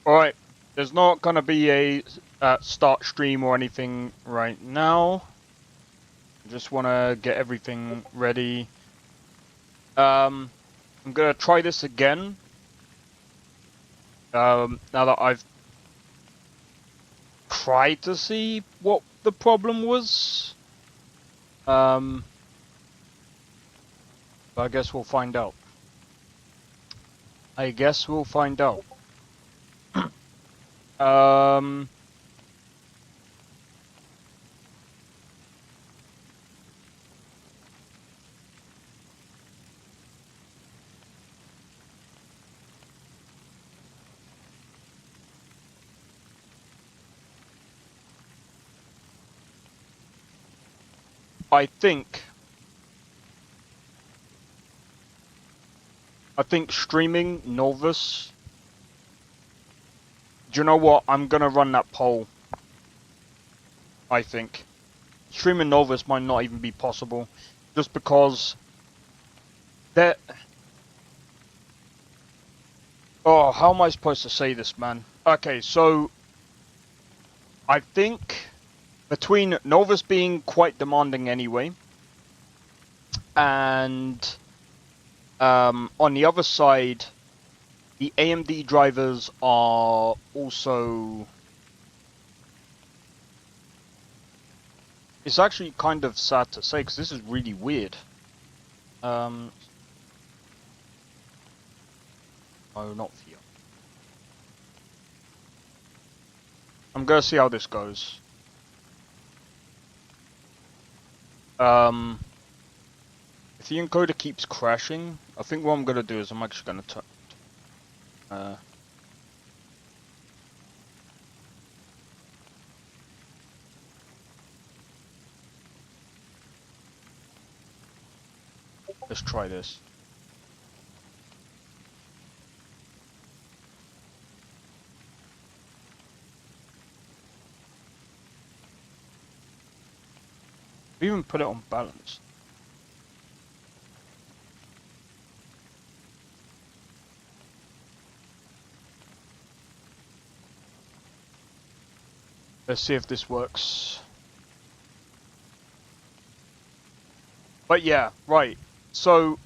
Alright, there's not gonna be a start stream or anything right now. I just wanna get everything ready. I'm gonna try this again. Now that I've tried to see what the problem was. But I guess we'll find out. I guess we'll find out. I think streaming Nolvus. Do you know what? I'm gonna run that poll. I think streaming Nolvus might not even be possible, just because that. Oh, how am I supposed to say this, man? Okay, so I think between Nolvus being quite demanding anyway, and on the other side, the AMD drivers are also... It's actually kind of sad to say, because this is really weird. Oh, not for you. I'm gonna see how this goes. If the encoder keeps crashing, I think what I'm gonna do is I'm actually gonna let's try this. We even put it on balance. Let's see if this works. But yeah, right. So,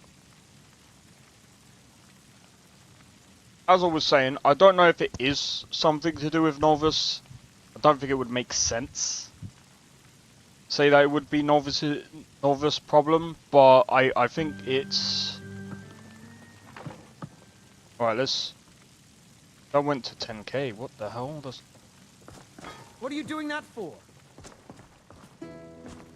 as I was saying, I don't know if it is something to do with Nolvus. I don't think it would make sense. Say that it would be Nolvus problem, but I think it's... Alright, let's... That went to 10k, what the hell? That's... What are you doing that for?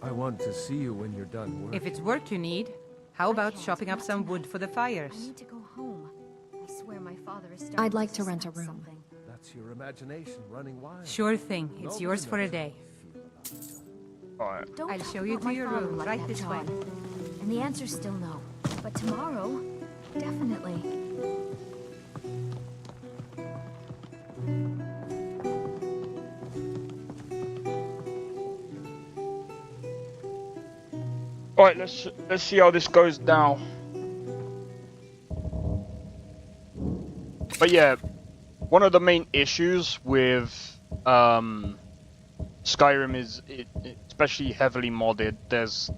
I want to see you when you're done work. If it's work you need, how about chopping up some wood for the fires? I need to go home. I swear my father is I'd like to rent a room. Something. That's your imagination running wild. Sure thing, it's yours for a day. Alright. Don't I'll talk show you about to my your father room, like right that, this way. John. And the answer's still no. But tomorrow, definitely. Alright, let's see how this goes now. But yeah, one of the main issues with Skyrim is, especially heavily modded, there's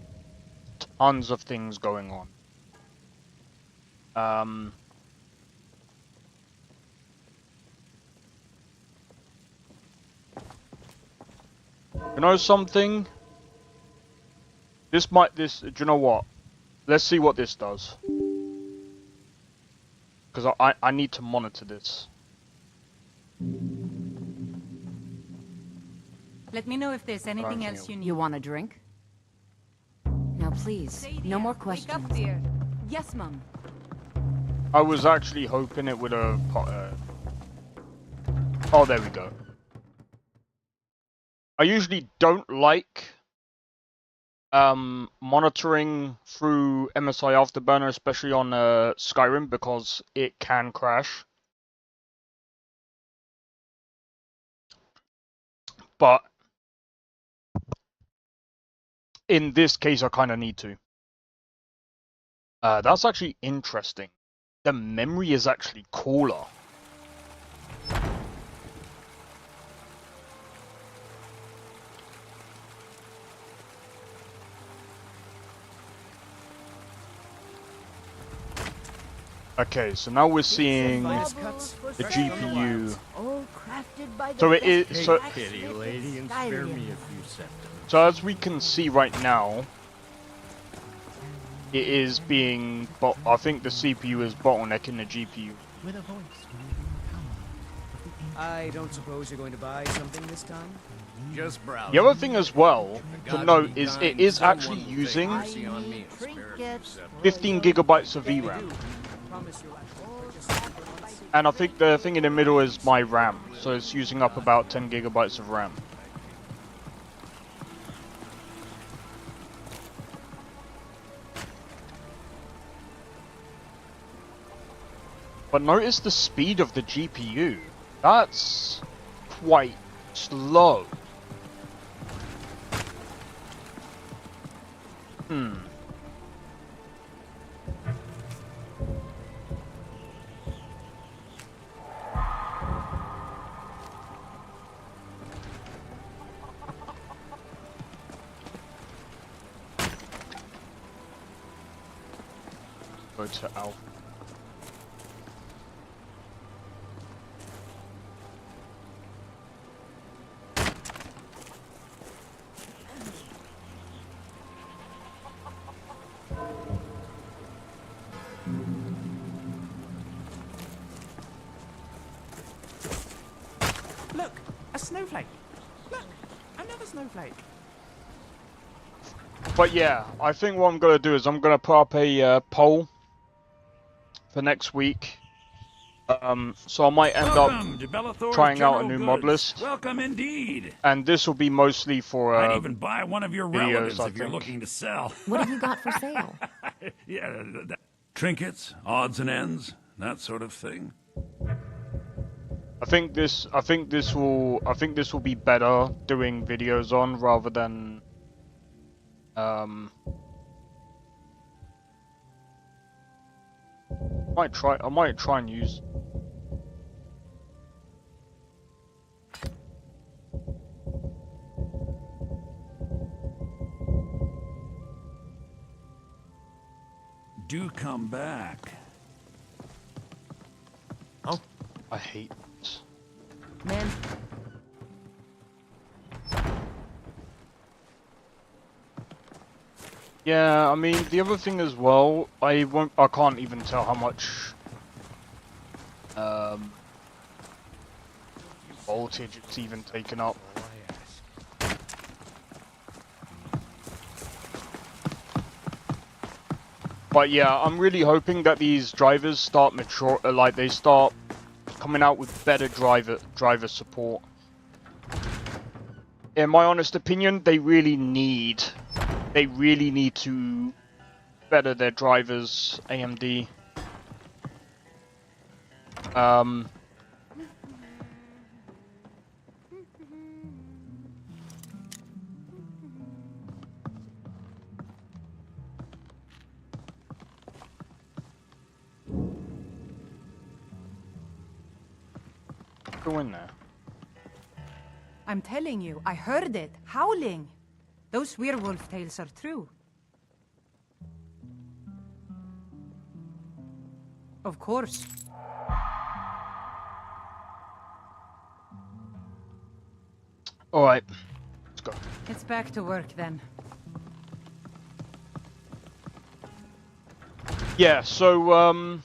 tons of things going on. You know something? Do you know what? Let's see what this does. Because I need to monitor this. Let me know if there's anything else you need. You want a drink? Now please, no more questions. Wake up, dear. Yes, Mum. I was actually hoping it would have... Oh, there we go. I usually don't like monitoring through MSI Afterburner, especially on Skyrim, because it can crash. But in this case, I kind of need to. That's actually interesting. The memory is actually cooler. Okay, so now we're seeing Finest cuts, the fresh from the GPU. All crafted by the So it best is so. Pity, blacksmith lady, in and spare Skyrim. me a few centimeters. So as we can see right now, it is being. I think the CPU is bottlenecking the GPU. With a voice. I don't suppose you're going to buy something this time? Just browse. The other thing as well to God note be is it kind, is someone actually will take using mercy on me and spare a few Trinkets, centimeters. 15 gigabytes of They VRAM. do. Promise you'll actually purchase. And I think the thing in the middle is my RAM, so it's using up about 10 gigabytes of RAM. But notice the speed of the GPU. That's quite slow. Go to Alpha. Look, a snowflake. Look, another snowflake. But yeah, I think what I'm gonna do is I'm gonna put up a poll for next week. So I might end up Welcome to Bellathor's trying out a General new mod Goods. list. Welcome indeed. And this will be mostly for I'd even buy one of your videos, relatives I if you're think. looking to sell. What have you got for sale? Yeah, trinkets, odds and ends, that sort of thing. I think this will be better doing videos on rather than I might try and use. Do come back. Oh, I hate this. Men, Yeah, I mean the other thing as well, I can't even tell how much voltage it's even taken up. But yeah, I'm really hoping that these drivers start they start coming out with better driver support. In my honest opinion, they really need to better their drivers, AMD. Go in there. I'm telling you, I heard it, howling. Those werewolf tales are true. Of course. Alright, let's go. It's back to work then. Yeah, so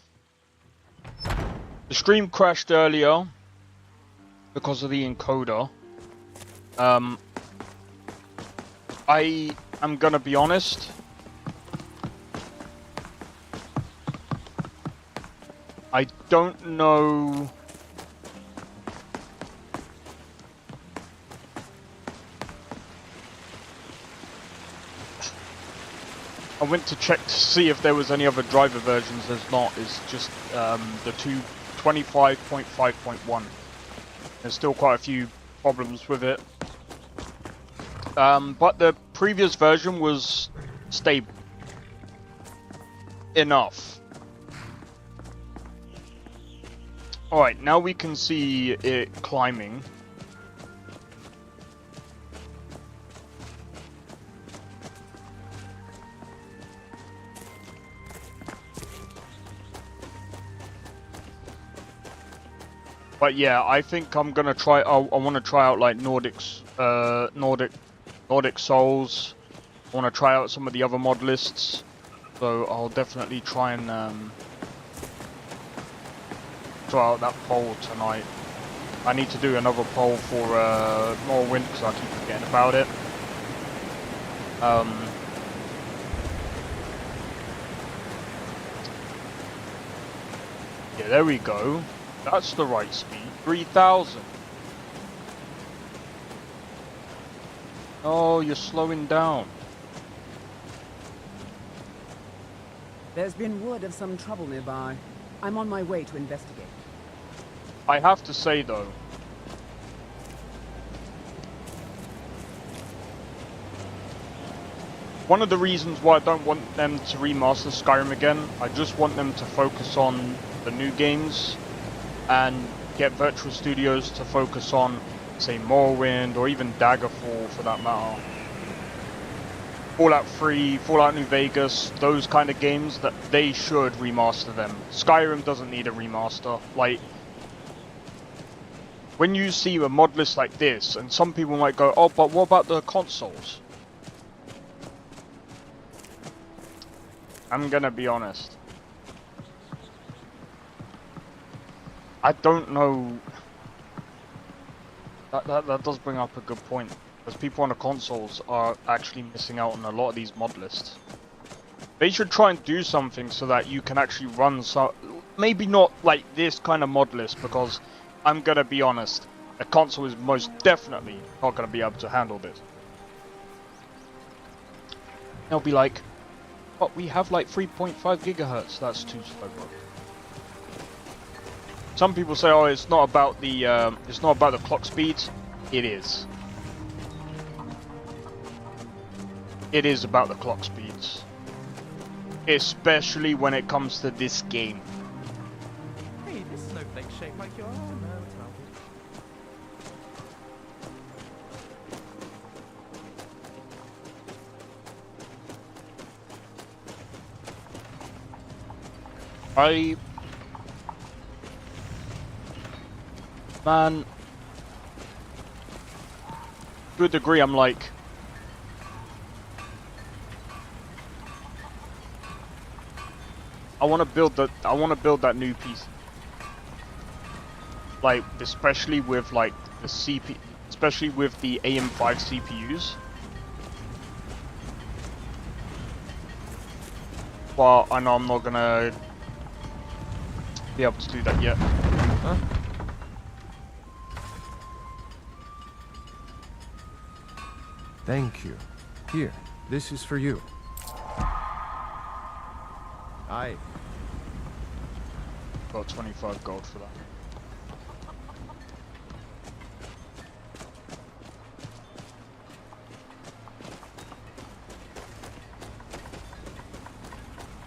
the stream crashed earlier because of the encoder. I am gonna be honest. I don't know. I went to check to see if there was any other driver versions. There's not. It's just the 25.5.1. There's still quite a few problems with it. But the previous version was stable enough. Alright, now we can see it climbing. But yeah, I think I'm gonna try. I want to try out like Nordic Souls. I want to try out some of the other mod lists. So I'll definitely try and try out that poll tonight. I need to do another poll for Morrowind because I keep forgetting about it. Yeah, there we go. That's the right speed. 3,000. Oh, you're slowing down. There's been word of some trouble nearby. I'm on my way to investigate. I have to say though, one of the reasons why I don't want them to remaster Skyrim again, I just want them to focus on the new games and get Virtual Studios to focus on, say, Morrowind or even Daggerfall for that matter. Fallout 3, Fallout New Vegas, those kind of games, that they should remaster them. Skyrim doesn't need a remaster. Like, when you see a mod list like this, and some people might go, oh, but what about the consoles? I'm gonna be honest. I don't know. That does bring up a good point. Because people on the consoles are actually missing out on a lot of these mod lists. They should try and do something so that you can actually run some... Maybe not like this kind of mod list, because I'm gonna be honest, a console is most definitely not gonna be able to handle this. They'll be like, but we have like 3.5 gigahertz, that's too slow, bro. Some people say, oh, it's not about the clock speeds. It is. It is about the clock speeds. Especially when it comes to this game. Hey, this snowflake shaped like your arm. No, it's not. Man, to a degree, I'm like, I want to build that new piece. Like, especially with like the CPU, especially with the AM5 CPUs. But I know I'm not gonna be able to do that yet. Huh? Thank you. Here, this is for you. Aye. Got 25 gold for that.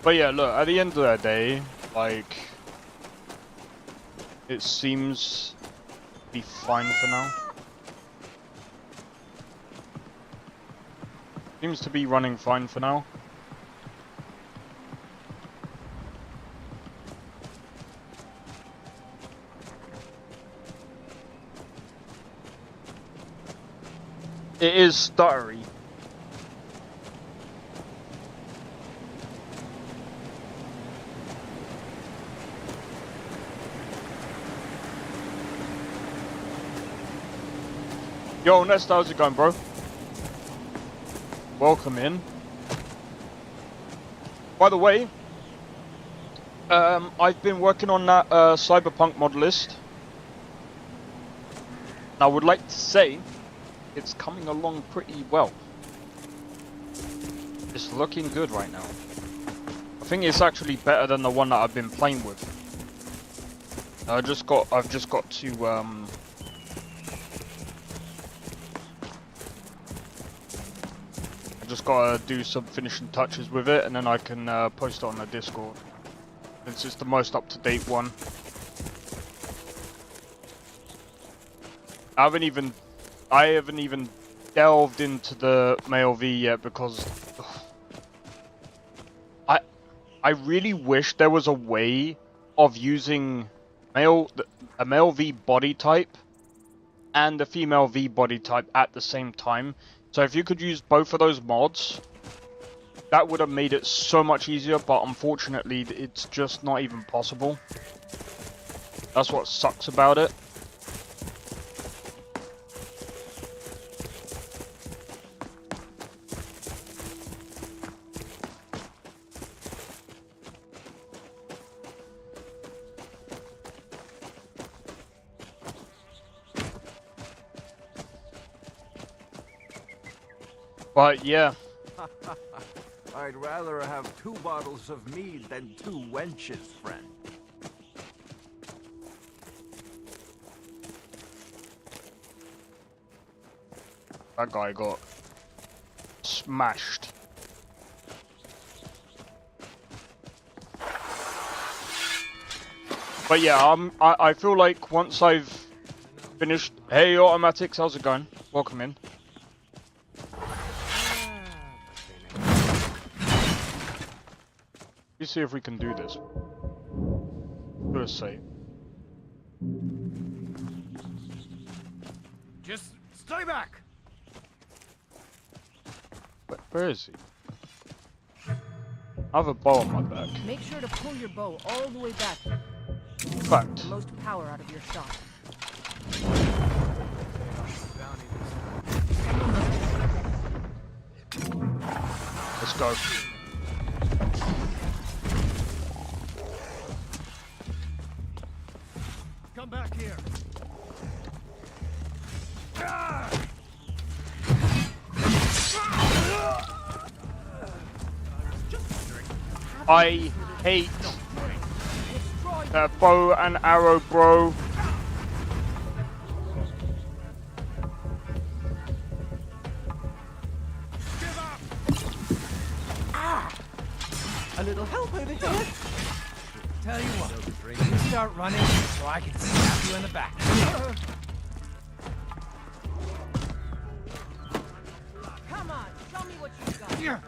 But yeah, look, at the end of the day, like, it seems to be fine for now. Seems to be running fine for now. It is stuttery. Yo, Nest, how's it going, bro? Welcome in. By the way, I've been working on that Cyberpunk mod list. I would like to say it's coming along pretty well. It's looking good right now. I think it's actually better than the one that I've been playing with. I've just got to I just gotta do some finishing touches with it, and then I can post it on the Discord. It's just the most up-to-date one. I haven't even delved into the Mail V yet because I really wish there was a way of using a male V body type and a female V body type at the same time. So if you could use both of those mods, that would have made it so much easier, but unfortunately it's just not even possible. That's what sucks about it. But yeah. I'd rather have 2 bottles of mead than 2 wenches, friend. That guy got smashed. But yeah, I feel like once I've finished... Hey, Automatics, how's it going? Welcome in. Let's see if we can do this. Let's see. Just stay back! Where is he? I have a bow on my back. Make sure to pull your bow all the way back. Fact. The most power out of your shot. Let's go. Come back here. I hate that bow and arrow, bro. A little help over here. Tell you what, you start running so I can stab you in the back. Come on, show me what you got. Here.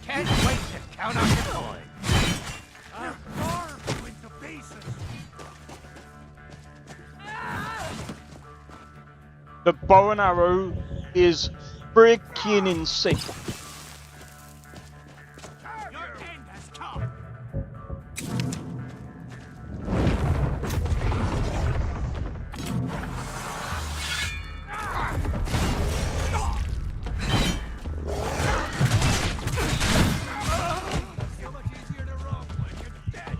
Can't wait to count out your coin. I'll carve you into pieces. The bow and arrow is freaking insane. Your end has come. So much easier to rob when you're dead.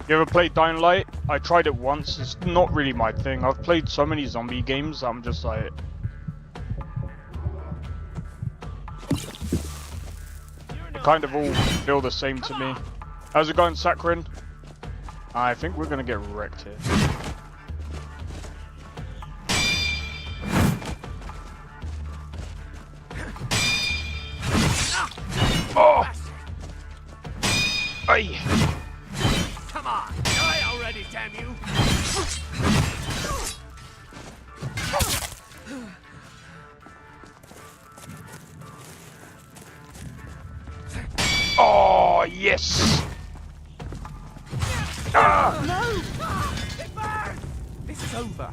You ever played Dying Light? I tried it once. It's not really my thing. I've played so many zombie games. I'm just like, they kind of all feel the same to me. How's it going, Sakharin? I think we're gonna get wrecked here. Oh! Ay! Come on, die already, damn you! Oh, yes! Ah! No! Get back! This is over.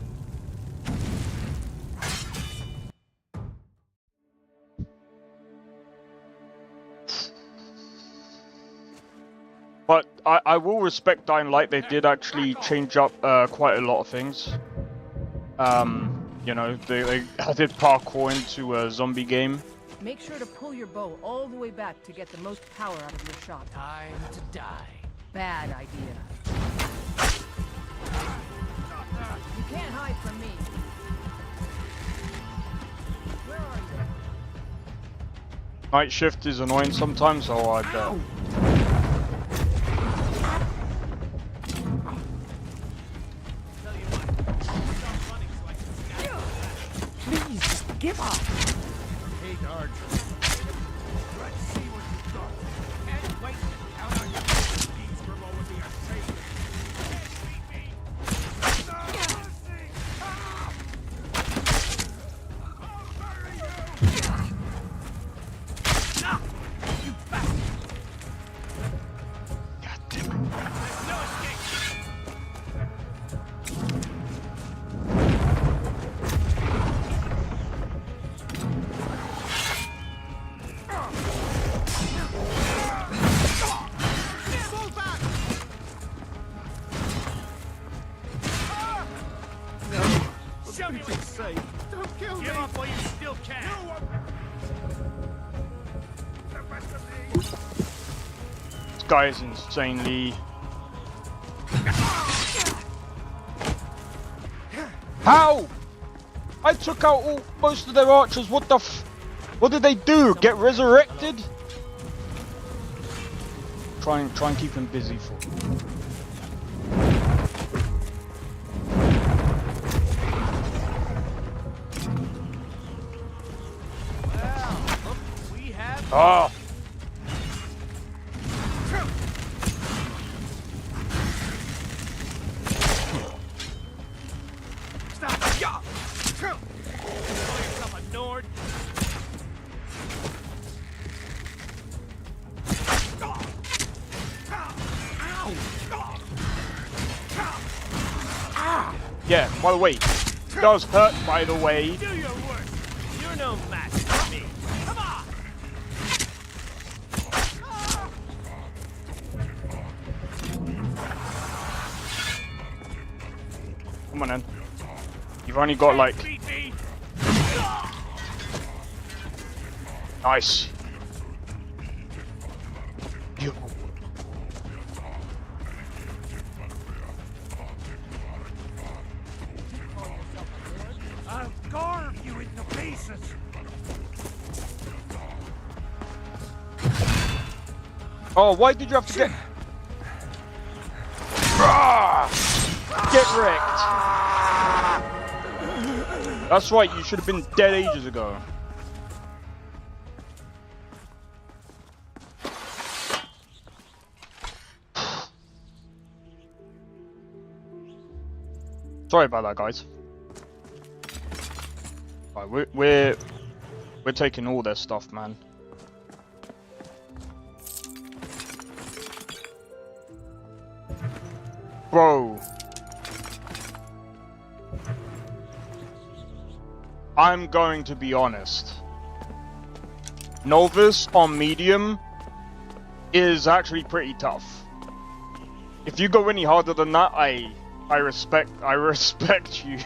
But I will respect Dying Light. They did actually change up quite a lot of things. You know, they added parkour into a zombie game. Make sure to pull your bow all the way back to get the most power out of your shot. Time to die. Bad idea. You can't hide from me. Where are you? Night shift is annoying sometimes, so I bet. Please, just give up. Hate archer. Let's see what you've got. Can't wait to count on your these from over the safe. Can't beat me. No mercy. Ah! I'll bury you. Ah, you bastard. This guy is insanely... How? I took out most of their archers. What the what did they do? Get resurrected? Try and keep him busy for. Well, look what we have. Ah. Stop! Yeah! Call yourself a Nord? Yeah, by the way, it does hurt, by the way. Do your work. You're no match for me. Come on! Come on then. You've only got like... Beat me. Nice. You. I'll carve you into pieces. Oh, why did you have to get... Ah! Get wrecked. That's right, you should have been dead ages ago. Sorry about that, guys. Right, we're taking all their stuff, man. Bro. I'm going to be honest. Nolvus on medium is actually pretty tough. If you go any harder than that, I respect you.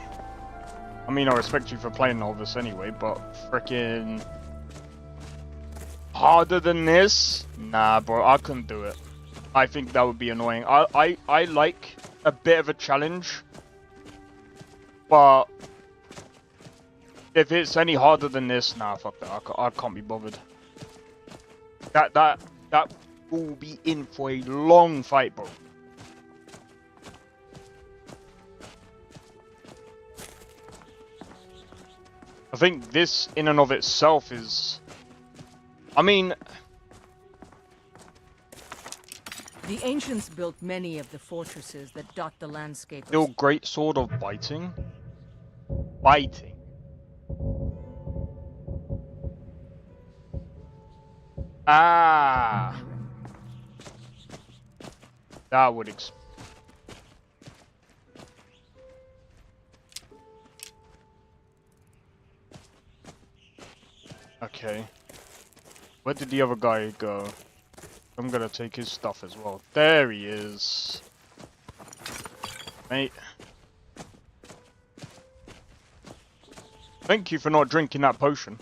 I mean, I respect you for playing Nolvus anyway, but freaking harder than this? Nah, bro, I couldn't do it. I think that would be annoying. I like a bit of a challenge, but if it's any harder than this, nah, fuck that. I can't be bothered. That will be in for a long fight, bro. I think this in and of itself is... I mean... The ancients built many of the fortresses that dot the landscape. Still great sword of biting? Biting. Ah! That would Okay. Where did the other guy go? I'm gonna take his stuff as well. There he is. Mate. Thank you for not drinking that potion.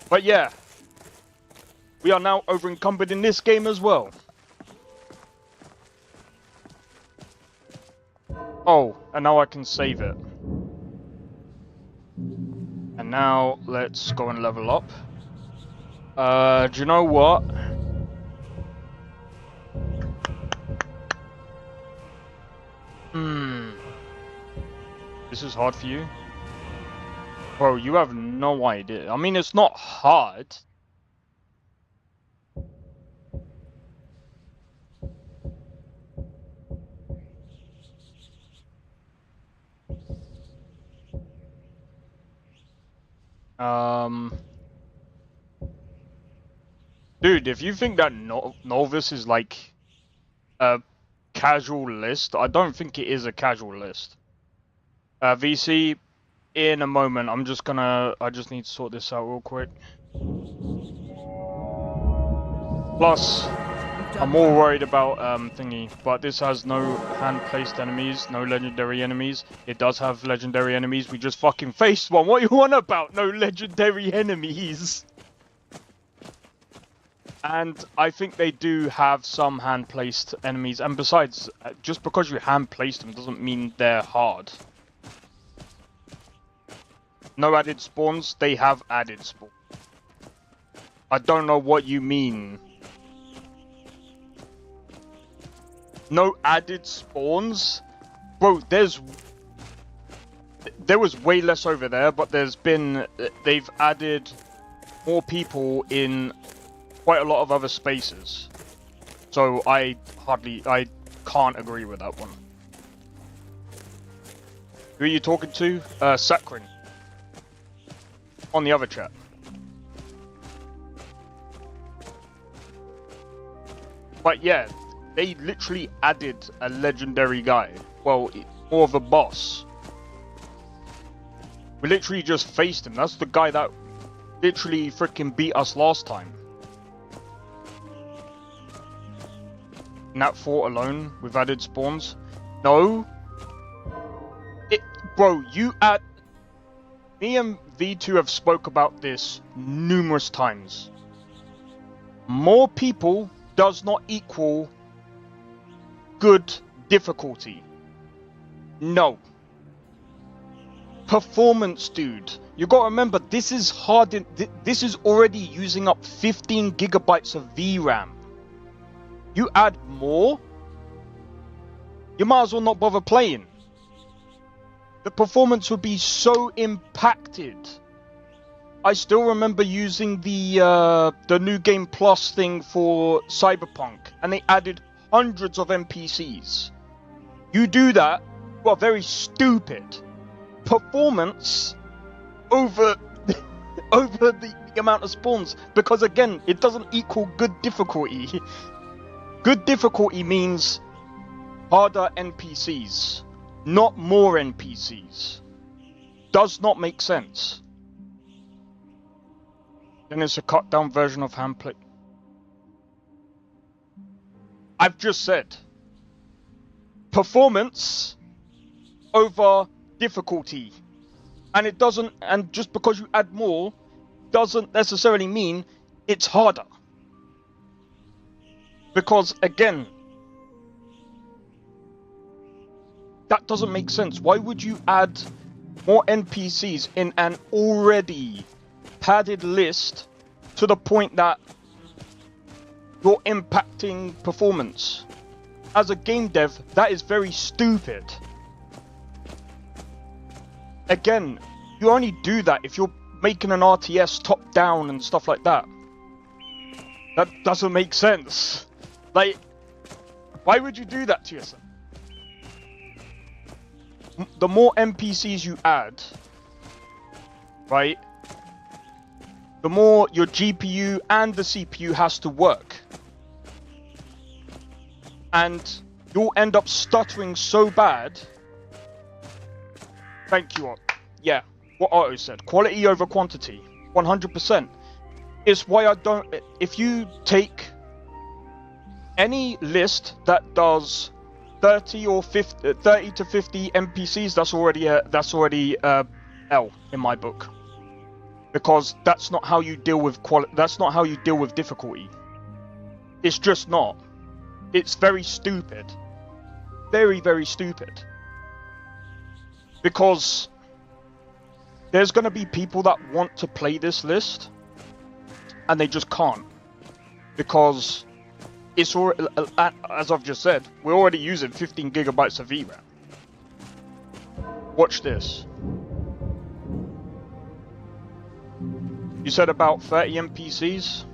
But yeah. We are now over encumbered in this game as well. Oh, and now I can save it. And now let's go and level up. Do you know what? This is hard for you? Bro, you have no idea. I mean, it's not hard. Dude, if you think that Nolvus is like a casual list, I don't think it is a casual list. VC, in a moment, I just need to sort this out real quick. Plus, I'm more worried about thingy, but this has no hand-placed enemies, no legendary enemies. It does have legendary enemies. We just fucking faced one. What you on about? No legendary enemies. And I think they do have some hand-placed enemies. And besides, just because you hand-placed them doesn't mean they're hard. No added spawns. They have added spawns. I don't know what you mean. No added spawns? Bro, there was way less over there, but they've added more people in quite a lot of other spaces. So I can't agree with that one. Who are you talking to? Sakrin. On the other chat. But yeah, they literally added a legendary guy. Well, more of a boss. We literally just faced him. That's the guy that literally freaking beat us last time. In that fort alone, with added spawns. No. Bro, me and V2 have spoke about this numerous times. More people does not equal good difficulty. No. Performance, dude. You gotta remember, this is hard. This is already using up 15 gigabytes of VRAM. You add more, you might as well not bother playing. The performance would be so impacted. I still remember using the New Game Plus thing for Cyberpunk, and they added hundreds of NPCs. You do that, you are very stupid. Performance over over the amount of spawns, because again, it doesn't equal good difficulty. Good difficulty means harder NPCs, not more NPCs. Does not make sense. Then it's a cut down version of handplay. I've just said performance over difficulty, and it doesn't, and just because you add more doesn't necessarily mean it's harder. Because again, that doesn't make sense. Why would you add more NPCs in an already padded list to the point that you're impacting performance? As a game dev, that is very stupid. Again, you only do that if you're making an RTS top down and stuff like that. That doesn't make sense. Like, why would you do that to yourself? The more NPCs you add, right, the more your GPU and the CPU has to work. And you'll end up stuttering so bad. Thank you, yeah, what Otto said. Quality over quantity, 100%. It's why I don't, if you take any list that does 30 or 50, 30 to 50 NPCs, that's already L in my book, because that's not how you deal with that's not how you deal with difficulty. It's just not. It's very stupid, very, very stupid. Because there's going to be people that want to play this list and they just can't, because it's already, as I've just said, we're already using 15 gigabytes of VRAM. Watch this. You said about 30 NPCs?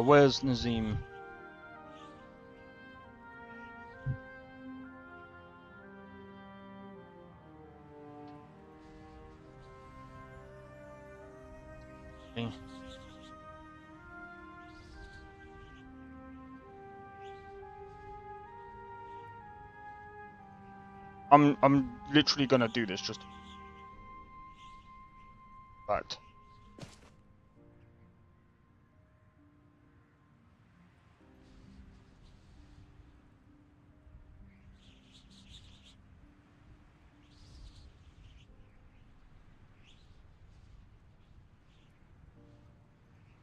Where's Nazim? Okay. I'm literally gonna do this just. Right.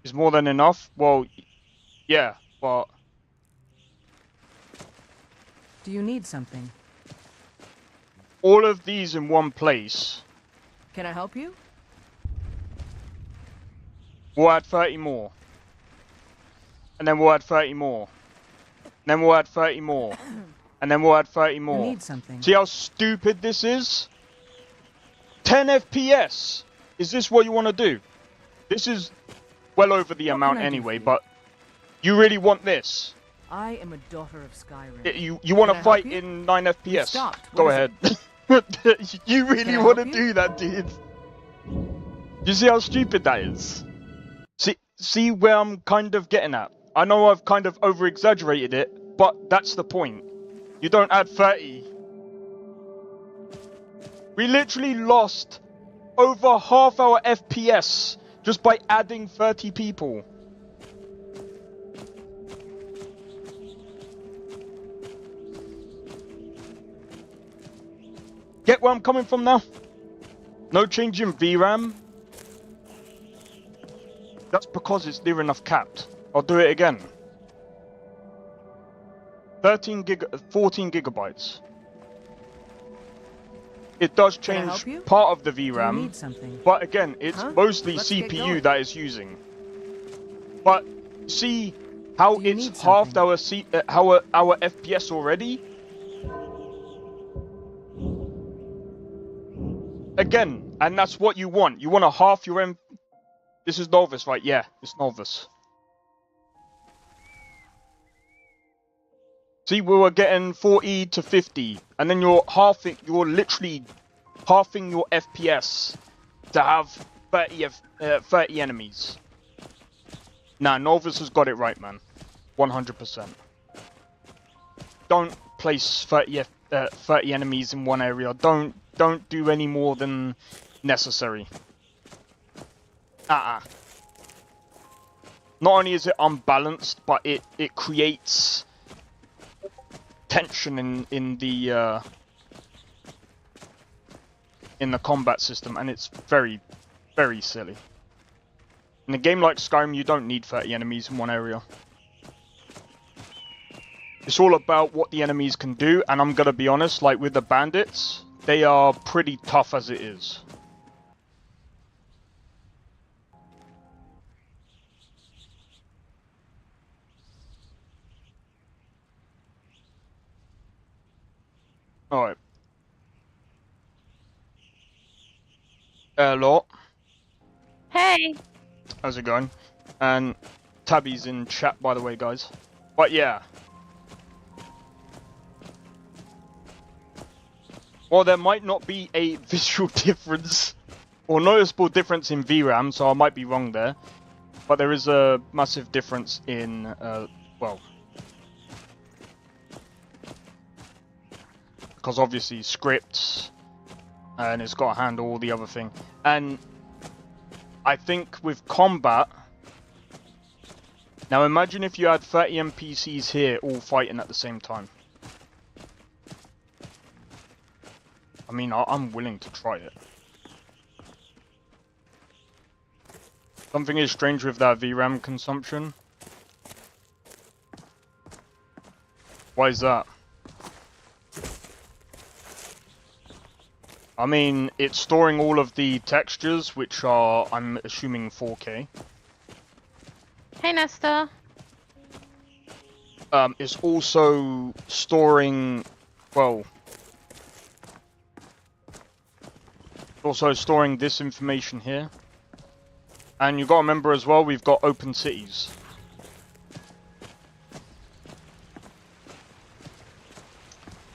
Is more than enough? Well, yeah, but... Do you need something? all of these in one place Can I help you? we'll add 30 more. And then we'll add 30 more. And then we'll add 30 more. And then we'll add 30 You more. need something. See how stupid this is? 10 FPS! Is this what you want to do? This is well over the amount can I do anyway, for you? but you really want this? I am a daughter of Skyrim. You want Can to I fight help you? in 9 FPS? stopped. Go What is ahead. You really Can I want to help you? do that, dude? You see how stupid that is? See where I'm kind of getting at? I know I've kind of over-exaggerated it, but that's the point. You don't add 30. We literally lost over half our FPS just by adding 30 people. Get where I'm coming from now? No change in VRAM. That's because it's near enough capped. I'll do it again. 14 gigabytes. It does Can I change help you? part of the Do you VRAM, need something? but again, it's Huh? mostly Let's get CPU going. that is using. But see how Do you it's need halved something? our FPS already? Again, and that's what you want. You want to half your This is Nolvus, right? Yeah, it's Nolvus. See, we were getting 40 to 50, and then you're literally halving your FPS to have 30 enemies. Nah, Nolvus has got it right, man. 100%. Don't place 30 enemies in one area. Don't do any more than necessary. Not only is it unbalanced, but it creates tension in the combat system, and it's very, very silly. In a game like Skyrim, you don't need 30 enemies in one area. It's all about what the enemies can do, and I'm gonna be honest, like with the bandits, they are pretty tough as it is. Alright. Hello. Hey! How's it going? And Tabby's in chat, by the way, guys. But yeah. Well, there might not be a visual difference or noticeable difference in VRAM, so I might be wrong there. But there is a massive difference in, well... because obviously scripts, and it's got to handle all the other thing. And I think with combat... Now imagine if you had 30 NPCs here all fighting at the same time. I mean, I'm willing to try it. Something is strange with that VRAM consumption. Why is that? I mean, it's storing all of the textures, which are, I'm assuming, 4K. Hey, Nesta. It's also storing, well... also storing this information here. And you've got to remember as well, we've got open cities.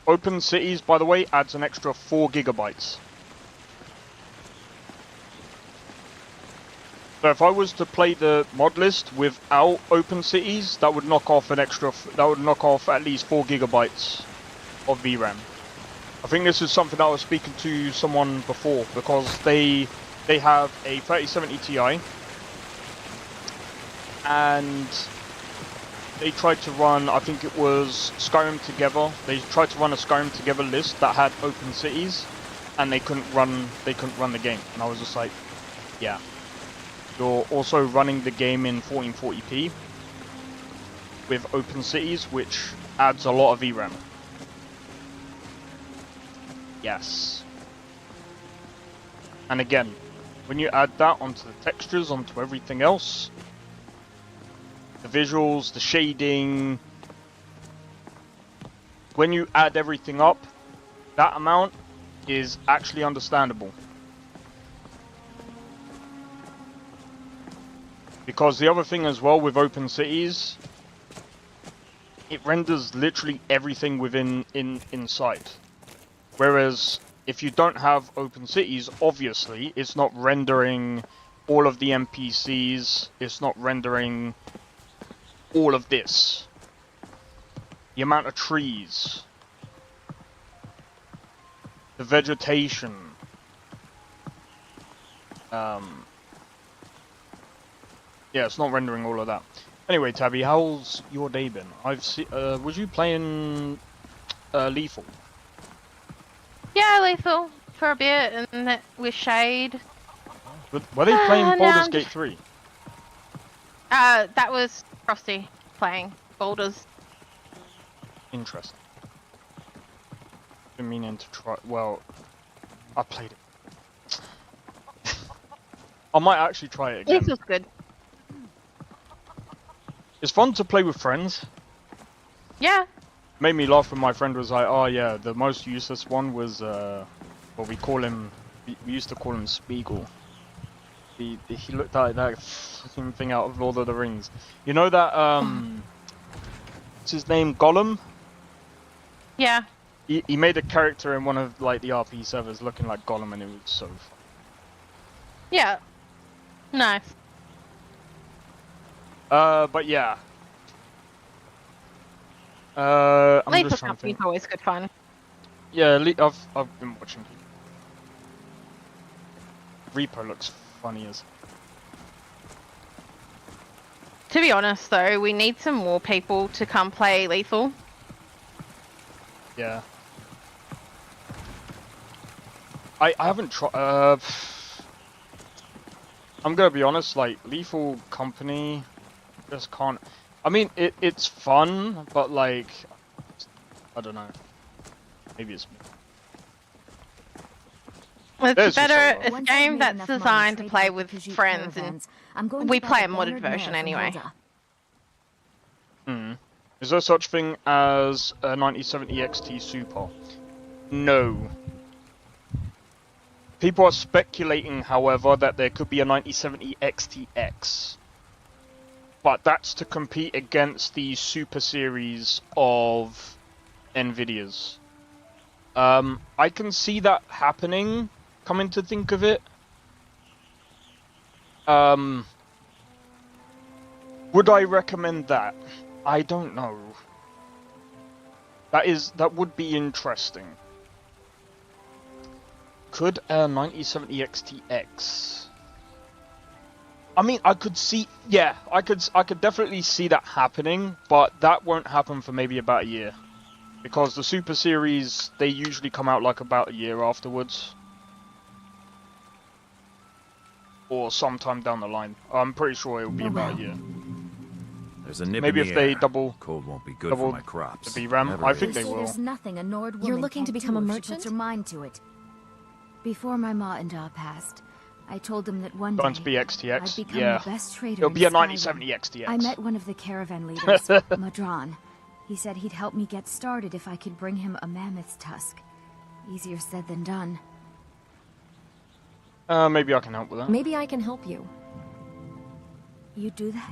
Open cities, by the way, adds an extra 4 gigabytes. So if I was to play the mod list without open cities, that would knock off an extra, that would knock off at least 4 gigabytes of VRAM. I think this is something I was speaking to someone before, because they have a 3070 Ti, and they tried to run, I think it was Skyrim Together. They tried to run a Skyrim Together list that had open cities, and they couldn't run the game. And I was just like, yeah. You're also running the game in 1440p with open cities, which adds a lot of VRAM. Yes. And again, when you add that onto the textures, onto everything else, the visuals, the shading, when you add everything up, that amount is actually understandable. Because the other thing as well with open cities, it renders literally everything inside. Whereas if you don't have open cities, obviously it's not rendering all of the NPCs, it's not rendering all of this. The amount of trees, the vegetation, yeah, it's not rendering all of that. Anyway, Tabby, how's your day been? Was you playing Lethal? Yeah, Lethal for a bit, and that with Shade. Were they playing Baldur's Gate 3? That was Frosty playing Baldur's. Interesting. Been meaning to try. Well, I played it. I might actually try it again. Lethal's good. It's fun to play with friends. Yeah. Made me laugh when my friend was like, "Oh yeah, the most useless one was well, we call him. We used to call him Spiegel. He looked like that fucking thing out of Lord of the Rings. You know that what's his name, Gollum? Yeah. He made a character in one of like the RP servers looking like Gollum, and it was so fun. Yeah. Nice. But yeah. I'm Lethal just trying to Company's think. always good fun. Yeah, I've been watching. Reaper looks funny as. To be honest, though, we need some more people to come play Lethal. Yeah. I haven't tried. I'm gonna be honest. Like Lethal Company, just can't. I mean, it's fun, but like, I don't know. Maybe it's me. It's better. It's a game that's designed to play with friends, and we play a modded version anyway. Is there such thing as a 9070 XT Super? No. People are speculating, however, that there could be a 9070 XTX. But that's to compete against the Super Series of Nvidia's. I can see that happening, coming to think of it. Would I recommend that? I don't know. That would be interesting. Could a 9070 XTX? I mean, I could see, yeah, I could definitely see that happening, but that won't happen for maybe about a year. Because the Super Series, they usually come out like about a year afterwards. Or sometime down the line. I'm pretty sure it will be about a year. There's a nip maybe in if the they air. double Cold won't be good for my crops. the VRAM, Never I think is. they will. There's nothing a Nord woman You're looking to can't become a do if she merchant? puts her mind to it. Before my ma-and-da passed, I told them that one Going day to be XTX? I'd become Yeah. the best trader It'll in be a Skyrim. 9070 XTX. I met one of the caravan leaders, Madran. He said he'd help me get started if I could bring him a mammoth's tusk. Easier said than done. Maybe I can help with that. Maybe I can help you. You do that?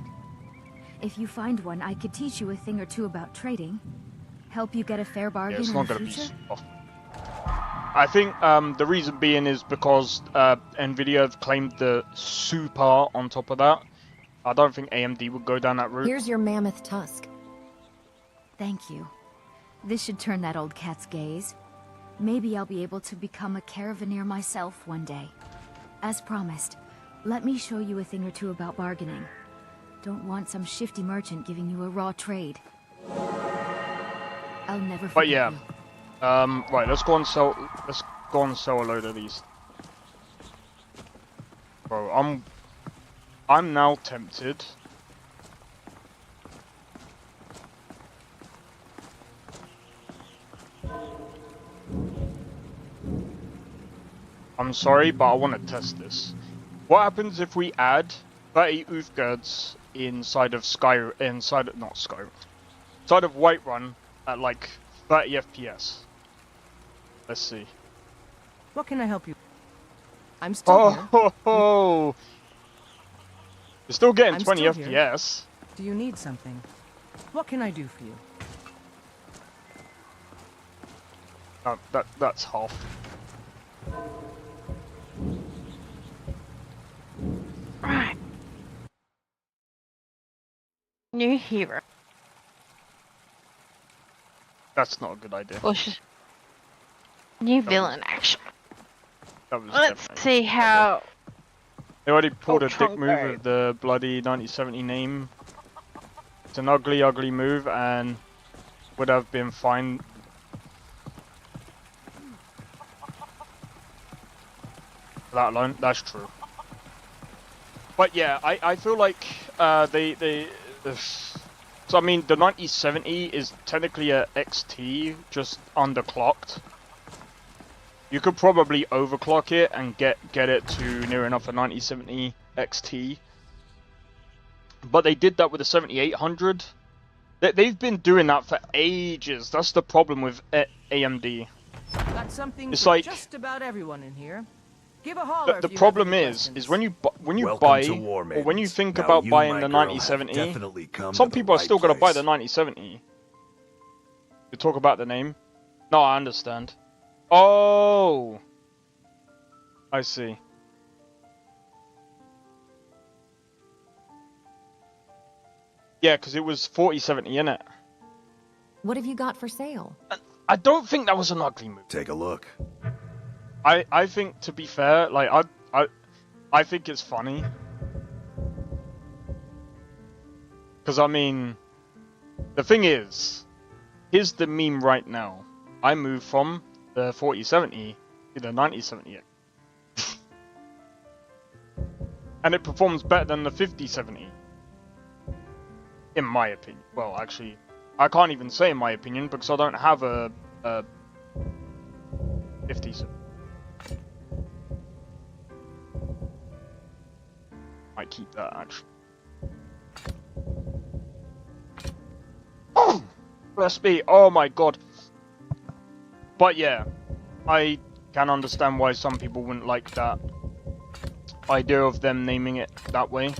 If you find one, I could teach you a thing or two about trading. Help you get a fair Yeah, bargain it's in not the going to be future. super. I think the reason being is because Nvidia have claimed the super on top of that. I don't think AMD would go down that route. Here's your mammoth tusk. Thank you. This should turn that old cat's gaze. Maybe I'll be able to become a caravaneer myself one day. As promised, let me show you a thing or two about bargaining. Don't want some shifty merchant giving you a raw trade. I'll never forget But yeah, you. right. Let's go and sell. Let's go and sell a load of these. Bro, I'm now tempted. I'm sorry, but I want to test this. What happens if we add 30 Uthgards inside of inside of Whiterun at like 30 FPS? Let's see. What can I help you? I'm still here. Oh, you're still getting I'm 20 still FPS. Do you need something? What can I do for you? No, that's half. Right. New hero. That's not a good idea. New villain, actually. That was Let's definitely see how... They already pulled a Trunk dick move Road. with the bloody 9070 name. It's an ugly, ugly move and would have been fine. That alone, that's true. But yeah, I feel like so I mean the 9070 is technically a XT, just underclocked. You could probably overclock it and get it to near enough a 9070 XT. But they did that with the 7800. They've been doing that for ages. That's the problem with AMD. Got something It's for like just about everyone in here. Give a holler. the if you problem have any is questions. when you Welcome buy to War or when you Maidens. think Now about you, buying my the girl, have 9070, definitely come some to the people are right still gonna buy the place. 9070. You talk about the name. No, I understand. Oh, I see. Yeah, because it was 4070 in it. What have you got for sale? I don't think that was an ugly move. Take a look. I think, to be fair, like I think it's funny. Because I mean, the thing is, here's the meme right now. I moved from the 4070 to the 9070. And it performs better than the 5070. In my opinion. Well, actually, I can't even say in my opinion because I don't have a 5070. Might keep that actually. Oh, bless me. Oh my god. But yeah, I can understand why some people wouldn't like that idea of them naming it that way.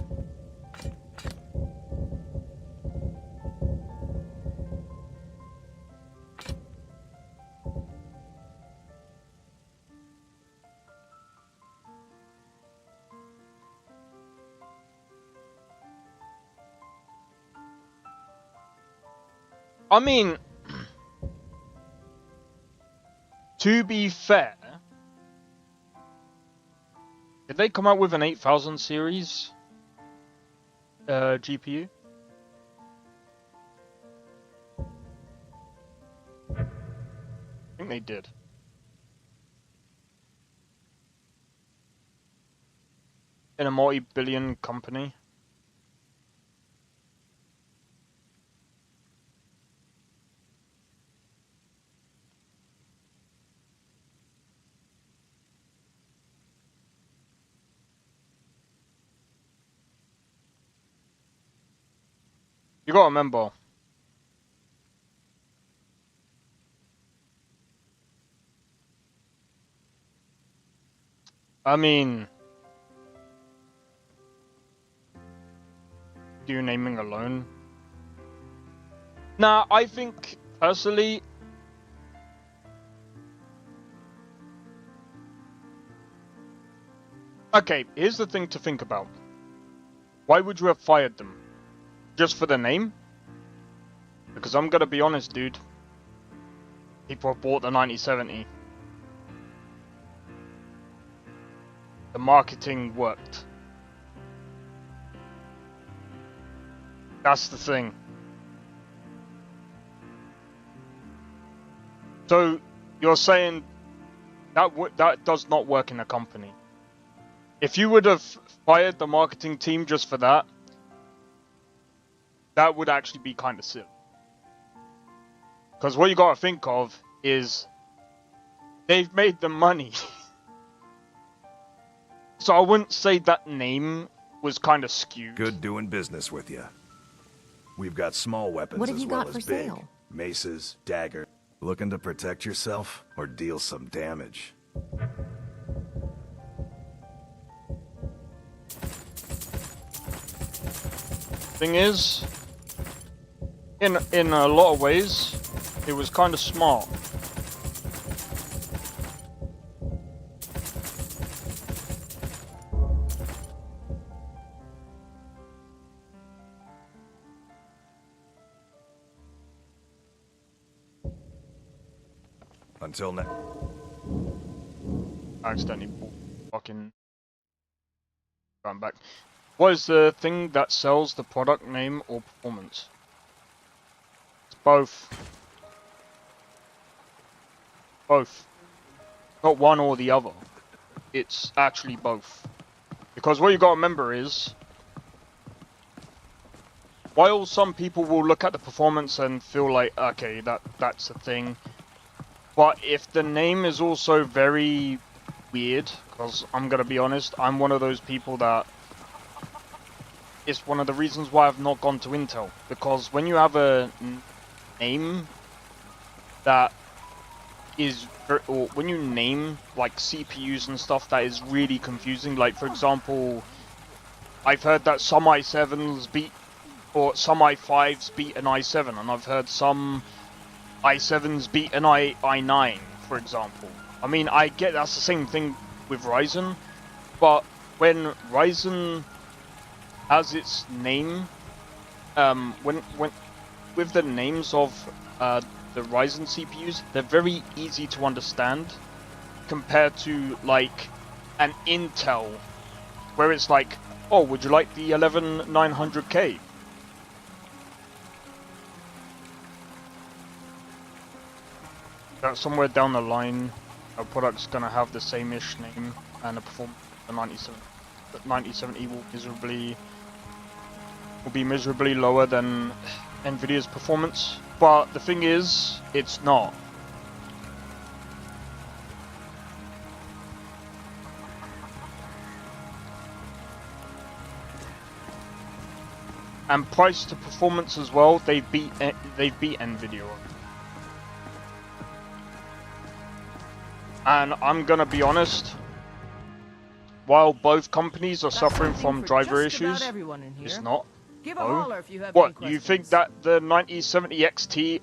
I mean, to be fair, did they come out with an 8000 series GPU? I think they did. In a multi-billion company. You gotta remember. I mean, you naming alone? Nah, I think personally. Okay, here's the thing to think about. Why would you have fired them? Just for the name? Because I'm gonna be honest, dude. People have bought the 9070. the marketing worked. That's the thing. So you're saying that that does not work in a company. If you would have fired the marketing team just for that, that would actually be kind of silly. Because what you gotta think of is they've made the money. So I wouldn't say that name was kind of skewed. Good doing business with you. We've got small weapons as well as big. Maces, daggers. Looking to protect yourself or deal some damage? Thing is, in a lot of ways, it was kind of smart. Until now. I accidentally bought fucking going back. What is the thing that sells the product name or performance? It's both. Both. Not one or the other. It's actually both. Because what you gotta remember is, while some people will look at the performance and feel like, okay, that's a thing. But if the name is also very weird, because I'm gonna be honest, I'm one of those people that it's one of the reasons why I've not gone to Intel. Because when you have a name that is, or when you name like CPUs and stuff that is really confusing, like for example, I've heard that some i7s beat, or some i5s beat an i7, and I've heard some i7s beat an i9, for example. I mean, I get that's the same thing with Ryzen, but when Ryzen has its name, when with the names of the Ryzen CPUs, they're very easy to understand compared to like an Intel, where it's like, oh, would you like the 11900K? That somewhere down the line, a product's gonna have the same-ish name and a performance. The 9070 will be miserably lower than Nvidia's performance. But the thing is, it's not. And price to performance as well, they've beat Nvidia. And I'm gonna be honest, while both companies are suffering from driver issues, it's not. Give a holler if you have What, any you think that the 9070 XT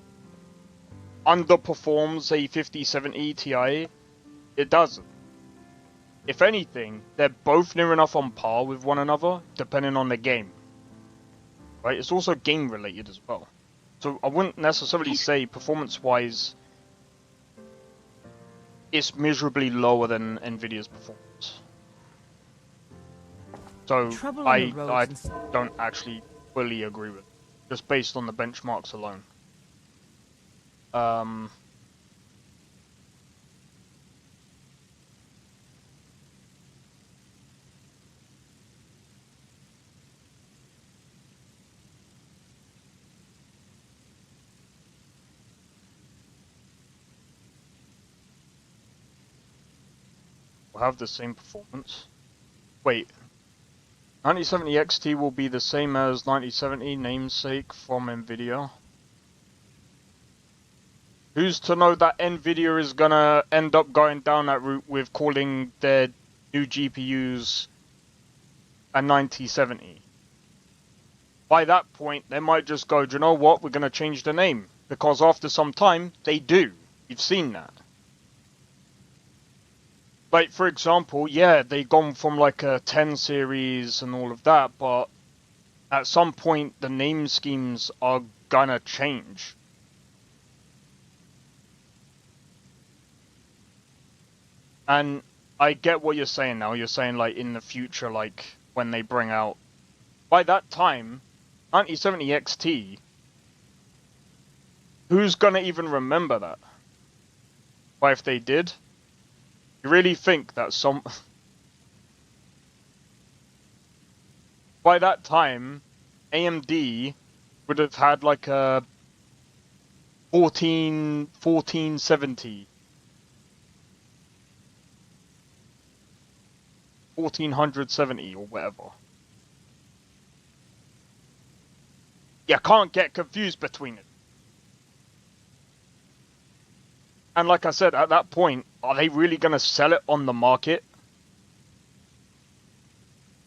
underperforms a 5070 Ti? It doesn't. If anything, they're both near enough on par with one another, depending on the game. Right? It's also game related as well. So I wouldn't necessarily say performance-wise it's miserably lower than Nvidia's performance. So I don't actually fully agree with it, just based on the benchmarks alone. Will have the same performance. Wait, 9070 XT will be the same as 9070 namesake from Nvidia. Who's to know that Nvidia is gonna end up going down that route with calling their new GPUs a 9070? By that point, they might just go, do you know what, we're gonna change the name. Because after some time, they do. You've seen that. Like, for example, yeah, they've gone from like a 10 series and all of that, but at some point the name schemes are gonna change. And I get what you're saying now. You're saying like in the future, like when they bring out, by that time, 9070 XT, who's gonna even remember that? But if they did, you really think that by that time, AMD would have had like a 1470, 1470 or whatever. You can't get confused between it. And like I said, at that point, are they really going to sell it on the market?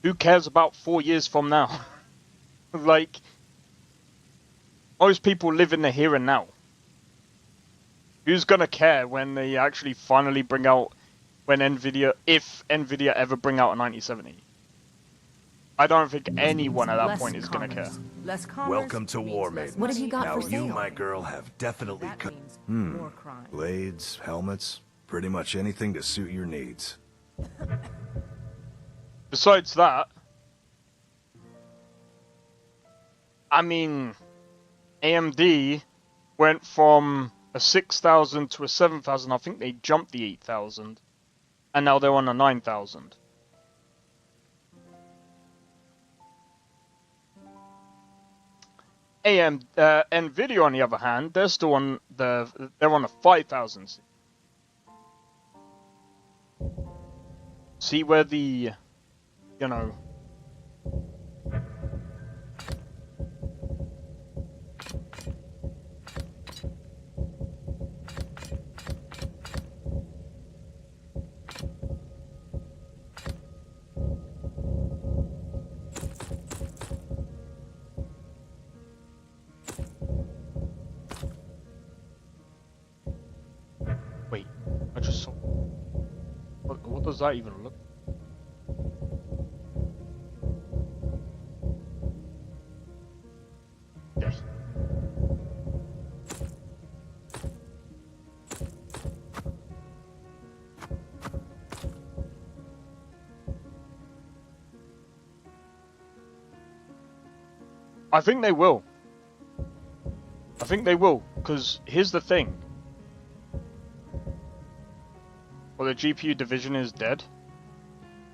Who cares about 4 years from now? Like, most people live in the here and now. Who's going to care when they actually finally bring out, when Nvidia, if Nvidia ever bring out a 9070? I don't think anyone at that point is going to care. Welcome to war, maiden. What have you got now for sale? You, my girl, have definitely More crime. blades, helmets, pretty much anything to suit your needs. Besides that, I mean, AMD went from a 6,000 to a 7,000. I think they jumped the 8,000, and now they're on a 9,000. Nvidia, on the other hand, they're still on they're on a 5,000. See where the, you know. Wait, I just saw. What does that even look? Okay. I think they will. I think they will, because here's the thing. Well, the GPU division is dead.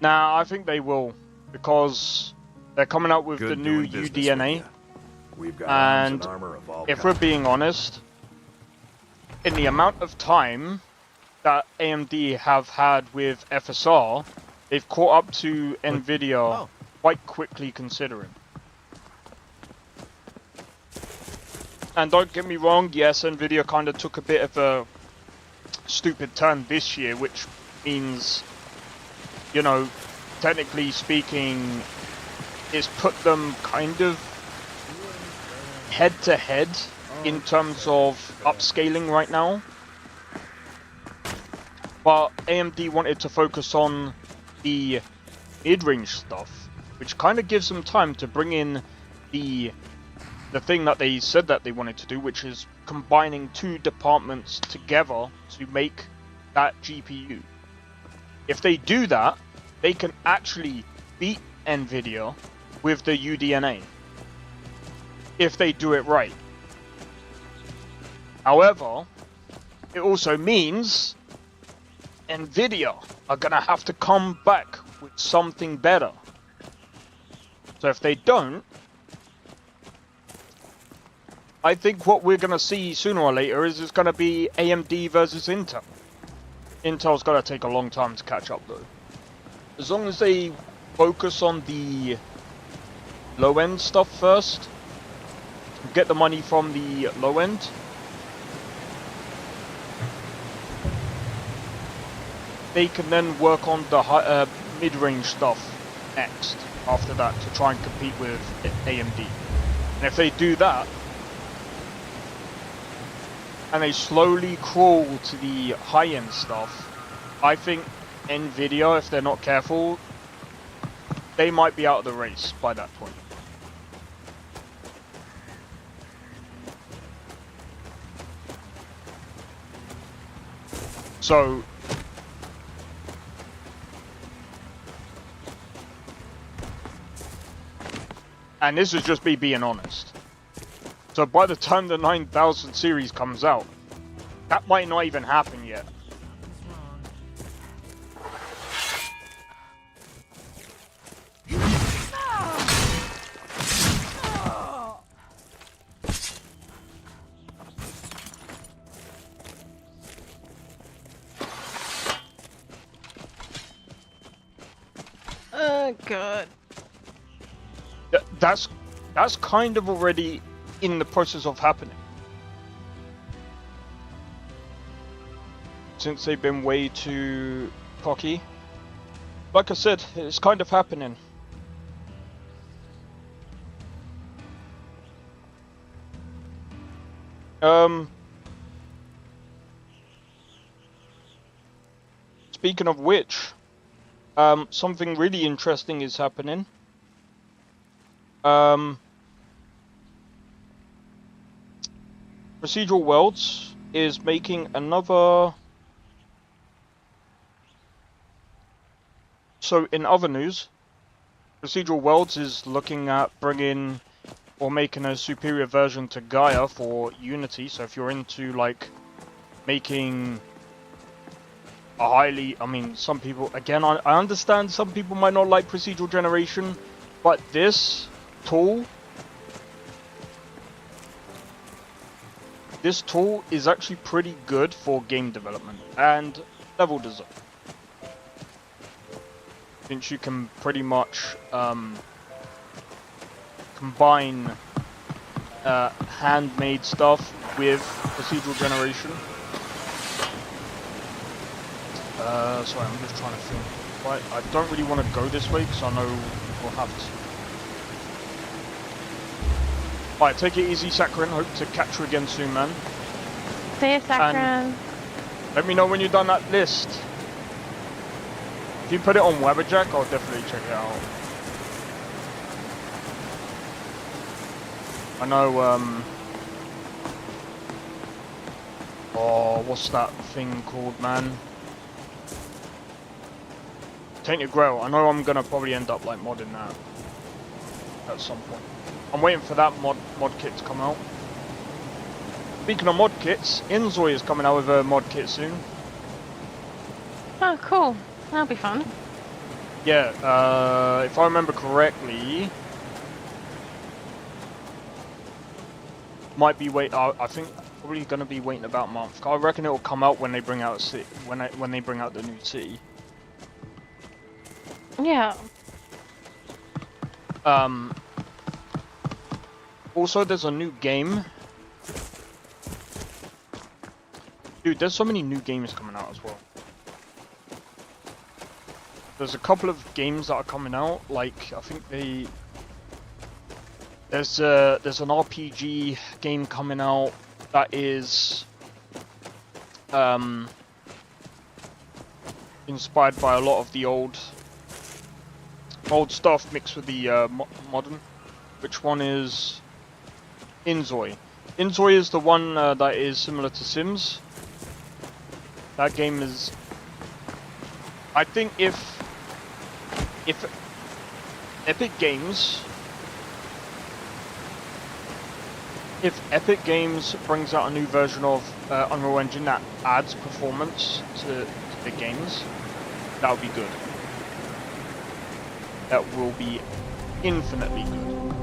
Nah, I think they will, because they're coming out with the new UDNA. We've got And armor of all if we're being honest, in the amount of time that AMD have had with FSR, they've caught up to Nvidia quite quickly, considering. And don't get me wrong, yes, Nvidia kind of took a bit of a stupid turn this year, which means, you know, technically speaking, it's put them kind of head to head in terms of upscaling right now. But AMD wanted to focus on the mid-range stuff, which kind of gives them time to bring in the thing that they said that they wanted to do, which is combining two departments together to make that GPU. If they do that, they can actually beat Nvidia with the UDNA. If they do it right. However, it also means Nvidia are gonna have to come back with something better. So if they don't, I think what we're gonna see sooner or later is it's gonna be AMD versus Intel. Intel's gotta take a long time to catch up though. As long as they focus on the low end stuff first, get the money from the low end, they can then work on the mid-range stuff next after that to try and compete with AMD. And if they do that, and they slowly crawl to the high-end stuff, I think Nvidia, if they're not careful, they might be out of the race by that point. So, And this is just me being honest. So by the time the 9000 series comes out, that might not even happen yet. Oh god. That's kind of already in the process of happening. Since they've been way too cocky. Like I said, it's kind of happening. Speaking of which, something really interesting is happening. Procedural Worlds is making another... So in other news, Procedural Worlds is looking at bringing or making a superior version to Gaia for Unity. So if you're into like making a highly, I mean, some people, again, I understand some people might not like procedural generation, but this tool is actually pretty good for game development and level design. Since you can pretty much combine handmade stuff with procedural generation. Sorry, I'm just trying to think. Right, I don't really want to go this way because I know we'll have to. Right, take it easy, Skyrim. Hope to catch you again soon, man. See you, Skyrim. And let me know when you've done that list. If you put it on Weberjack, I'll definitely check it out. I know, oh, what's that thing called, man? Tainted Grail. I know I'm gonna probably end up like modding that at some point. I'm waiting for that mod kit to come out. Speaking of mod kits, Inzoi is coming out with a mod kit soon. Oh, cool. That'll be fun. Yeah, if I remember correctly, might be I think probably gonna be waiting about a month. I reckon it will come out when they bring out when they bring out the new city. Yeah. Also, there's a new game. Dude, there's so many new games coming out as well. There's a couple of games that are coming out. Like, I think there's an RPG game coming out that is inspired by a lot of the old stuff mixed with the modern. Which one is Inzoi? Inzoi is the one that is similar to Sims. That game is, I think, if Epic Games brings out a new version of Unreal Engine that adds performance to the games, that would be good. That will be infinitely good.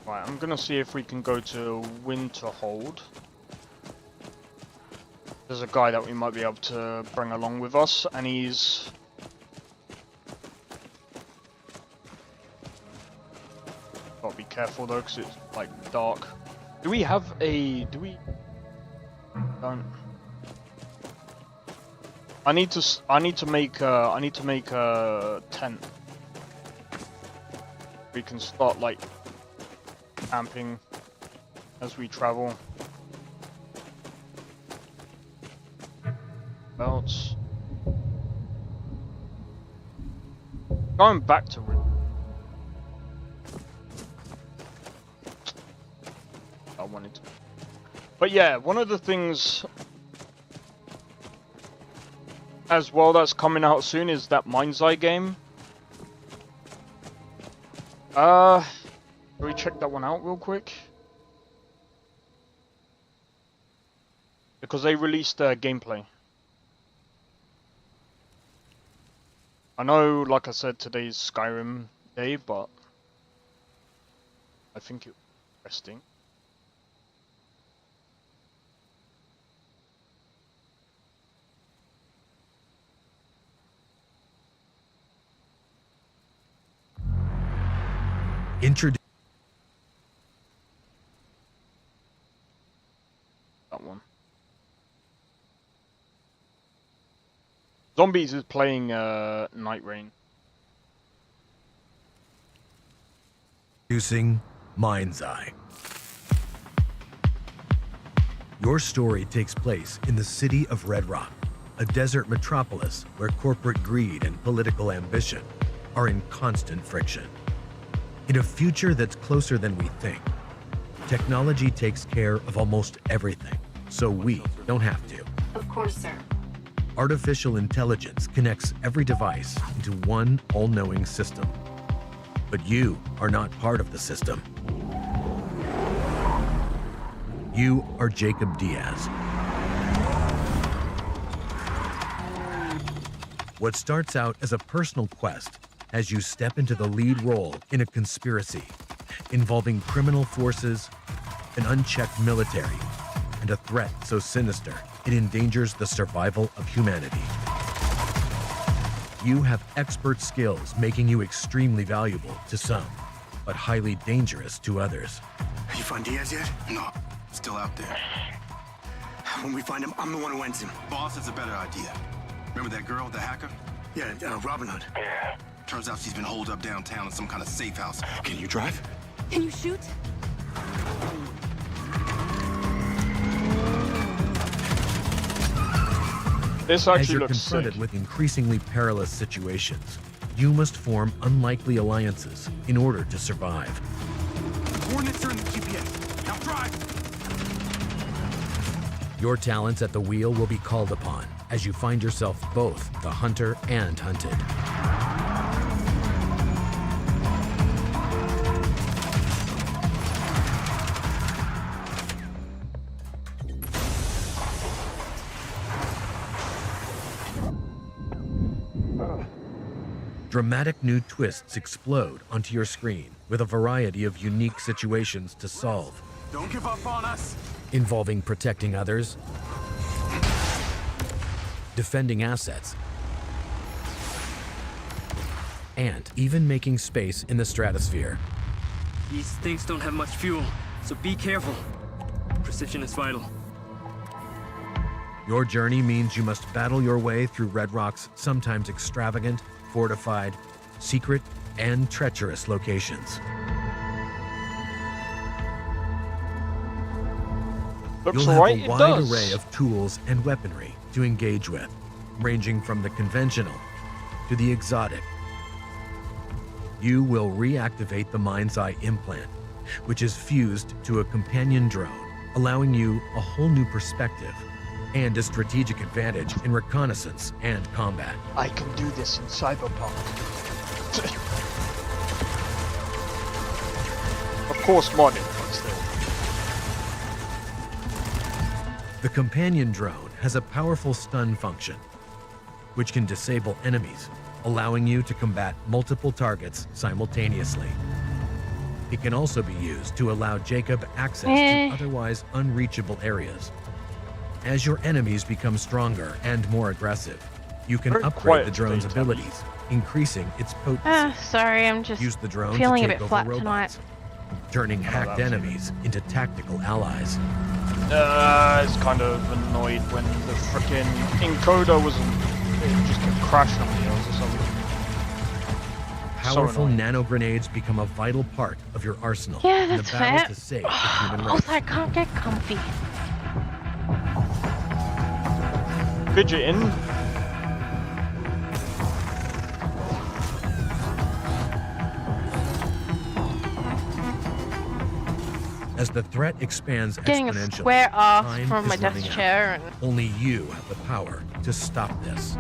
Right, I'm gonna see if we can go to Winterhold. There's a guy that we might be able to bring along with us, and he's... Gotta be careful though, because it's like dark. Do we have a... Don't... I need to make a tent. We can start like camping as we travel. Belts. Going back to it. I wanted to. But yeah, one of the things as well that's coming out soon is that Mind's Eye game. Can we check that one out real quick? Because they released gameplay. I know, like I said, today's Skyrim day, but I think it's interesting. That one. Zombies is playing Night Rain. Introducing Mind's Eye. Your story takes place in the city of Red Rock, a desert metropolis where corporate greed and political ambition are in constant friction. In a future that's closer than we think, technology takes care of almost everything, so we don't have to. Of course, sir. Artificial intelligence connects every device into one all-knowing system. But you are not part of the system. You are Jacob Diaz. What starts out as a personal quest as you step into the lead role in a conspiracy involving criminal forces, an unchecked military, and a threat so sinister it endangers the survival of humanity. You have expert skills making you extremely valuable to some, but highly dangerous to others. You find Diaz yet? No, still out there. When we find him, I'm the one who ends him. Boss has a better idea. Remember that girl, the hacker? Yeah, Robin Hood. Yeah. Turns out she's been holed up downtown in some kind of safe house. Can you drive? Can you shoot? This As actually you're looks confronted sick. with increasingly perilous situations, you must form unlikely alliances in order to survive. Coordinates are in the GPS. Now drive! Your talents at the wheel will be called upon as you find yourself both the hunter and hunted. Dramatic new twists explode onto your screen with a variety of unique situations to solve, Don't give up on us! involving protecting others, defending assets, and even making space in the stratosphere. These things don't have much fuel, so be careful. Precision is vital. Your journey means you must battle your way through Red Rock's sometimes extravagant, fortified, secret, and treacherous locations. Looks You'll right, have it a wide does. array of tools and weaponry to engage with, ranging from the conventional to the exotic. You will reactivate the Mind's Eye implant, which is fused to a companion drone, allowing you a whole new perspective and a strategic advantage in reconnaissance and combat. I can do this in Cyberpunk. Of course, modded, but still. The companion drone has a powerful stun function, which can disable enemies, allowing you to combat multiple targets simultaneously. It can also be used to allow Jacob access to otherwise unreachable areas. As your enemies become stronger and more aggressive, you can Very upgrade quiet the drone's today, abilities, increasing its potency. Sorry, I'm just Use the drone feeling to a take bit over flat robots, turning hacked enemies into tactical allies. I was kind of annoyed when the frickin' encoder it just kept crashing on me or something. Powerful annoying. nano grenades become a vital part of your arsenal Yeah, in the that's battle fair. to save the human race. Also, I can't get comfy. Fidgeting. As the threat expands Getting a exponentially, square off time from my is desk running out. chair and Only you have the power to stop this.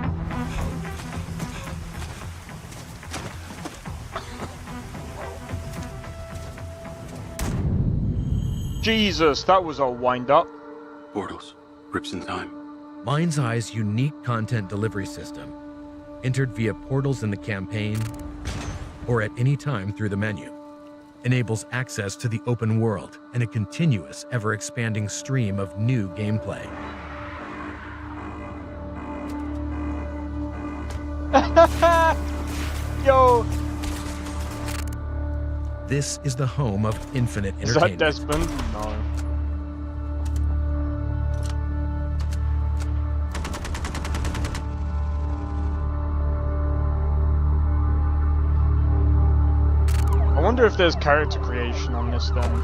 Jesus, that was a wind-up. Portals. Rips in time. Mind's Eye's unique content delivery system, entered via portals in the campaign or at any time through the menu, enables access to the open world and a continuous, ever-expanding stream of new gameplay. Yo! This is the home of infinite Is that entertainment. Desmond? No. I wonder if there's character creation on this then.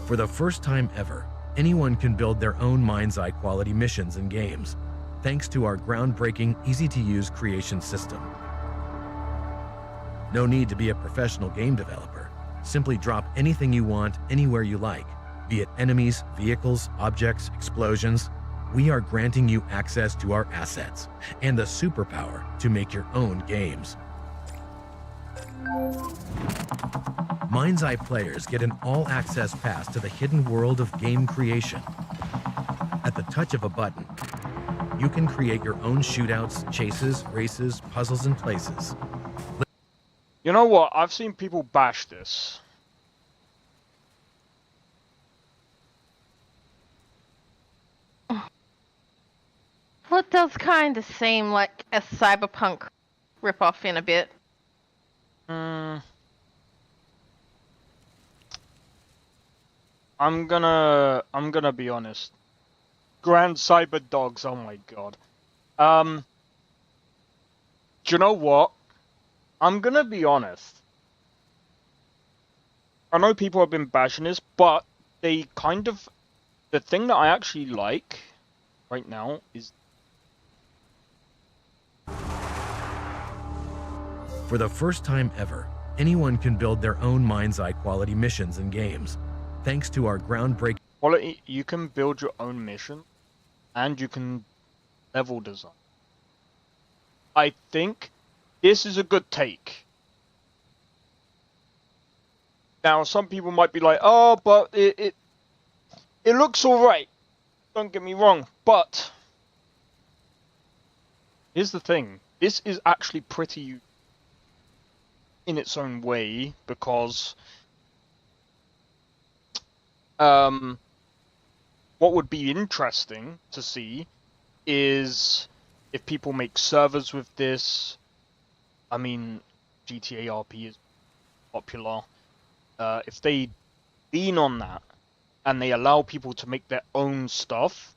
For the first time ever, anyone can build their own Mind's Eye quality missions and games, thanks to our groundbreaking, easy-to-use creation system. No need to be a professional game developer. Simply drop anything you want anywhere you like, be it enemies, vehicles, objects, explosions. We are granting you access to our assets and the superpower to make your own games. Mind's Eye players get an all-access pass to the hidden world of game creation. At the touch of a button, you can create your own shootouts, chases, races, puzzles, and places. You know what? I've seen people bash this. Well, it does kind of seem like a cyberpunk ripoff in a bit. I'm gonna be honest. Grand Cyber Dogs, oh my god. Do you know what? I'm gonna be honest. I know people have been bashing this, but they kind of... The thing that I actually like right now is... For the first time ever, anyone can build their own Mind's Eye quality missions and games, thanks to our groundbreaking... Quality, you can build your own mission, and you can level design. I think this is a good take. Now, some people might be like, oh, but it looks alright. Don't get me wrong, but here's the thing. This is actually pretty in its own way, because what would be interesting to see is if people make servers with this. I mean, GTA RP is popular. If they lean on that and they allow people to make their own stuff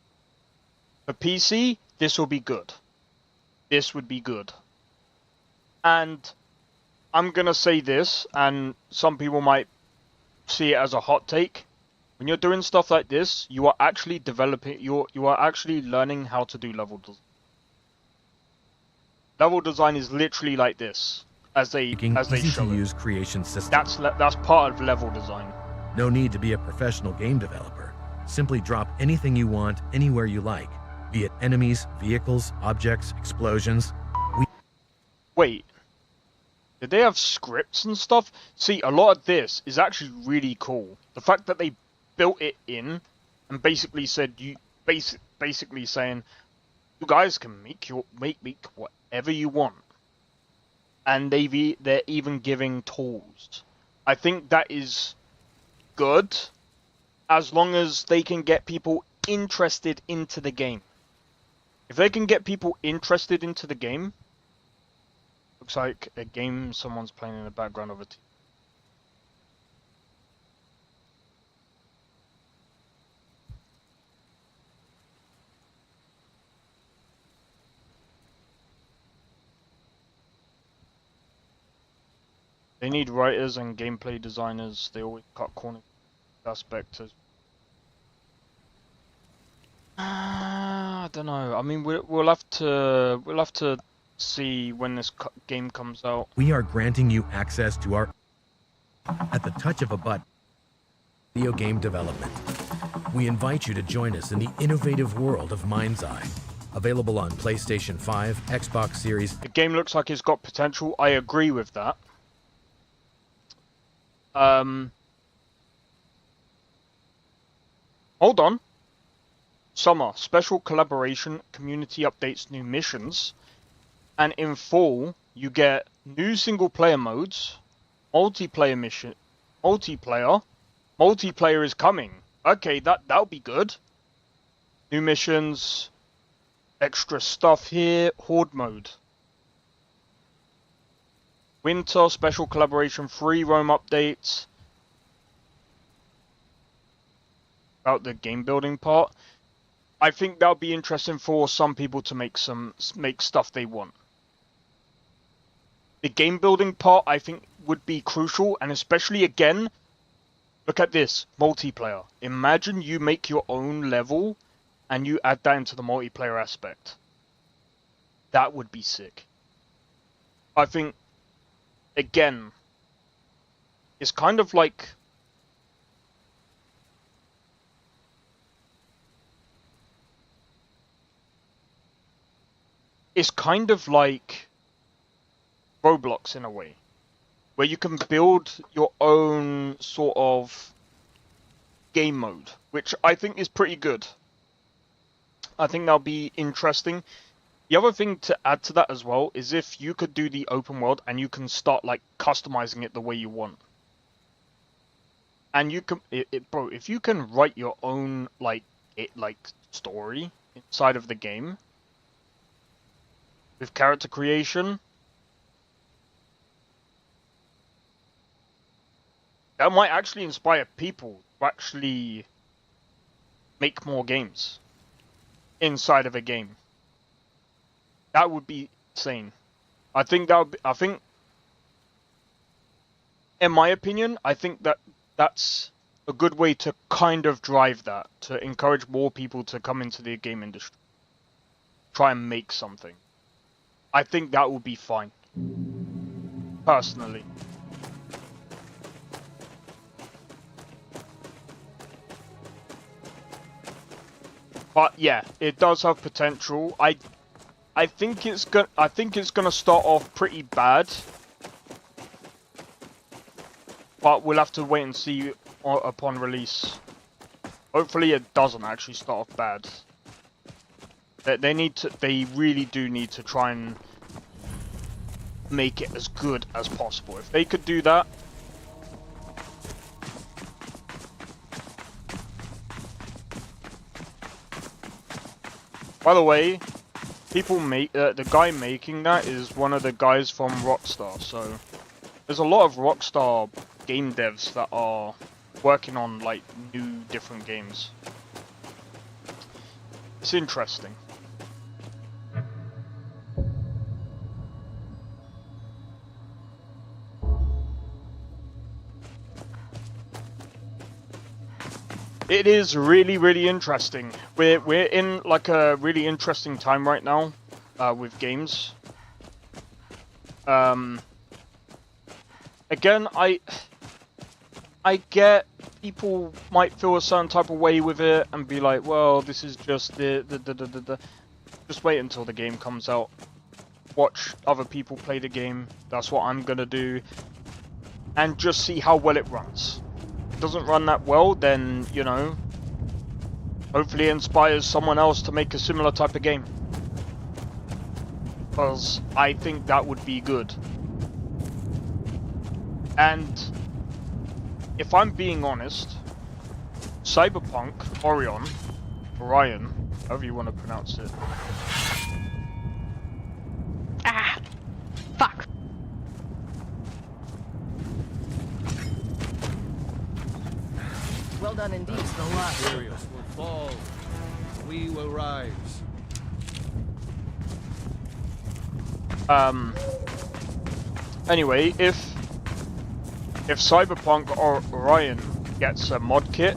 for PC, this will be good. This would be good. And I'm gonna say this, and some people might see it as a hot take. When you're doing stuff like this, you are actually developing. You are actually learning how to do level design. Level design is literally like this, as they show it. Creation system. That's part of level design. No need to be a professional game developer. Simply drop anything you want anywhere you like, be it enemies, vehicles, objects, explosions. Wait, did they have scripts and stuff? See, a lot of this is actually really cool. The fact that they built it in and basically said basically saying you guys can make whatever you want, and they're even giving tools. I think that is good, as long as they can get people interested into the game. If they can get people interested into the game, looks like a game someone's playing in the background of it. They need writers and gameplay designers. They always cut corner aspects. I don't know. I mean, we'll have to see when this game comes out. We are granting you access to our... At the touch of a button, video game development. We invite you to join us in the innovative world of Mind's Eye. Available on PlayStation 5, Xbox Series... The game looks like it's got potential. I agree with that. Hold on. Summer. Special collaboration. Community updates new missions. And in fall, you get new single-player modes. Multiplayer mission. Multiplayer. Multiplayer is coming. Okay, that'll be good. New missions. Extra stuff here. Horde mode. Winter. Special collaboration. Free roam updates. About the game building part. I think that'll be interesting for some people to make stuff they want. The game building part I think would be crucial, and especially again, look at this, multiplayer. Imagine you make your own level and you add that into the multiplayer aspect. That would be sick. I think, again, it's kind of like Roblox in a way, where you can build your own sort of game mode, which I think is pretty good. I think that'll be interesting. The other thing to add to that as well is if you could do the open world and you can start like customizing it the way you want. And you can, bro, if you can write your own like story inside of the game with character creation, that might actually inspire people to actually make more games inside of a game. That would be insane. I think in my opinion, I think that's a good way to kind of drive that, to encourage more people to come into the game industry. Try and make something. I think that would be fine. Personally. But yeah, it does have potential. I think it's gonna start off pretty bad, but we'll have to wait and see upon release. Hopefully, it doesn't actually start off bad. They really do need to try and make it as good as possible. If they could do that. By the way, the guy making that is one of the guys from Rockstar, so there's a lot of Rockstar game devs that are working on like new different games. It's interesting. It is really, really interesting. We're in like a really interesting time right now with games. Again, I get people might feel a certain type of way with it and be like, well, this is just Just wait until the game comes out. Watch other people play the game. That's what I'm gonna do. And just see how well it runs. Doesn't run that well, then, you know, hopefully it inspires someone else to make a similar type of game. Because I think that would be good. And if I'm being honest, Cyberpunk, Orion, however you want to pronounce it. Ah, fuck. Well done indeed. The last Sirius will fall. We will rise. Anyway, if Cyberpunk or Orion gets a mod kit,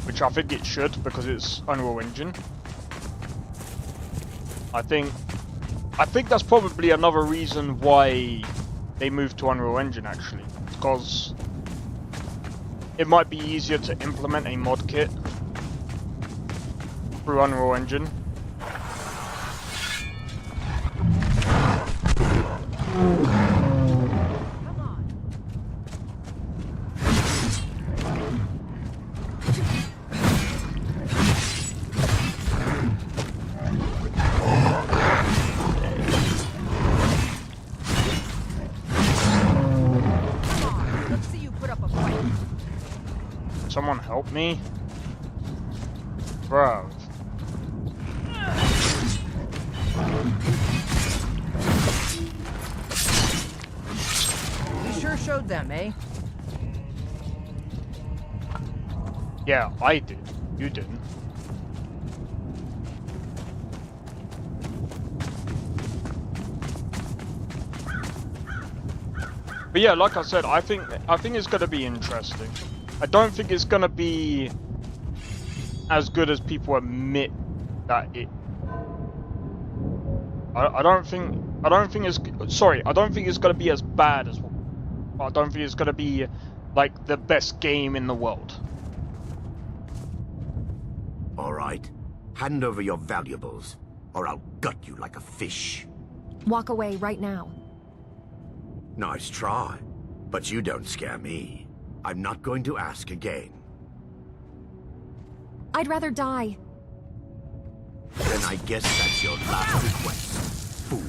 which I think it should because it's Unreal Engine, I think I think that's probably another reason why they moved to Unreal Engine, actually. Because it might be easier to implement a mod kit through Unreal Engine. Someone help me? Bro. You sure showed them, eh? Yeah, I did. You didn't. But yeah, like I said, I think it's gonna be interesting. I don't think it's gonna be as good as people admit that it. I don't think it's gonna be as bad as. I don't think it's gonna be like the best game in the world. All right, hand over your valuables, or I'll gut you like a fish. Walk away right now. Nice try, but you don't scare me. I'm not going to ask again. I'd rather die. Then I guess that's your last request, fool.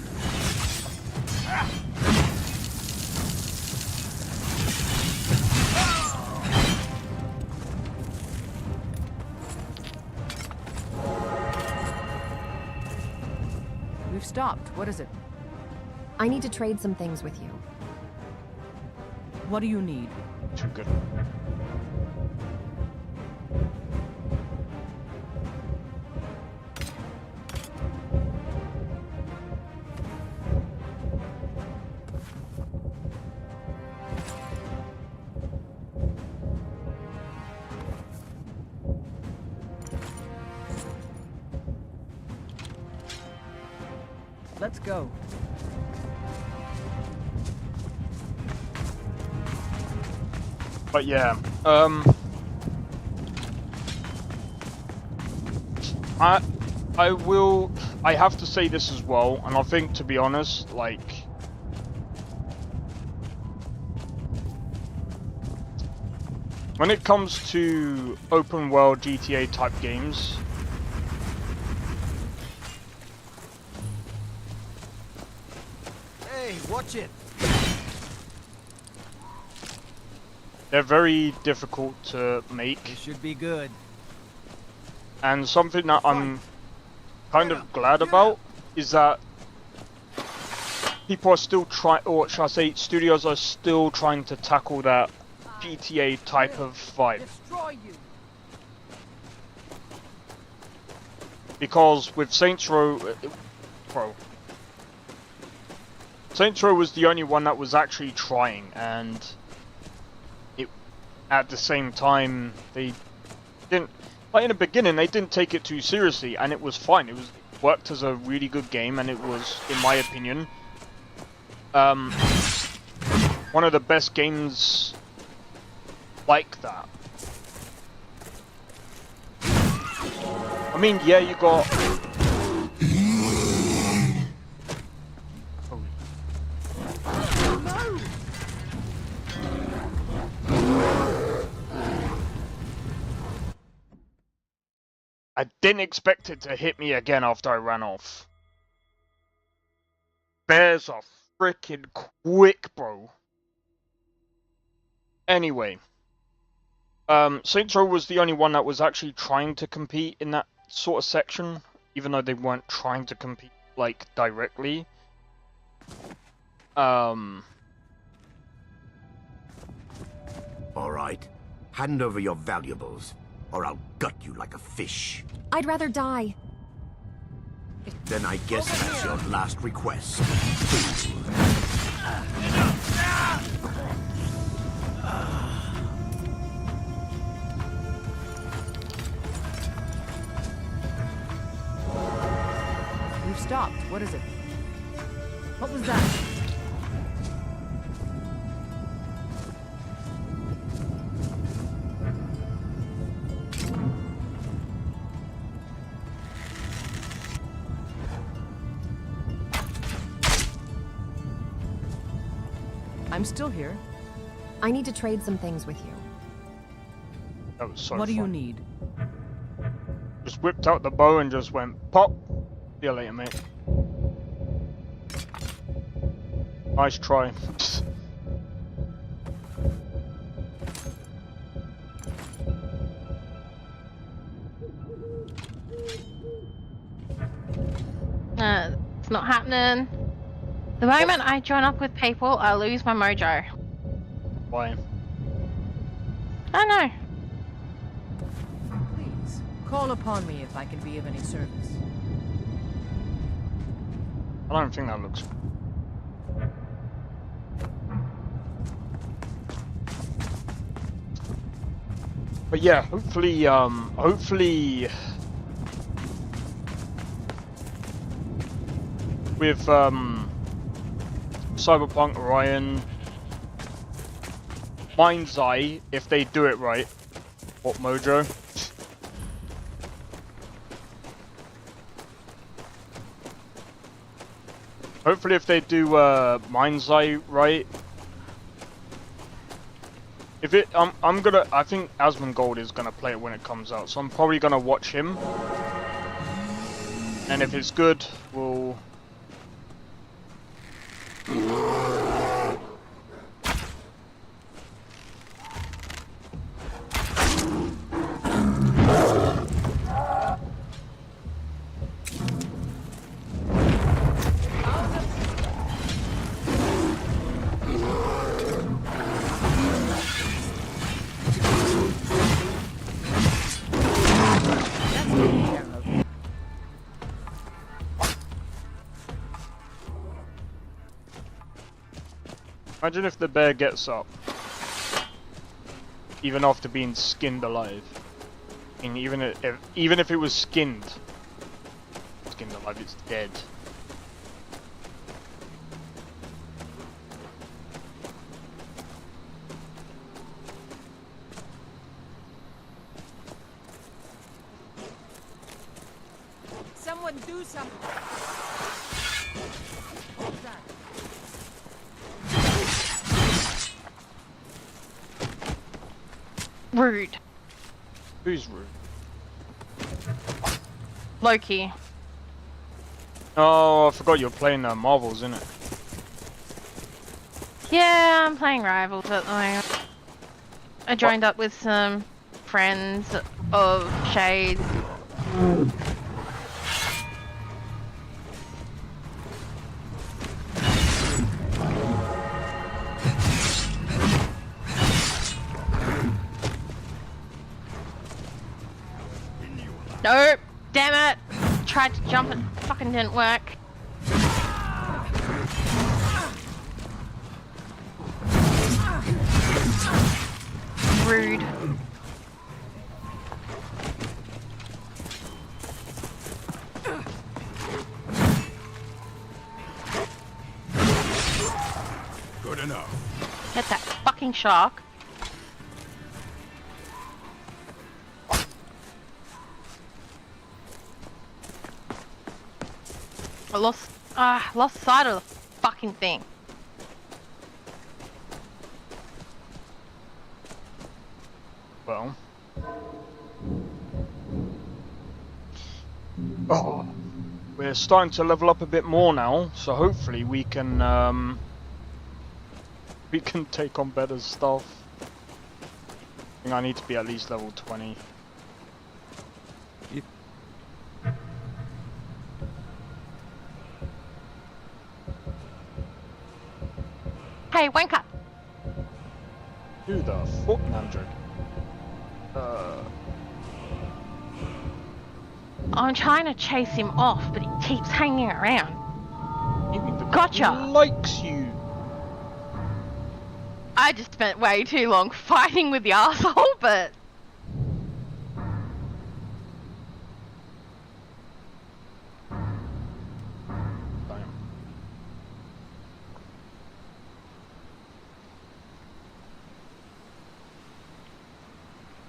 We've stopped. What is it? I need to trade some things with you. What do you need? Too good. Let's go. But yeah, I have to say this as well, and I think, to be honest, like, when it comes to open world GTA type games, Hey, watch it. they're very difficult to make. This should be good. And something that I'm kind of glad about is that people are still trying, or should I say, studios are still trying to tackle that GTA type of vibe. Because with Saints Row, Saints Row was the only one that was actually trying, and at the same time, they didn't, like in the beginning, they didn't take it too seriously, and it was fine. It worked as a really good game, and it was, in my opinion, one of the best games like that. I mean, yeah, you got... I didn't expect it to hit me again after I ran off. Bears are freaking quick, bro. Anyway. Saints Row was the only one that was actually trying to compete in that sort of section, even though they weren't trying to compete, like, directly. All right, hand over your valuables, or I'll gut you like a fish. I'd rather die. Then I guess that's your last request. We've stopped. What is it? What was that? I'm still here. I need to trade some things with you. That was so What do you fun. need? Just whipped out the bow and just went pop. See you later, mate. Nice try. It's not happening. The moment I join up with people, I lose my mojo. Why? I know. Please, call upon me if I can be of any service. I don't think that looks. But yeah, hopefully with Cyberpunk Orion, Mind's Eye, if they do it right. What mojo? Hopefully if they do Mind's Eye right. If it, I think Asmongold is gonna play it when it comes out, so I'm probably gonna watch him. And if it's good, we'll. Imagine if the bear gets up, even after being skinned alive. And even if it was skinned alive, it's dead. Someone do something. What's that? Rude. Who's rude? Loki. Oh, I forgot you're playing Marvels, innit? Yeah, I'm playing Rivals at the moment. I joined up with some friends of Shades. Nope! Damn it! Tried to jump, it fucking didn't work. Rude. Good enough. Get that fucking shark. I lost sight of the fucking thing. Well. Oh. We're starting to level up a bit more now, so hopefully we can take on better stuff. I think I need to be at least level 20. Hey, wanker! Who the fuck, Anjke? I'm trying to chase him off, but he keeps hanging around. Gotcha! He likes you. I just spent way too long fighting with the asshole, but...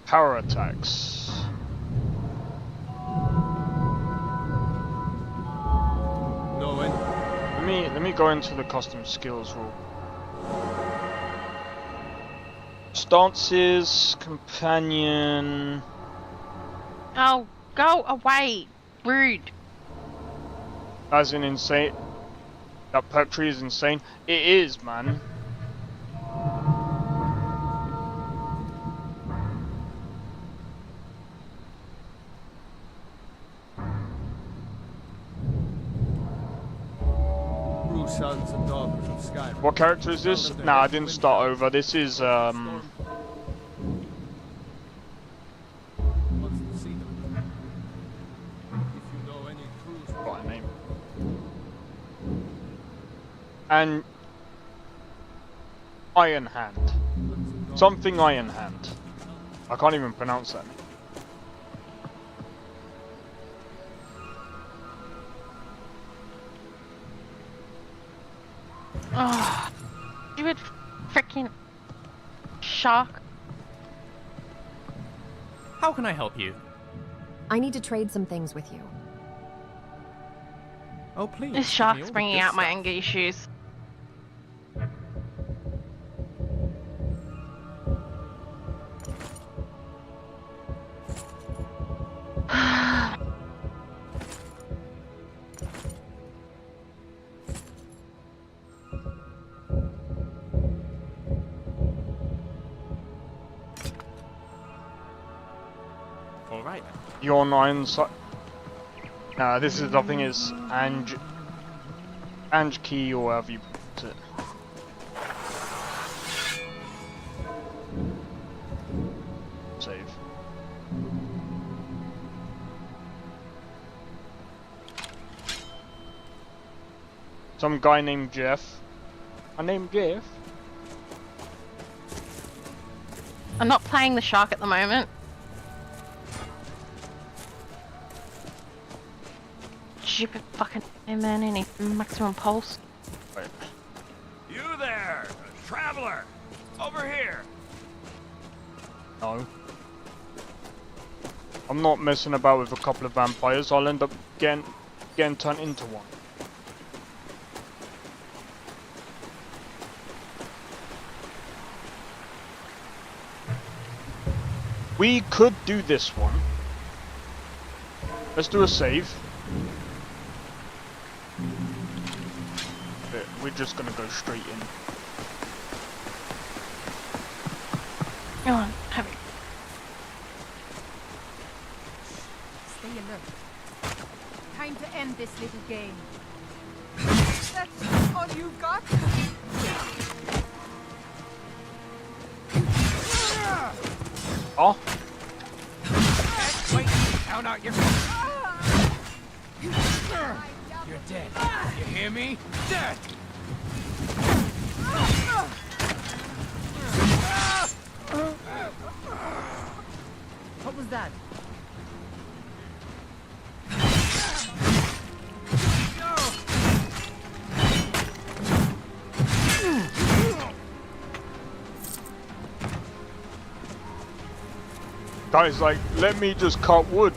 Power attacks. No one. Let me go into the custom skills rule. Stances, companion. Oh, go away! Rude. As in insane. That perk tree is insane. It is, man. Sons and daughters of Skyrim. What character is this? Nah, I didn't start over. This is What's the scene? If you know any clues. Got a name. And Ironhand. Something Ironhand. I can't even pronounce that name. Oh, stupid freaking shark. How can I help you? I need to trade some things with you. Oh, please. This shark's bringing out my anger issues. All right. Your 9 side. Nah, this is the thing is Anjke or however you put it. Save. Some guy named Jeff. I named Jeff. I'm not playing the shark at the moment. Stupid fucking man, any maximum pulse. Right. You there, traveler! Over here! No. I'm not messing about with a couple of vampires. I'll end up getting turned into one. We could do this one. Let's do a save. We're just gonna go straight in. Go on, have it. Stay alert. Time to end this little game. That's all you've got? Oh. Can't wait to count out your... You're dead. You hear me? Dead! What was that? Guys, like, let me just cut wood.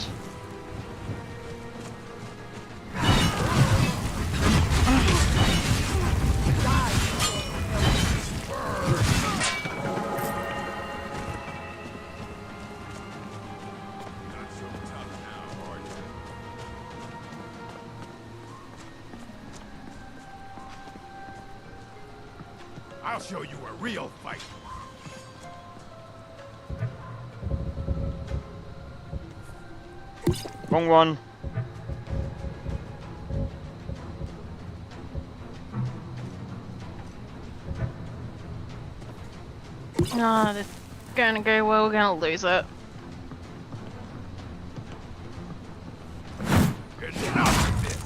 I'll show you a real fight. Wrong one. Oh, this is gonna go well, we're gonna lose it. Enough of this.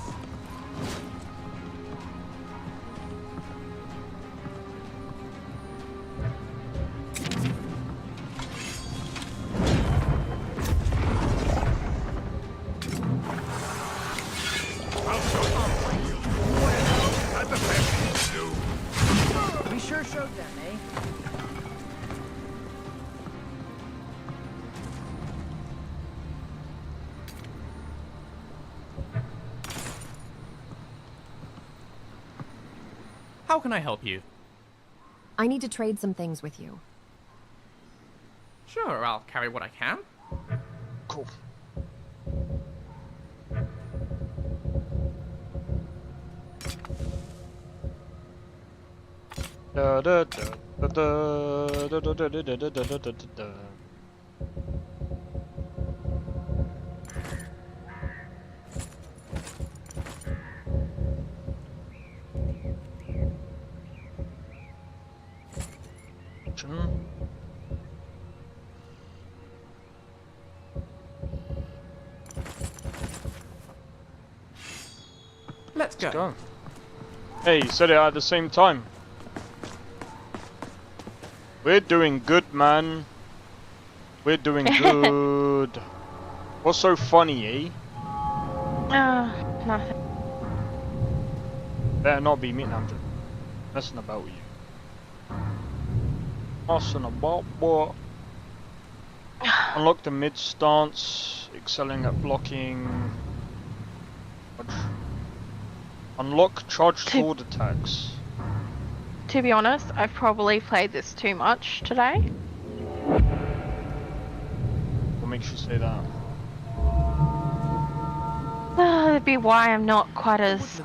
I'll show you. That's the best you can do. We sure showed them, eh? How can I help you? I need to trade some things with you. Sure, I'll carry what I can. Cool. Da da da da da da da da da da da da da. Let's go. Hey, you said it at the same time. We're doing good, man. We're doing good. What's so funny, eh? Nothing. Better not be me. No, I'm just messing about with you. Messing about what? Unlock the mid stance, excelling at blocking. Unlock charged sword attacks. To be honest, I've probably played this too much today. What makes you say that? That'd be why I'm not quite as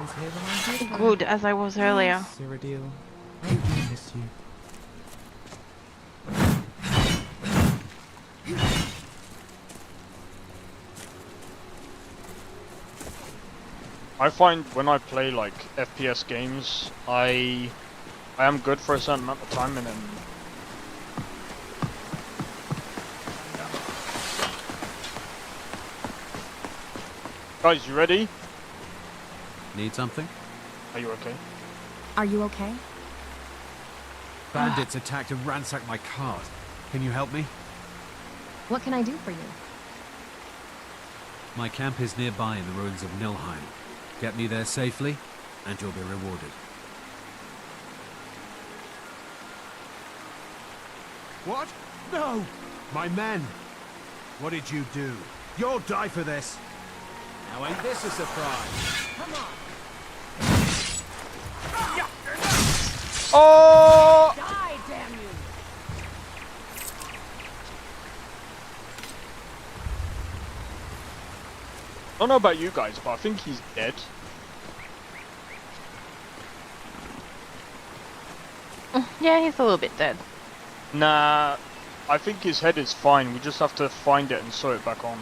good as I was earlier. Cyrodiil, I do miss you. I find when I play like FPS games, I am good for a certain amount of time and then Guys, you ready? Need something? Are you okay? Are you okay? Bandits attacked and ransacked my cart. Can you help me? What can I do for you? My camp is nearby in the ruins of Nilheim. Get me there safely, and you'll be rewarded. What? No! My men! What did you do? You'll die for this! Now ain't this a surprise? Come on! Oh! Die, damn you! I don't know about you guys, but I think he's dead. Yeah, he's a little bit dead. Nah, I think his head is fine. We just have to find it and sew it back on.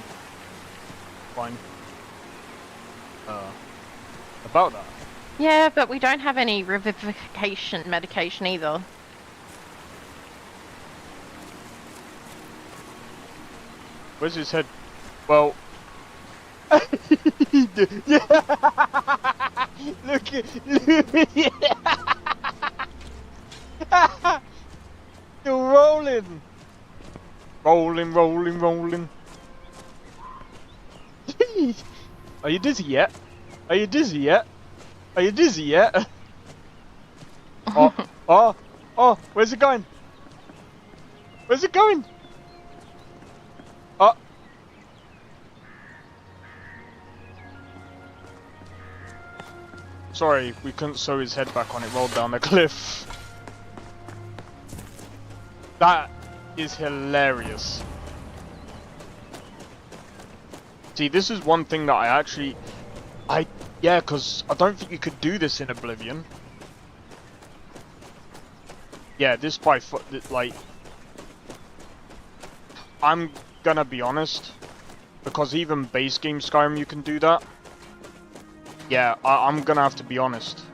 Fine. About that. Yeah, but we don't have any revivification medication either. Where's his head? Well... yeah. Look at... You're rolling! Rolling, rolling, rolling. Are you dizzy yet? Are you dizzy yet? Are you dizzy yet? Oh, oh, oh, where's it going? Where's it going? Oh. Sorry, we couldn't sew his head back on, it rolled down the cliff. That is hilarious. See, this is one thing that I actually... yeah, because I don't think you could do this in Oblivion. Yeah, this by like... I'm gonna be honest. Because even base game Skyrim you can do that. Yeah, I'm gonna have to be honest.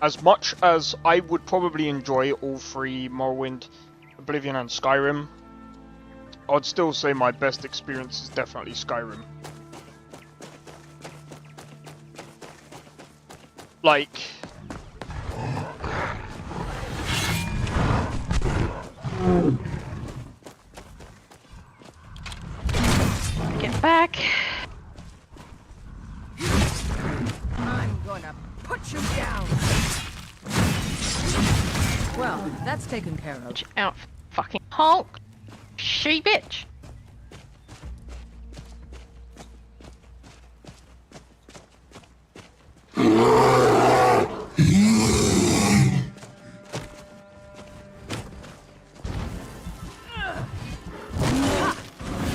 As much as I would probably enjoy all three, Morrowind, Oblivion and Skyrim, I'd still say my best experience is definitely Skyrim. Like... Get back. I'm gonna put you down. Well, that's taken care of. Out, fucking honk. She bitch.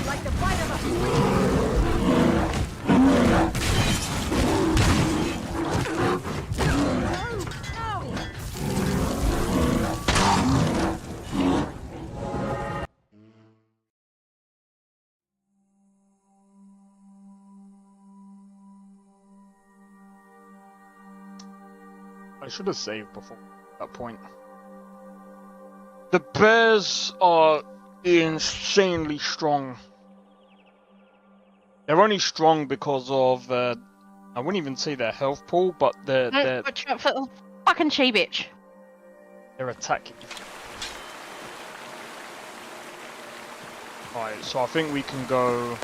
Like the bite of I should have saved before that point. The bears are insanely strong. They're only strong because of, I wouldn't even say their health pool, but their Watch out for the fucking she bitch. their attack. Alright, so I think we can go...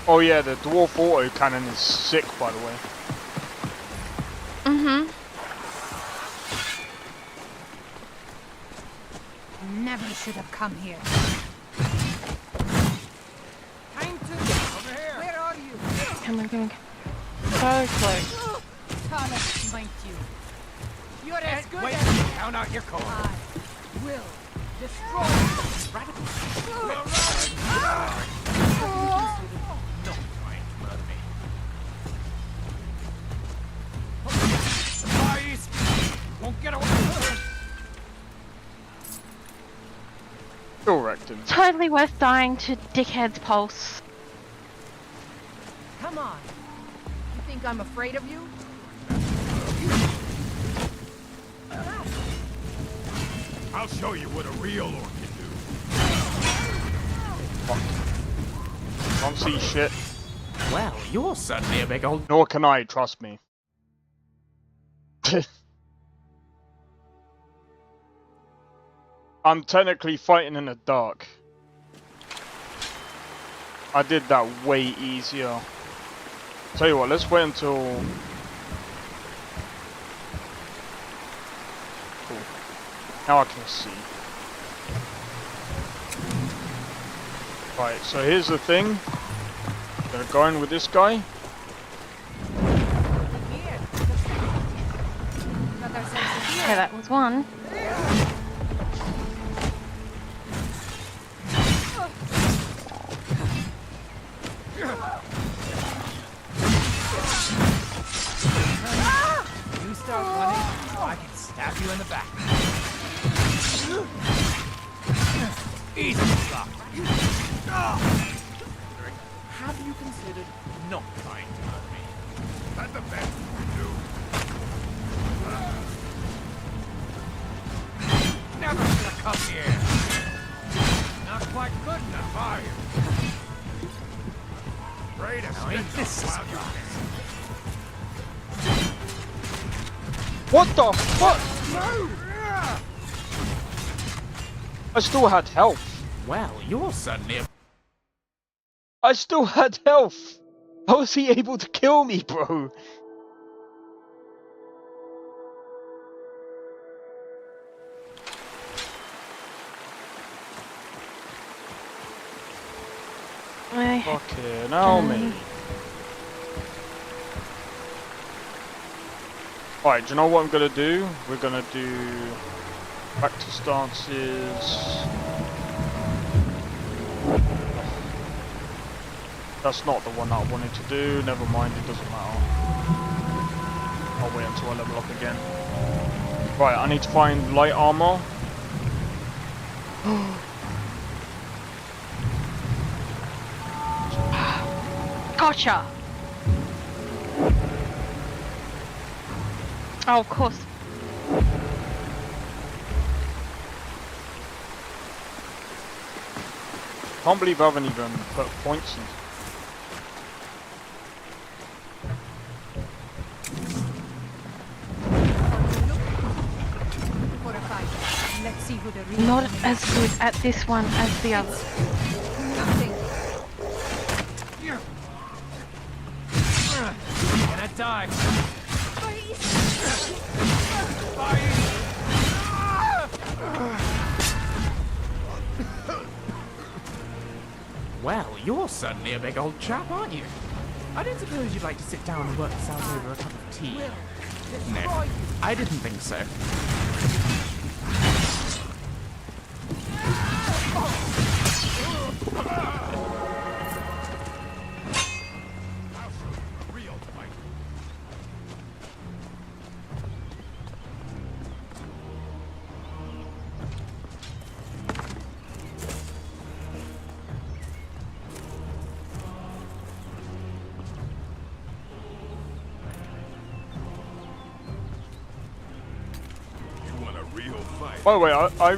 Oh yeah, the dwarf auto cannon is sick, by the way. Mm-hmm. Never should have come here. Time to over here. Where are you? Come on, come on. So close. Thomas smite you. You're as good Wait, as count out your coin. I will destroy you. Radical. No trying to murder me. Guys, won't get away. Still wrecked him. Totally worth dying to dickhead's pulse. Come on. You think I'm afraid of you? I'll show you what a real orc can do. Can't see shit. Well, you're suddenly a big old... Nor can I, trust me. I'm technically fighting in the dark. I did that way easier. Tell you what, let's wait until... Cool. Now I can see. Right, so here's the thing. I'm gonna go in with this guy. Okay, that was one. You start running, I can stab you in the back. Easy block. Have you considered not trying to hurt me? That's the best you can do. Never should have come here. Not quite good enough, are you? Great Now ain't this a surprise? What the fuck? No! I still had health. Well, you're suddenly a... I still had health. How was he able to kill me, bro? Okay, now me. Alright, do you know what I'm gonna do? We're gonna do practice dances. That's not the one that I wanted to do. Never mind, it doesn't matter. I'll wait until I level up again. Right, I need to find light armor. Gotcha! Oh, of course. Can't believe I haven't even put points in. Let's see who the real Not enemy as good at this one as the other. Nothing. You're gonna die. Well, you're certainly a big old chap, aren't you? I don't suppose you'd like to sit down and work this out over a cup of tea. No, I didn't think so. By the way, I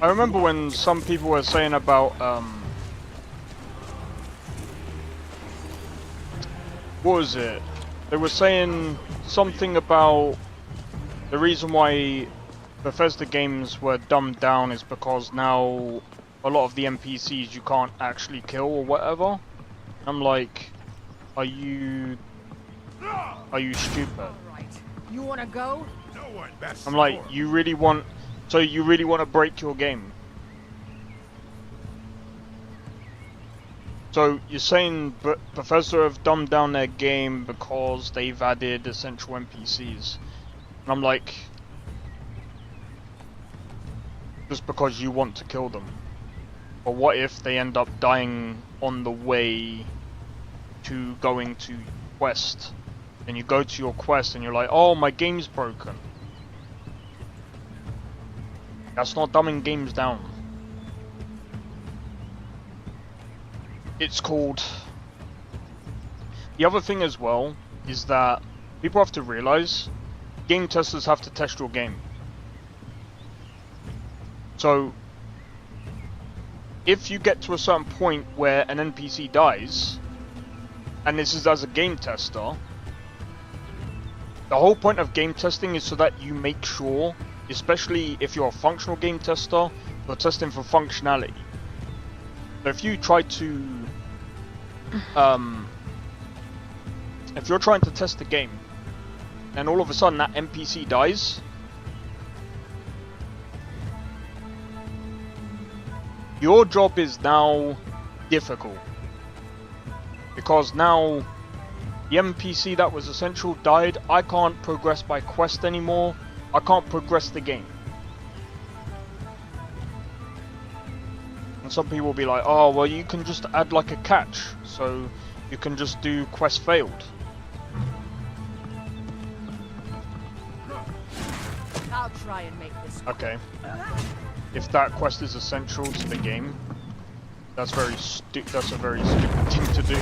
remember when some people were saying about what was it? They were saying something about the reason why Bethesda games were dumbed down is because now a lot of the NPCs you can't actually kill or whatever. I'm like, are you stupid? You wanna go? I'm like, you really want to break your game? So you're saying Bethesda have dumbed down their game because they've added essential NPCs, and I'm like, just because you want to kill them? But what if they end up dying on the way to going to quest, and you go to your quest and you're like, oh, my game's broken? That's not dumbing games down. It's called... The other thing as well is that people have to realize game testers have to test your game. So if you get to a certain point where an NPC dies, and this is as a game tester, the whole point of game testing is so that you make sure, especially if you're a functional game tester, you're testing for functionality. So if you try to, if you're trying to test the game, and all of a sudden that NPC dies, your job is now difficult. Because now the NPC that was essential died, I can't progress by quest anymore, I can't progress the game. And some people will be like, oh, well, you can just add like a catch, so you can just do quest failed. I'll try and make this. Okay. If that quest is essential to the game, that's a very stupid thing to do.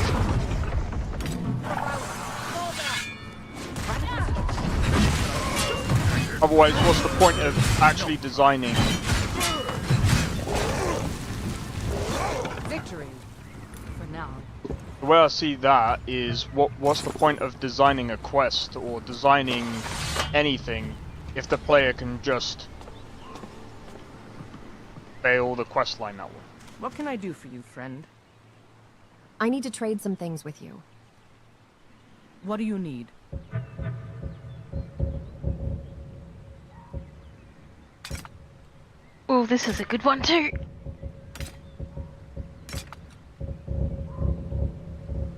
Otherwise, what's the point of actually designing? Victory, for now. The way I see that is, what's the point of designing a quest or designing anything if the player can just fail the quest line that way? What can I do for you, friend? I need to trade some things with you. What do you need? Oh, this is a good one too.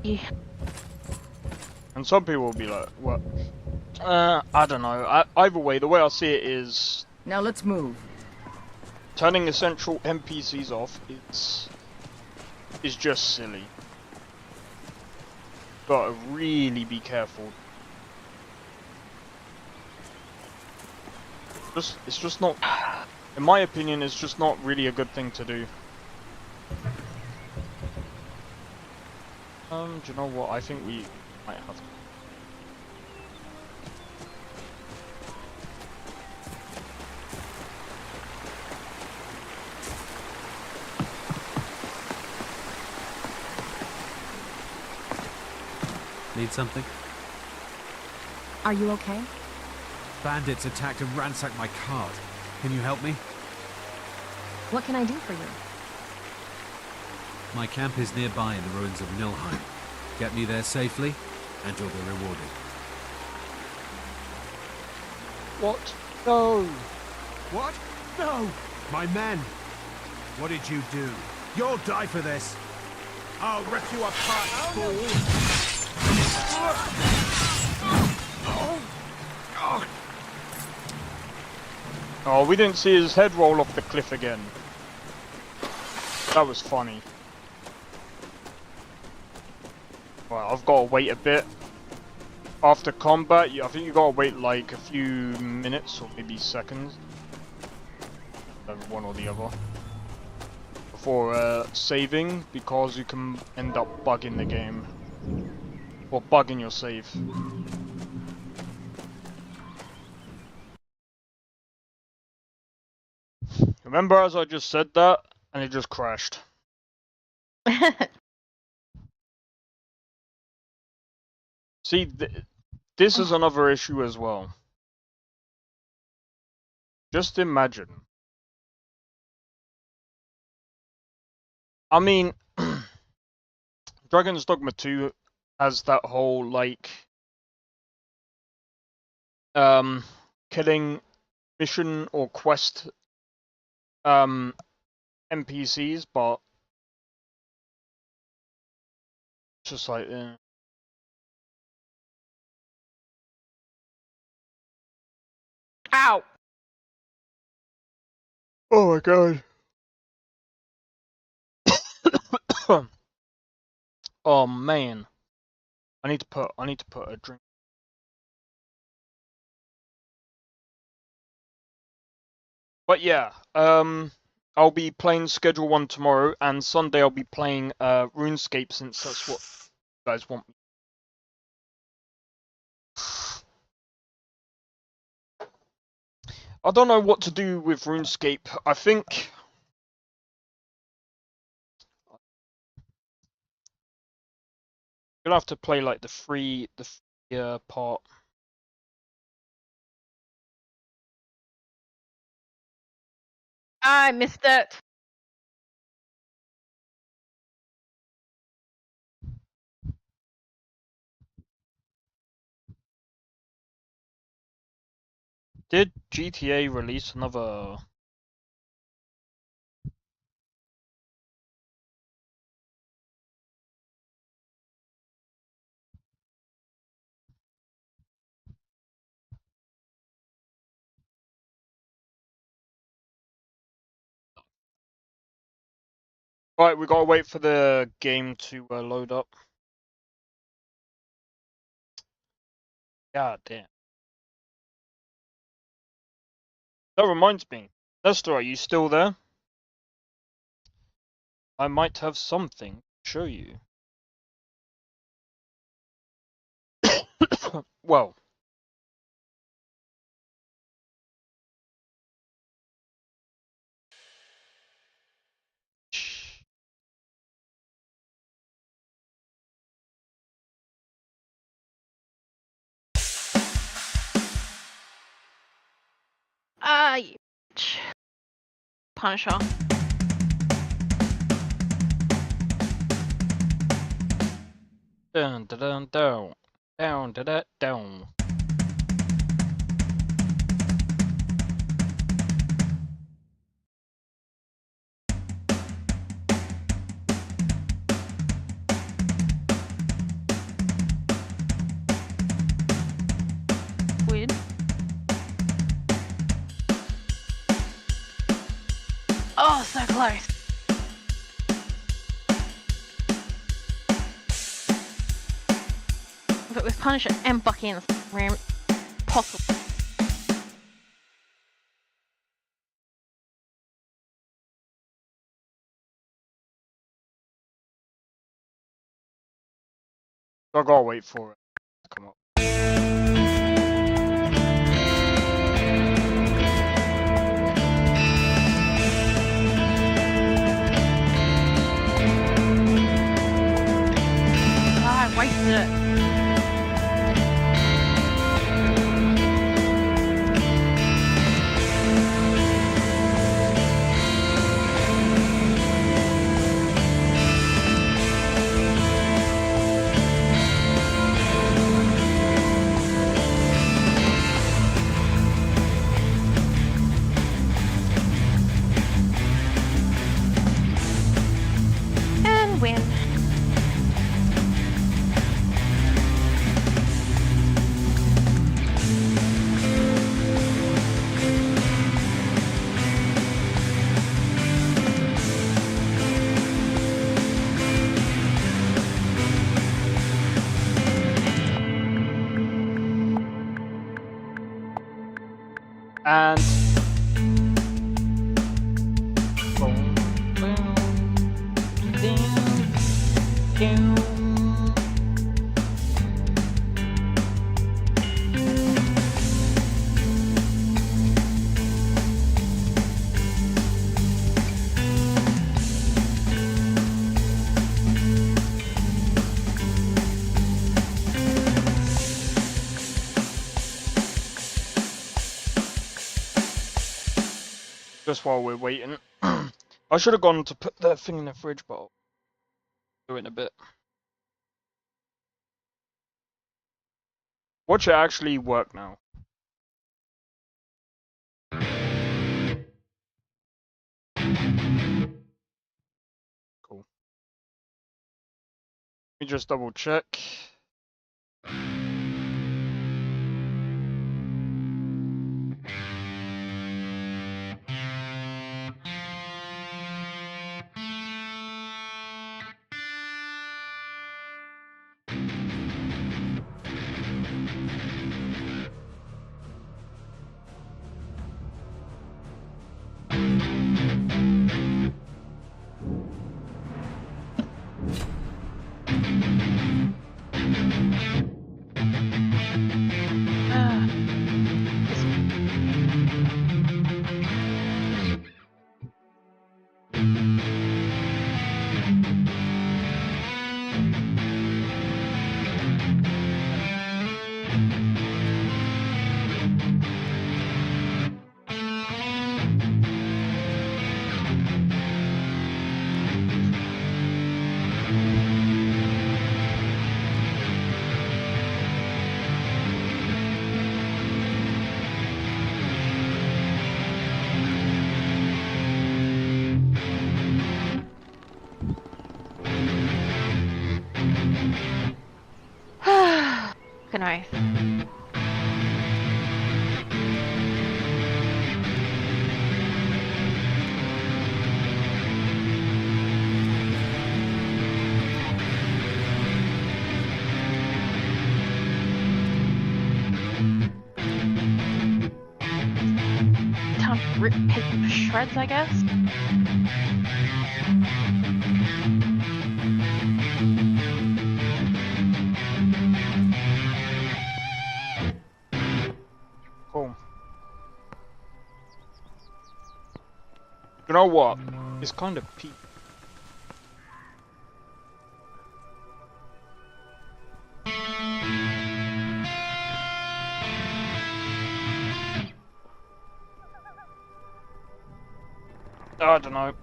Yeah. And some people will be like, what? I don't know. Either way, the way I see it is... Now let's move. Turning essential NPCs off is just silly. Gotta really be careful. It's just not... In my opinion, it's just not really a good thing to do. Do you know what? I think we might have to. Need something? Are you okay? Bandits attacked and ransacked my cart. Can you help me? What can I do for you? My camp is nearby in the ruins of Nilheim. Get me there safely, and you'll be rewarded. What? No. What? No! My men! What did you do? You'll die for this! I'll rip you apart, Oh, we didn't see his head roll off the cliff again. That was funny. Well, I've got to wait a bit. After combat, I think you gotta wait like a few minutes or maybe seconds. One or the other. Before saving, because you can end up bugging the game. Or bugging your save. Remember as I just said that, and it just crashed. See, this is another issue as well. Just imagine. I mean, Dragon's Dogma 2 has that whole, like, killing mission or quest, NPCs, but just like, Ow! Oh my god. Oh man. I need to put a drink. But yeah, I'll be playing Schedule 1 tomorrow, and Sunday I'll be playing RuneScape, since that's what you guys want me. I don't know what to do with RuneScape. I think you'll have to play like the free part. I missed it. Did GTA release another? Right, we gotta wait for the game to load up. God damn. That reminds me. Nestor, are you still there? I might have something to show you. Well. You bitch. Punisher. Down, down, down, down, down, down. Weird. Oh, so close. But with Punisher and Bucky in the room, possible. I gotta wait for it to come up. I wasted it. And just while we're waiting, I should have gone to put the thing in the fridge, but I'll do it in a bit. Watch it actually work now. Cool. Let me just double check. Good night. Time to rip paper to shreds, I guess. Cool. You know what? It's kind of peak. I don't know.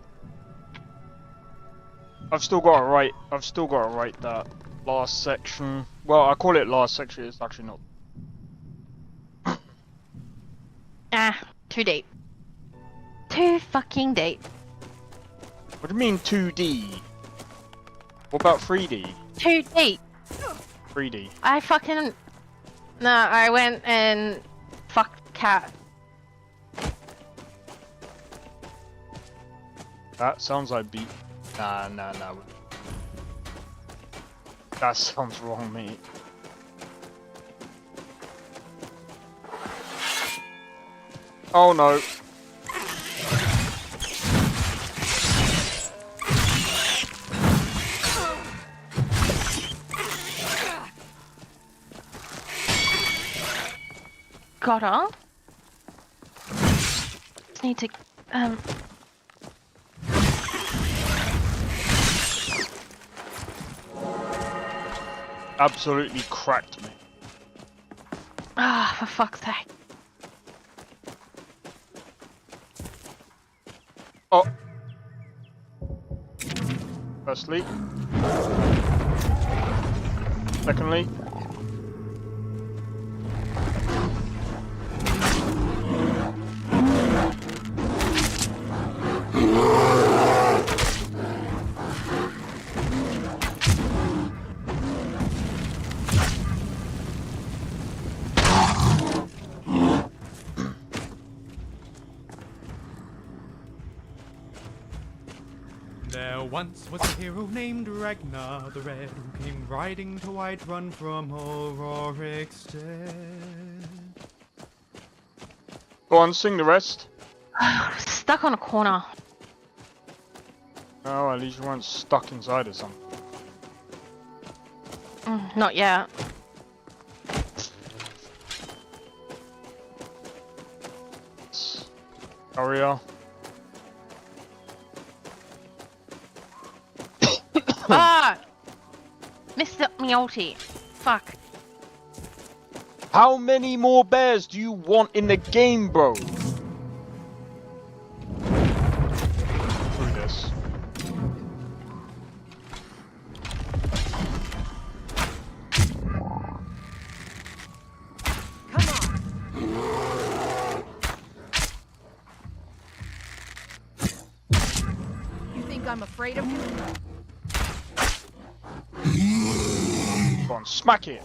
I've still got to write that last section. Well, I call it last section. It's actually not. Too deep. Too fucking deep. What do you mean 2D? What about 3D? Too deep. 3D. I fucking... No, I went and fucked cat. That sounds like beat. Nah. That sounds wrong, mate. Oh no. Got her. Just need to, Absolutely cracked me. Ah, for fuck's sake. Oh. Firstly. Secondly. There once was a hero named Ragnar the Red, who came riding to Whiterun from Auroric's stead. Go on, sing the rest. Stuck on a corner. Oh, at least you weren't stuck inside or something. Not yet. Hurry up. Ah! Missed up me ulti. Fuck. How many more bears do you want in the game, bro? Through this. You think I'm afraid of you? Go on, smack it.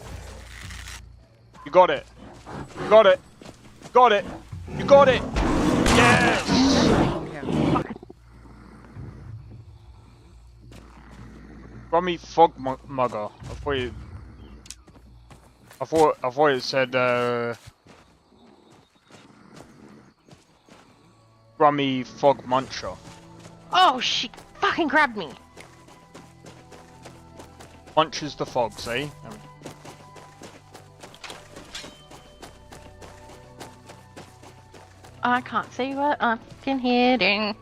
You got it. You got it. You got it. You got it. Yes. Rummy fog mugger. I thought it said Rummy fog muncher. Oh, she fucking grabbed me. Munches the fogs, eh? I can't see what I'm fucking hitting.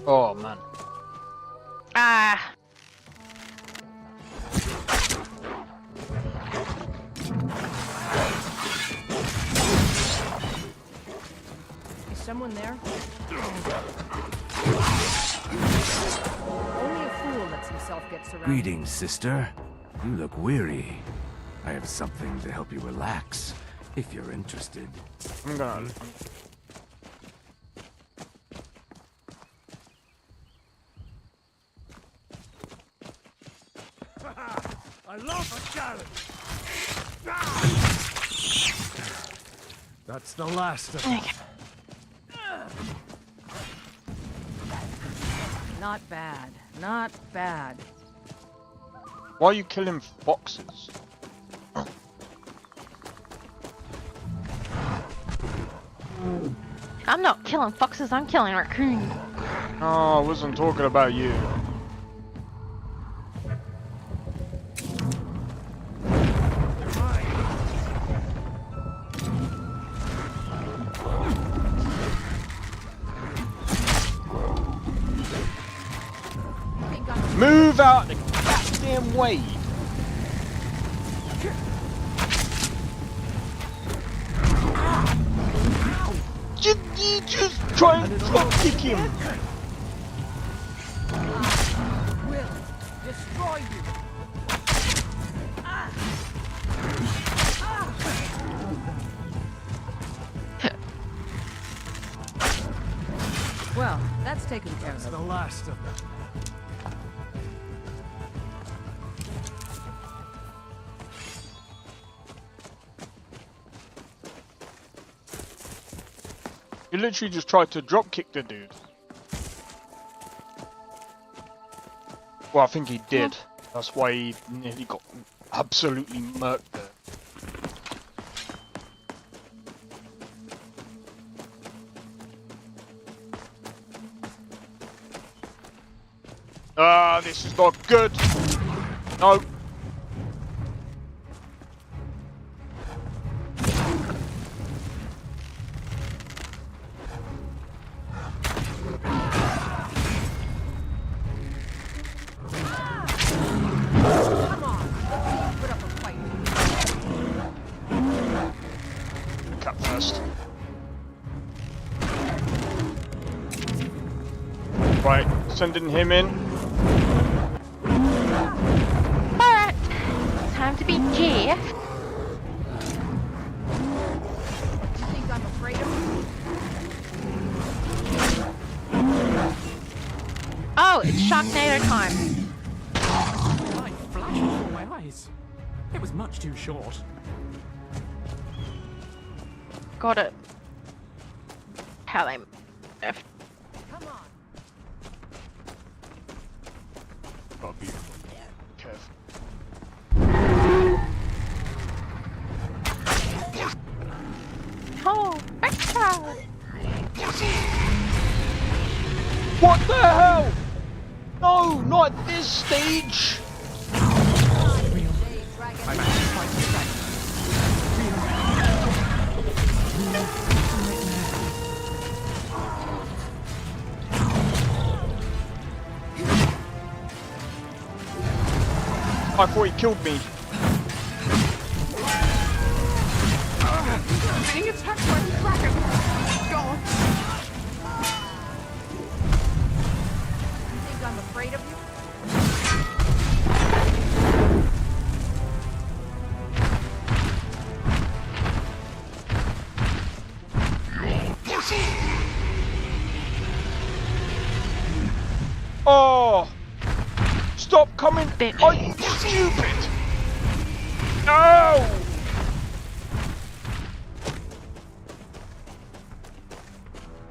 Oh man. Ah. Is someone there? Only a fool lets himself get surrounded. Greetings, sister. You look weary. I have something to help you relax, if you're interested. I'm gonna... I love a challenge! That's the last of it. Not bad. Not bad. Why are you killing foxes? I'm not killing foxes, I'm killing raccoons. No, I wasn't talking about you. Move out the goddamn way! You just try and drop kick him! Will destroy you. Well, that's taken care of. That's the last of them. You literally just tried to drop kick the dude. Well, I think he did. That's why he nearly got absolutely murked there. Ah, this is not good. No. Cut first. Right, sending him in. Alright, time to be Jeff. You think I'm afraid of you? Oh, it's Sharknado time. Light flashed before my eyes. It was much too short. Got it. How they nerfed. Come on. Oh, beautiful. Okay. rage! I'm actually quite excited. I thought he killed me. Being attacked by a dragon! God! You think I'm afraid of you? Oh! Stop coming! Are you stupid? No!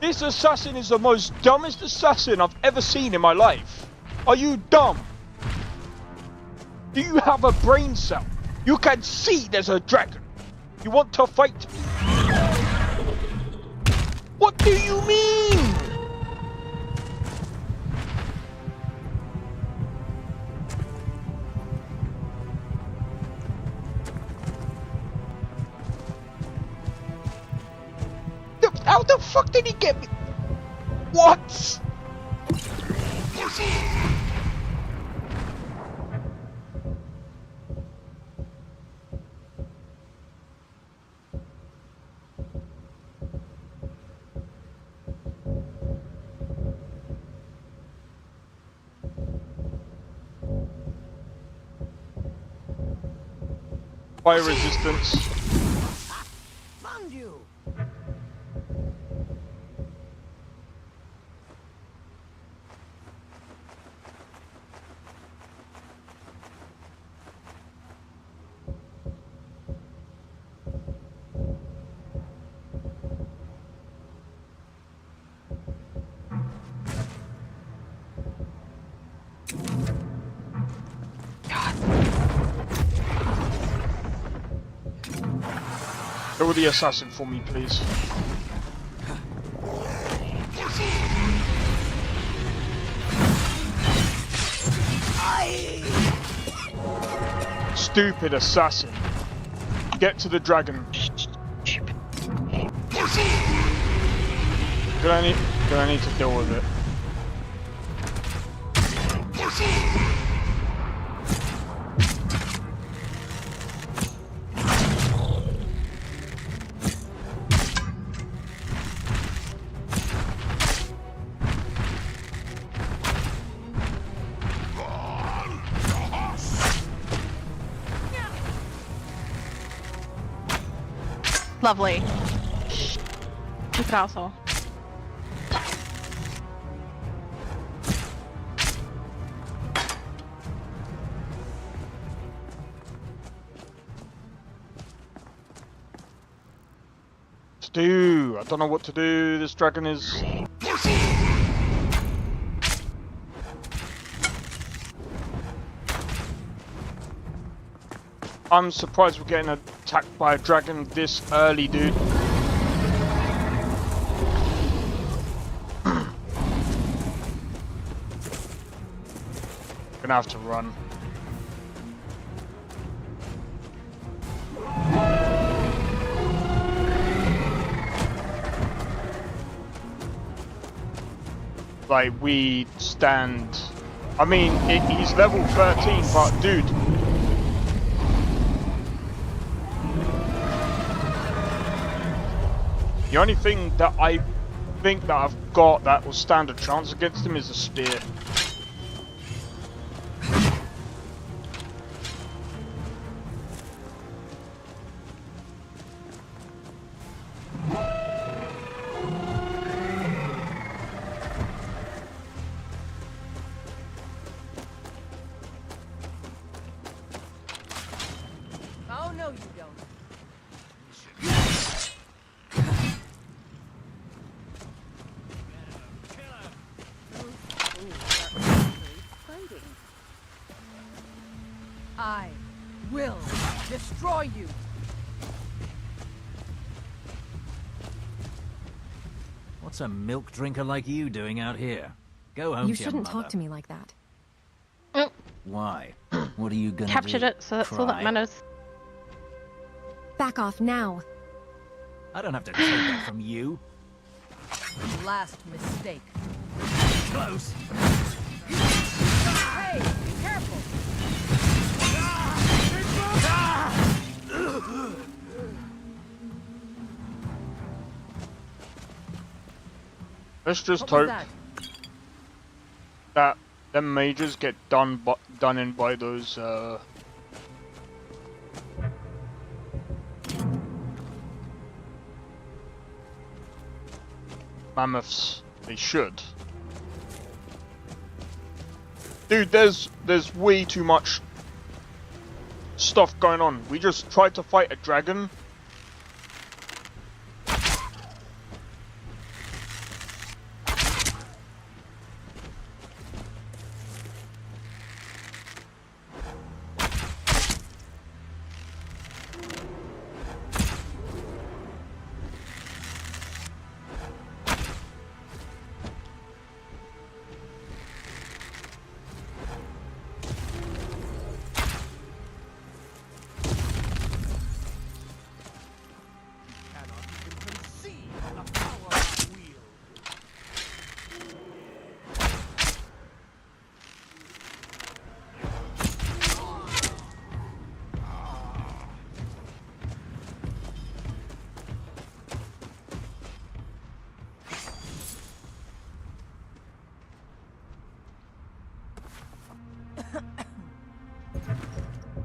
This assassin is the most dumbest assassin I've ever seen in my life. Are you dumb? Do you have a brain cell? You can see there's a dragon. You want to fight me? What do you mean? How the fuck did he get me? What? Fire resistance. Found you. Kill the assassin for me, please. Stupid assassin. Get to the dragon. Gonna need to deal with it. Lovely. Stupid asshole. To do? I don't know what to do. This dragon is. I'm surprised we're getting attacked by a dragon this early, dude. Gonna have to run. Like, we stand... I mean, he's level 13, but dude... The only thing that I think that I've got that will stand a chance against him is a spear. Oh, no, you don't. I will destroy you. What's a milk drinker like you doing out here? Go home You to your shouldn't mother. talk to me like that. Why? What are you gonna Captured do? it, so that's all that Cry? matters. Back off now. I don't have to take that from you. Last mistake. Close. Hey, be careful! Let's just What was hope that? that them mages get done in by those mammoths. They should. Dude, there's way too much stuff going on. We just tried to fight a dragon.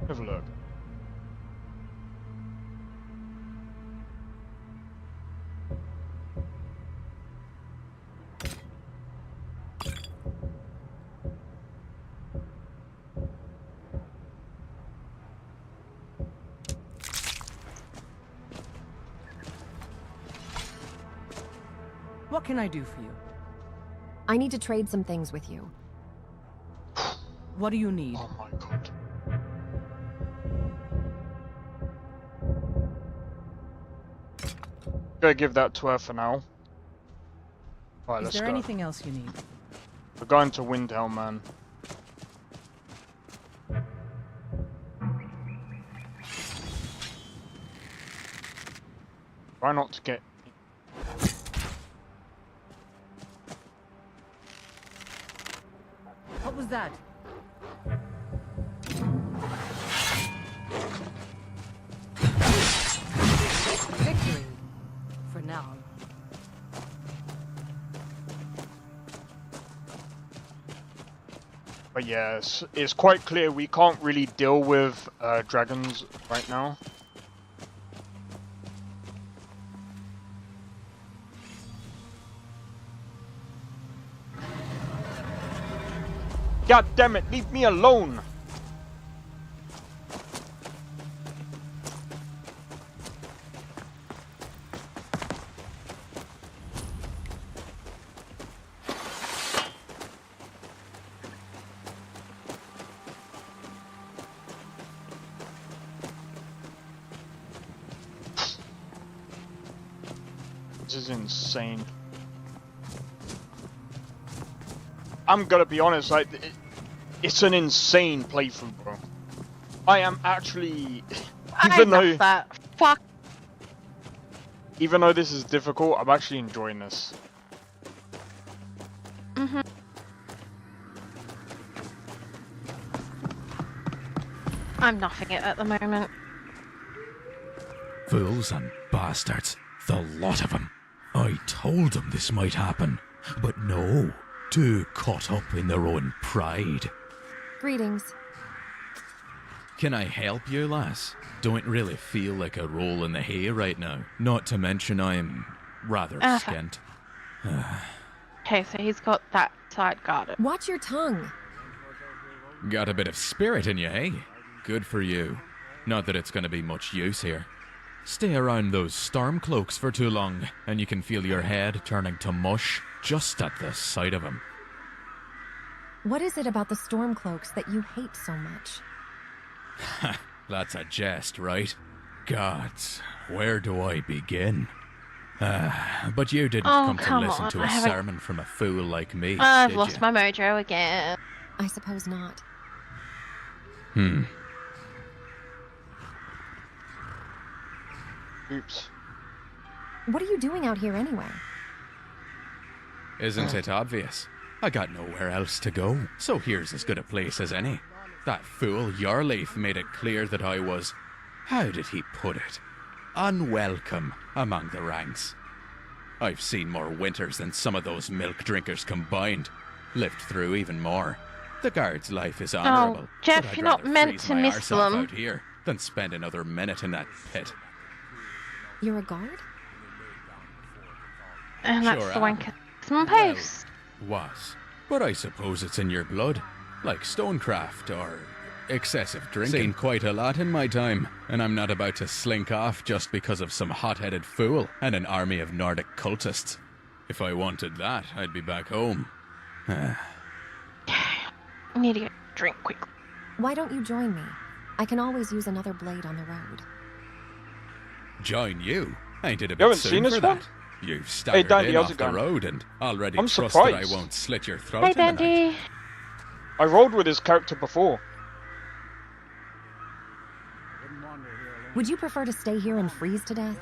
Have a look. What can I do for you? I need to trade some things with you. What do you need? Oh my god. Gonna give that to her for now. Right, Is let's there go. anything else you need? We're going to Windhelm, man. Try not to get... What was that? Victory. For now. But yeah, it's quite clear we can't really deal with dragons right now. God damn it, leave me alone! This is insane. I'm gonna be honest, like, it's an insane playthrough, bro. I am actually, even though this is difficult, I'm actually enjoying this. Mhm. I'm nothing it at the moment. Fools and bastards, the lot of them. I told them this might happen, but no, too caught up in their own pride. Greetings. Can I help you, lass? Don't really feel like a roll in the hay right now. Not to mention I'm rather skint. Okay, so he's got that side guarded. Watch your tongue. Got a bit of spirit in you, hey? Good for you. Not that it's going to be much use here. Stay around those storm cloaks for too long, and you can feel your head turning to mush just at the sight of them. What is it about the storm cloaks that you hate so much? That's a jest, right? Gods, where do I begin? But you didn't come to listen to a sermon from a fool like me, I've did lost you? my mojo again. I suppose not. Oops. What are you doing out here anyway? Isn't it obvious? I got nowhere else to go, so here's as good a place as any. That fool Yarleaf made it clear that I was, how did he put it, unwelcome among the ranks. I've seen more winters than some of those milk drinkers combined. Lived through even more. The guard's life is honourable. Oh, Jeff, but I'd you're not rather meant freeze to my miss arse off them. out here than spend another minute in that pit. You're a guard? And that's Sure the am. Wankerman Post. Was. But I suppose it's in your blood. Like stonecraft or excessive drinking. Seen quite a lot in my time, and I'm not about to slink off just because of some hot-headed fool and an army of Nordic cultists. If I wanted that, I'd be back home. I need to get a drink quickly. Why don't you join me? I can always use another blade on the road. Join you? Ain't it a You bit haven't soon seen for this that? one? You've staggered Dandy, in how's off it the going? road and already I'm trust that I surprised. won't slit your throat Hey, in the night. Dandy. I rolled with his character before. Would you prefer to stay here and freeze to death?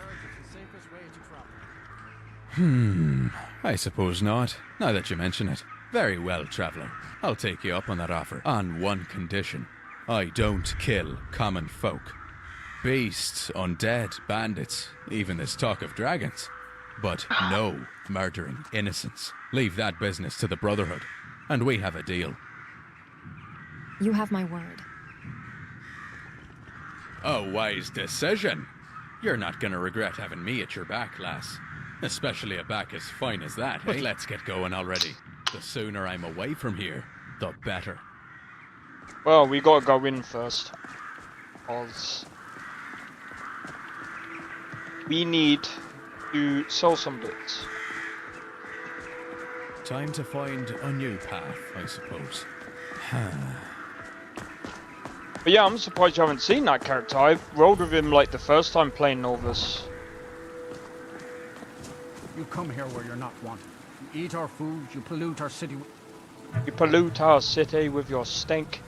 I suppose not, now that you mention it. Very well, traveller. I'll take you up on that offer, on one condition. I don't kill common folk. Beasts, undead, bandits, even this talk of dragons. But no murdering innocents. Leave that business to the Brotherhood, and we have a deal. You have my word. A wise decision. You're not gonna regret having me at your back, lass. Especially a back as fine as that, But let's get going already. The sooner I'm away from here, the better. Well, we gotta go in first. Cause we need to sell some bits. Time to find a new path, I suppose. But yeah, I'm surprised you haven't seen that character. I rolled with him like the first time playing Nolvus. You come here where you're not wanted. You eat our food, you pollute our city. You pollute our city with your stink.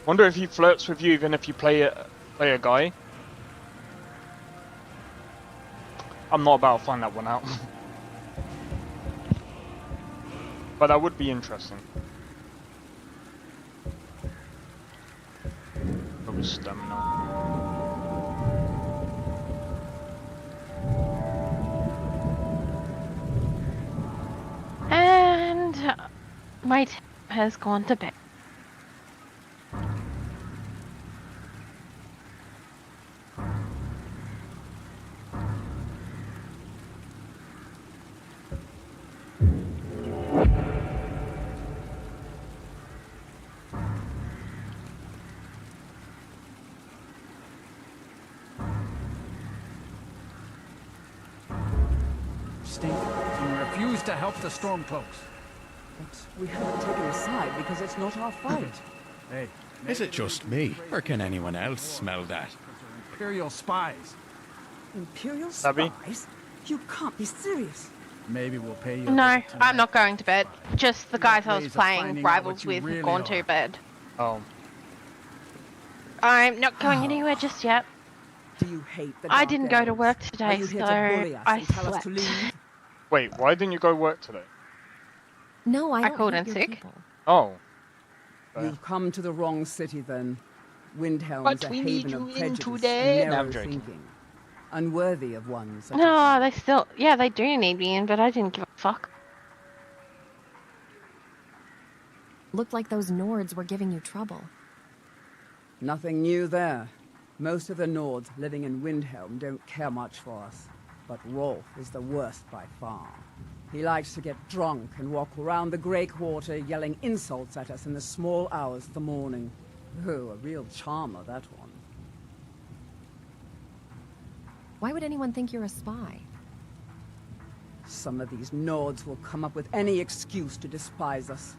Wonder if he flirts with you even if you play a guy. I'm not about to find that one out. But that would be interesting. Probably stamina. And my team has gone to bed. Stink. You refuse to help the Stormcloaks. But we haven't taken a side because it's not our fight. Hey, Is it just me, or can anyone else smell that? Imperial spies. Imperial Abby? spies? You can't be serious. Maybe we'll pay you. No, I'm not going to bed. Just the guys I was ways of playing finding out rivals what you with really have gone are. to bed. Oh. I'm not going anywhere just yet. Do you hate the I Dark didn't go to Elves? work Are today, you so here to bully us I and tell us to slept. leave? Wait, why didn't you go work today? No, I I don't called hate in your sick. people. Oh. You've come to the wrong city then. Windhelm's But a we need haven you of in prejudice today. and No, narrow I'm joking. thinking. Unworthy of one such No, they still, yeah, they do need me in, but I didn't give a fuck. Looked like those Nords were giving you trouble. Nothing new there. Most of the Nords living in Windhelm don't care much for us. But Rolf is the worst by far. He likes to get drunk and walk around the Grey Quarter yelling insults at us in the small hours of the morning. Oh, a real charmer, that one. Why would anyone think you're a spy? Some of these Nords will come up with any excuse to despise us.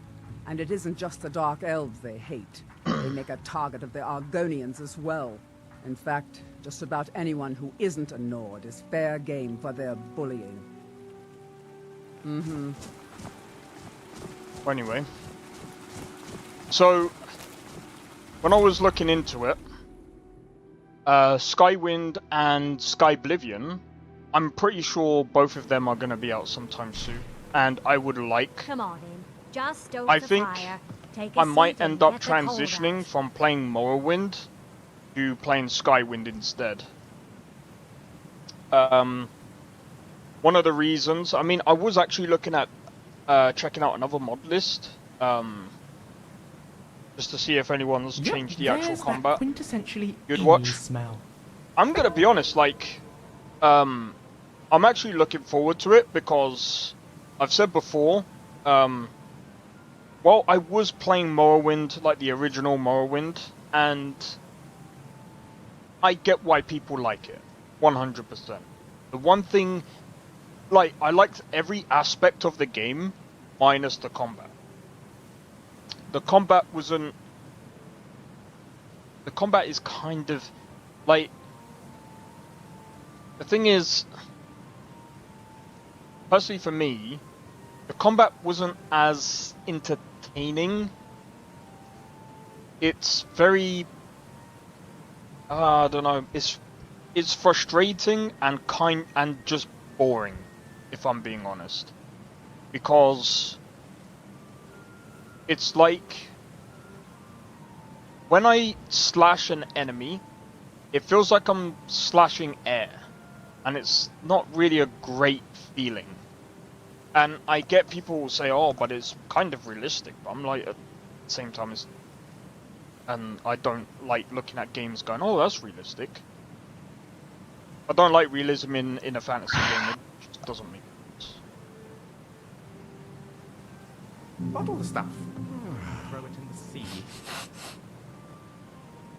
And it isn't just the Dark Elves they hate. They make a target of the Argonians as well. In fact, just about anyone who isn't a Nord is fair game for their bullying. Mm-hmm. Anyway. So, when I was looking into it, Skywind and Skyblivion, I'm pretty sure both of them are going to be out sometime soon, and I would like. Come on in. Just stoke I the think fire. Take a I might seat and end up let the cold transitioning out. from playing Morrowind to playing Skywind instead. One of the reasons, I mean, I was actually looking at checking out another mod list, just to see if anyone's changed the actual combat. Quintessentially You'd watch. smell. I'm gonna be honest, like, I'm actually looking forward to it because I've said before, well, I was playing Morrowind, like the original Morrowind, and I get why people like it, 100%. The one thing, like, I liked every aspect of the game, minus the combat. The combat wasn't... The combat is kind of, like... The thing is, personally for me, the combat wasn't as entertaining. It's very... I don't know, it's frustrating and just boring, if I'm being honest. Because it's like when I slash an enemy, it feels like I'm slashing air, and it's not really a great feeling. And I get people who say, oh, but it's kind of realistic, but I'm like, at the same time, it's... And I don't like looking at games going, oh, that's realistic. I don't like realism in a fantasy game, it just doesn't make sense. Bottle the stuff. Throw it in the sea.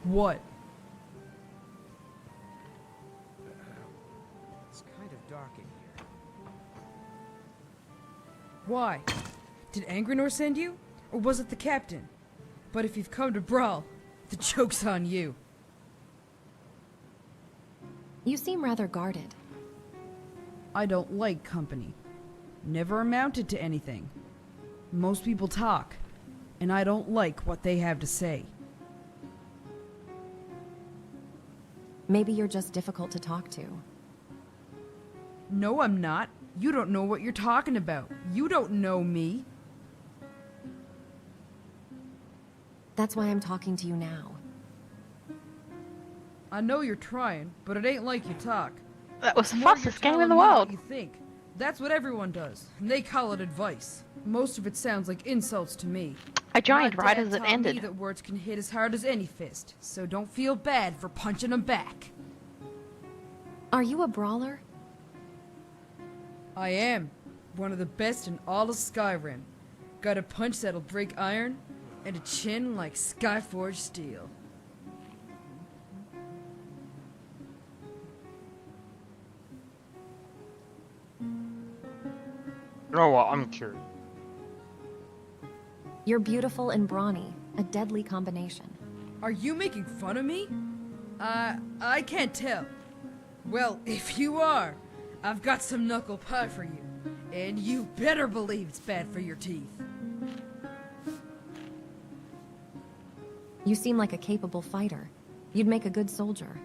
What? It's kind of dark in here. Why? Did Angrenor send you? Or was it the captain? But if you've come to brawl, the joke's on you. You seem rather guarded. I don't like company. Never amounted to anything. Most people talk, and I don't like what they have to say. Maybe you're just difficult to talk to. No, I'm not. You don't know what you're talking about. You don't know me. That's why I'm talking to you now. I know you're trying, but it ain't like you talk. That was the More you're fastest game in telling the me what world. You think. That's what everyone does, and they call it advice. Most of it sounds like insults to me. I joined My right dad as it taught me ended. that words can hit as hard as any fist, so don't feel bad for punching them back. Are you a brawler? I am. One of the best in all of Skyrim. Got a punch that'll break iron, and a chin like Skyforged steel. You know what, I'm curious. You're beautiful and brawny, a deadly combination. Are you making fun of me? I can't tell. Well, if you are, I've got some knuckle pie for you. And you better believe it's bad for your teeth. You seem like a capable fighter. You'd make a good soldier.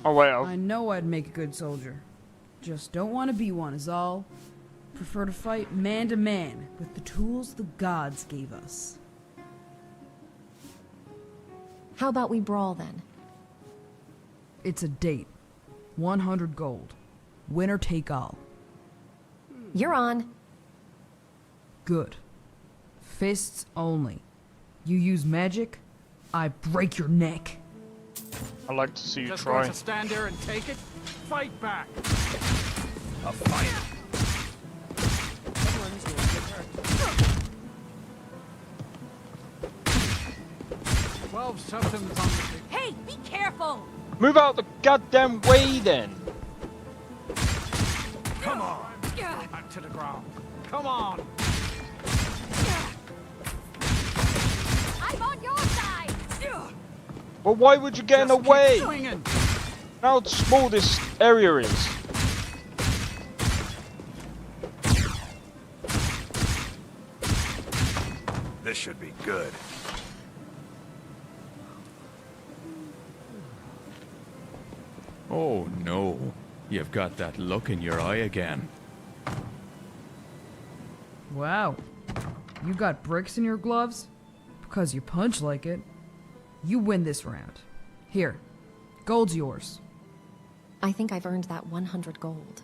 Oh, wait, I know I'd make a good soldier. Just don't want to be one is all. Prefer to fight man to man with the tools the gods gave us. How about we brawl then? It's a date. 100 gold. Winner take all. You're on. Good. Fists only. You use magic, I break your neck. I'd like to see you Just try. going to stand there and take it? Fight back! A fight. Someone's going to get hurt. 12 totems on the... Hey, be careful! Move out the goddamn way then! Come on! Back to the ground. Come on! I'm on your side! Well, why would you get in the Just keep way? swinging. How small this area is. This should be good. Oh no, you've got that look in your eye again. Wow. You got bricks in your gloves? Because you punch like it. You win this round. Here, gold's yours. I think I've earned that 100 gold.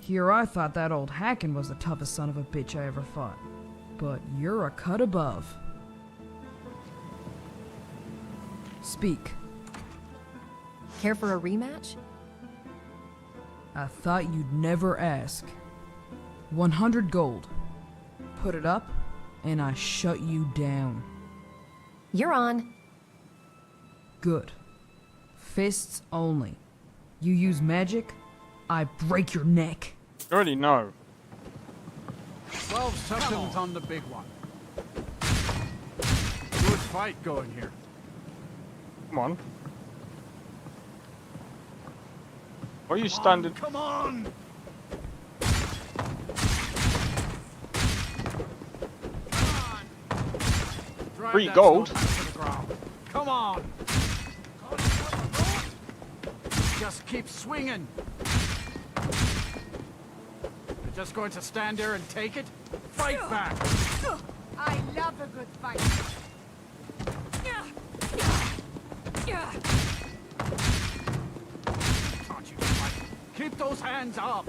Here I thought that old Hacken was the toughest son of a bitch I ever fought. But you're a cut above. Speak. Care for a rematch? I thought you'd never ask. 100 gold. Put it up, and I shut you down. You're on. Good. Fists only. You use magic, I break your neck. You already know. 12 seconds on the big one. Good fight going here. Come on. Why are you standing? Come on! 3 gold? Come on! Just keep swinging. You're just going to stand there and take it? Fight back! I love a good fight. Can't you fight? Keep those hands up!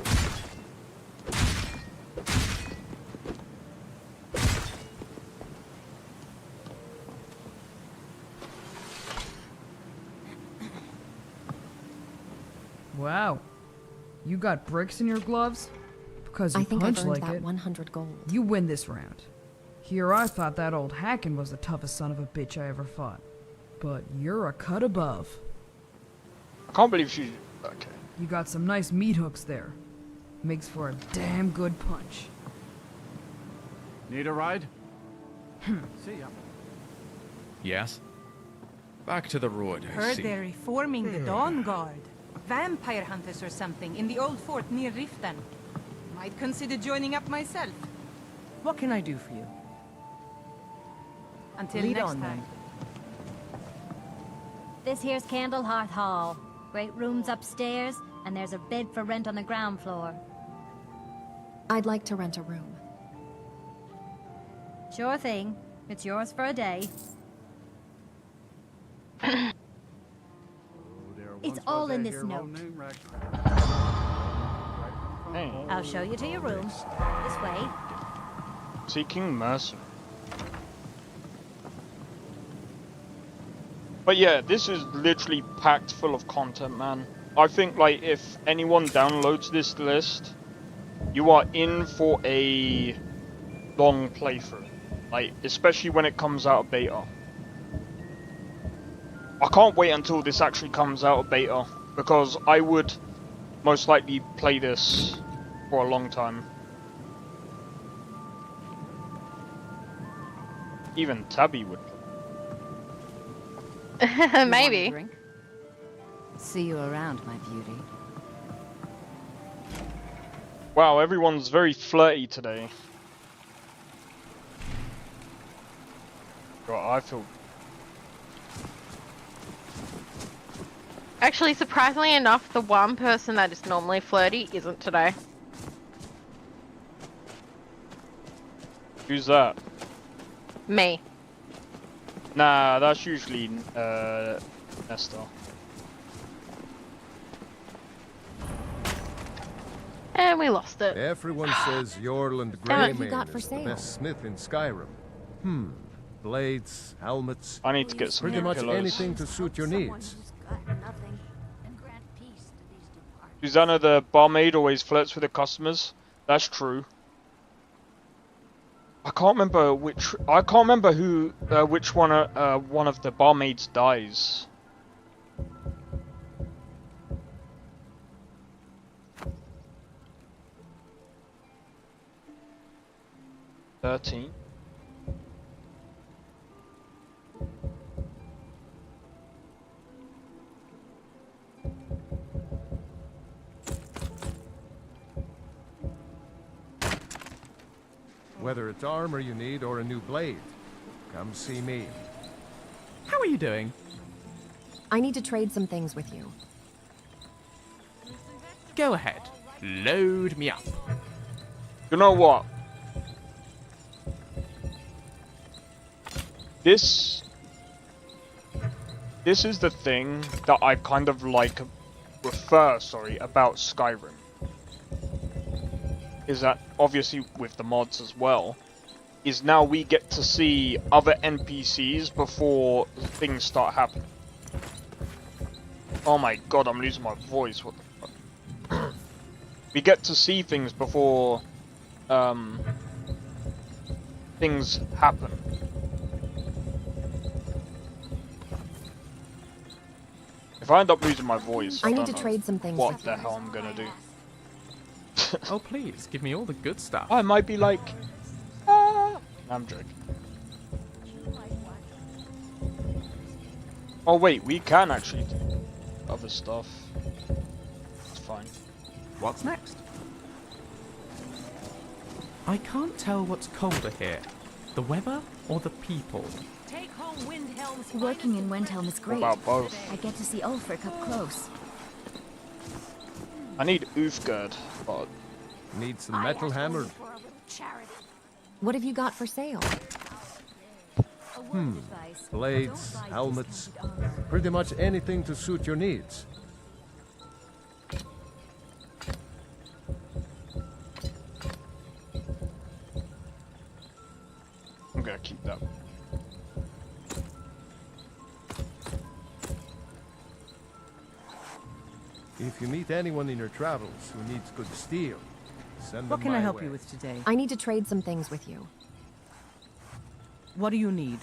Wow. You got bricks in your gloves? Because you I think punch I've earned like that it. 100 gold. You win this round. Here I thought that old Hacken was the toughest son of a bitch I ever fought. But you're a cut above. I can't believe she... Okay. You got some nice meat hooks there. Makes for a damn good punch. Need a ride? See ya. Yes? Back to the road, I Heard see. they're reforming the Dawn Guard. Vampire hunters or something in the old fort near Riften. Might consider joining up myself. What can I do for you? Until Lead next on, time. This here's Candlehearth Hall. Great rooms upstairs, and there's a bed for rent on the ground floor. I'd like to rent a room. Sure thing. It's yours for a day. It's all in this note. Hey. I'll show you to your room. This way. Seeking mercy. But yeah, this is literally packed full of content, man. I think, like, if anyone downloads this list, you are in for a long playthrough. Like, especially when it comes out of beta. I can't wait until this actually comes out of beta, because I would most likely play this for a long time. Even Tabby would. Maybe. See you around, my beauty. Wow, everyone's very flirty today. God, I feel... Actually, surprisingly enough, the one person that is normally flirty isn't today. Who's that? Me. Nah, that's usually Nesta. And we lost it. Everyone says Yorland Damn it. Greymane is the best smith in Skyrim. Blades, helmets. I need to get some pretty new much pillows. anything to suit your needs. Susanna, the barmaid, always flirts with the customers. That's true. I can't remember which. I can't remember who, which one of the barmaids dies. $13. Whether it's armor you need or a new blade, come see me. How are you doing? I need to trade some things with you. Go ahead. Load me up. You know what? This is the thing that I kind of like about Skyrim. Is that obviously with the mods as well, is now we get to see other NPCs before things start happening. Oh my god, I'm losing my voice. What the fuck? We get to see things before things happen. If I end up losing my voice, I need to trade some things. What the hell I'm gonna do? Oh please, give me all the good stuff. I might be like, I'm joking. Oh wait, we can actually do other stuff. It's fine. What's next? I can't tell what's colder here, the weather or the people. Take home Windhelm's. Working in Windhelm is great. What about both? I get to see Ulfric up close. I need Ulfgerd, but need some metal hammer. What have you got for sale? Blades, helmets, pretty much anything to suit your needs. I'm gonna keep that. If you meet anyone in your travels who needs good steel, send them What can I my help way. you with today? I need to trade some things with you. What do you need?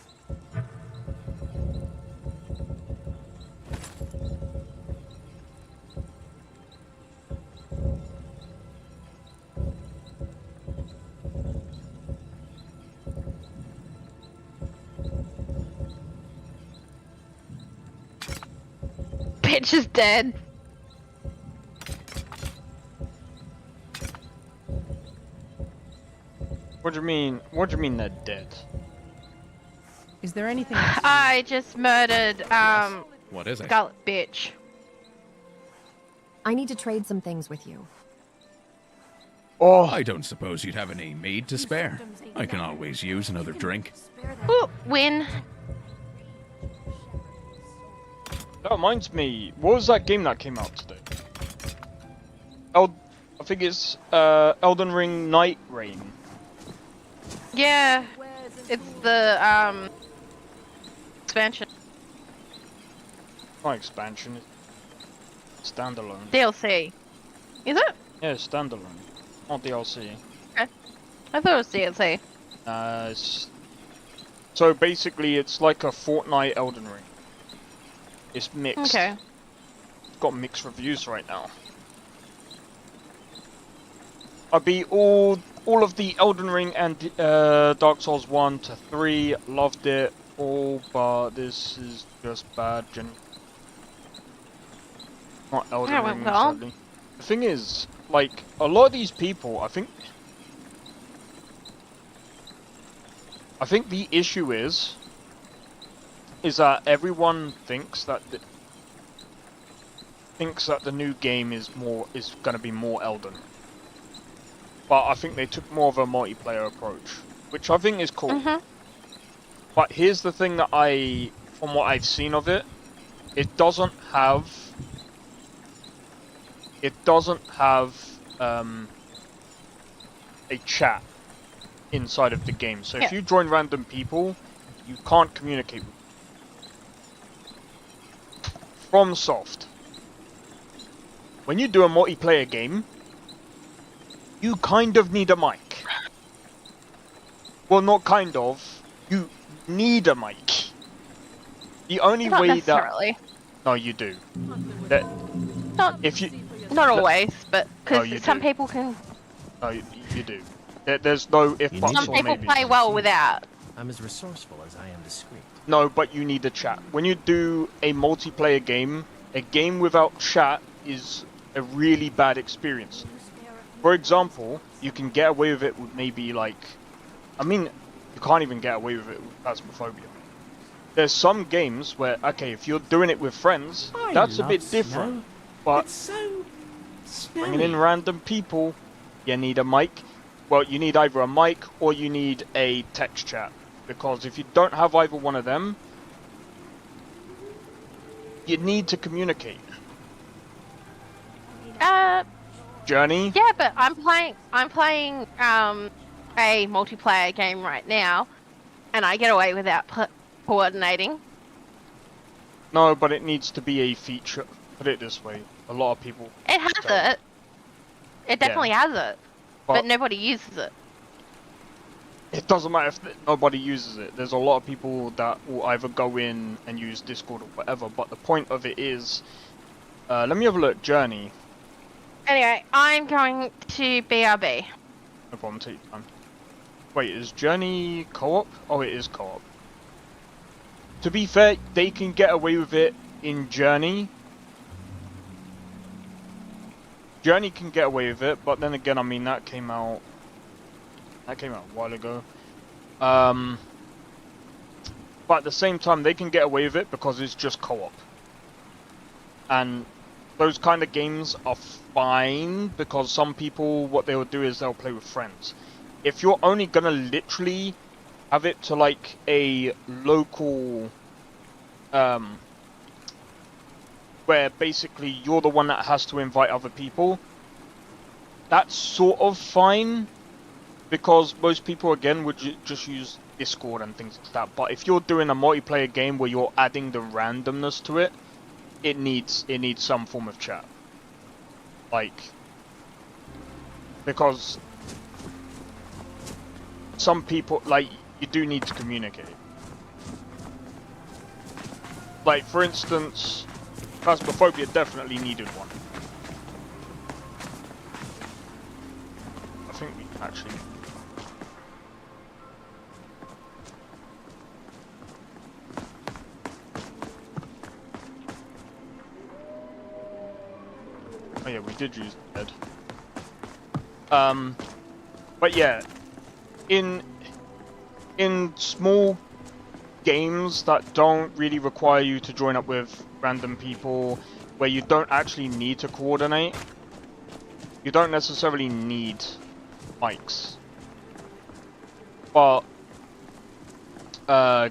Bitch is dead. What do you mean? What do you mean they're dead? Is there anything I just murdered, What is it? Scarlet bitch. I need to trade some things with you. Oh, I don't suppose you'd have any mead to spare. I can always use another drink. Ooh, win. That reminds me. What was that game that came out today? I think it's Elden Ring Night Rain. Yeah, it's the expansion. Not expansion. It's standalone. DLC. Is it? Yeah, it's standalone. Not DLC. Okay. I thought it was DLC. It's... So basically, it's like a Fortnite Elden Ring. It's mixed. Okay. It's got mixed reviews right now. I beat all of the Elden Ring and Dark Souls 1 to 3. Loved it all, but this is just bad. Not Elden Ring, sadly. The thing is, like, a lot of these people, I think the issue is that everyone thinks that the new game is going to be more Elden Ring. But I think they took more of a multiplayer approach, which I think is cool. But here's the thing that from what I've seen of it, it doesn't have a chat inside of the game. So if you join random people, you can't communicate with them. FromSoft. When you do a multiplayer game, you kind of need a mic. Well, not kind of. You need a mic. The only Not way necessarily. No, you do. Not. If you. Not always, but No, because you some do. people can. No, you do. There's no if buts Some or people maybes. play well without. I'm as resourceful as I am discreet. No, but you need a chat. When you do a multiplayer game, a game without chat is a really bad experience. For example, you can get away with it with maybe like... I mean, you can't even get away with it with Phasmophobia. There's some games where, okay, if you're doing it with friends, that's a bit different. But It's so bringing in random people, you need a mic. Well, you need either a mic or you need a text chat. Because if you don't have either one of them, you need to communicate. Journey? Yeah, but I'm playing a multiplayer game right now, and I get away without coordinating. No, but it needs to be a feature. Put it this way, a lot of people... It has it. It definitely has it. But nobody uses it. It doesn't matter if nobody uses it. There's a lot of people that will either go in and use Discord or whatever, but the point of it is... let me have a look. Journey. Anyway, I'm going to BRB. No problem, take your time. Wait, is Journey co-op? Oh, it is co-op. To be fair, they can get away with it in Journey. Journey can get away with it, but then again, I mean, that came out a while ago. But at the same time, they can get away with it because it's just co-op. And those kind of games are fine because some people, what they'll do is they'll play with friends. If you're only gonna literally have it to like a local, where basically you're the one that has to invite other people, that's sort of fine because most people again would just use Discord and things like that. But if you're doing a multiplayer game where you're adding the randomness to it, it needs some form of chat. Like, because some people, like, you do need to communicate. Like, for instance, Phasmophobia definitely needed one. I think we can actually... Oh yeah, we did use the bed. But yeah, in small games that don't really require you to join up with random people, where you don't actually need to coordinate, you don't necessarily need mics. But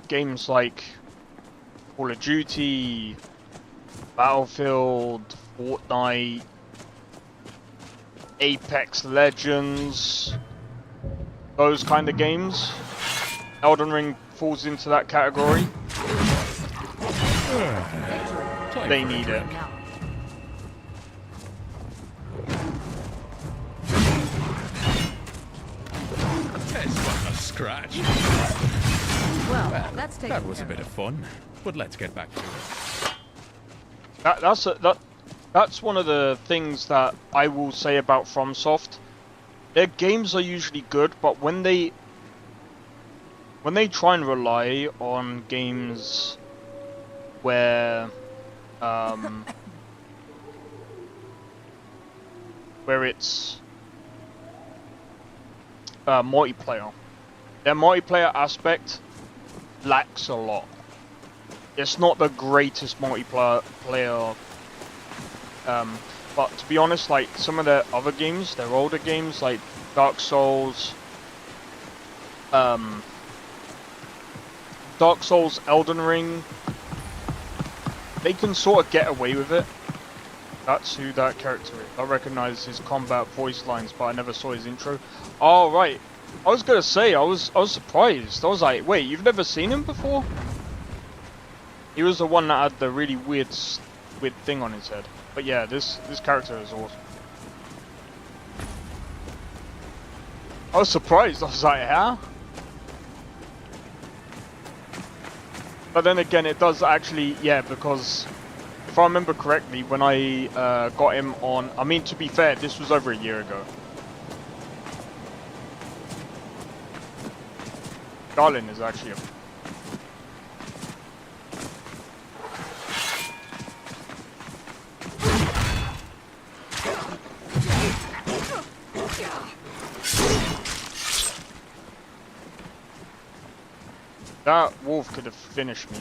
games like Call of Duty, Battlefield, Fortnite, Apex Legends, those kind of games, Elden Ring falls into that category. They need it. This was a scratch. Well, that's taken that was a bit of fun, but let's get back to it. That's one of the things that I will say about FromSoft. Their games are usually good, but when they try and rely on games where it's multiplayer, their multiplayer aspect lacks a lot. It's not the greatest multiplayer. But to be honest, like some of their other games, their older games like Dark Souls, Elden Ring, they can sort of get away with it. That's who that character is. I recognize his combat voice lines, but I never saw his intro. Oh right, I was gonna say I was surprised. I was like, wait, you've never seen him before? He was the one that had the really weird thing on his head. But yeah, this character is awesome. I was surprised. I was like, huh? But then again, it does actually, yeah, because if I remember correctly, when I got him on, I mean, to be fair, this was over a year ago. Darlin is actually a... That wolf could have finished me.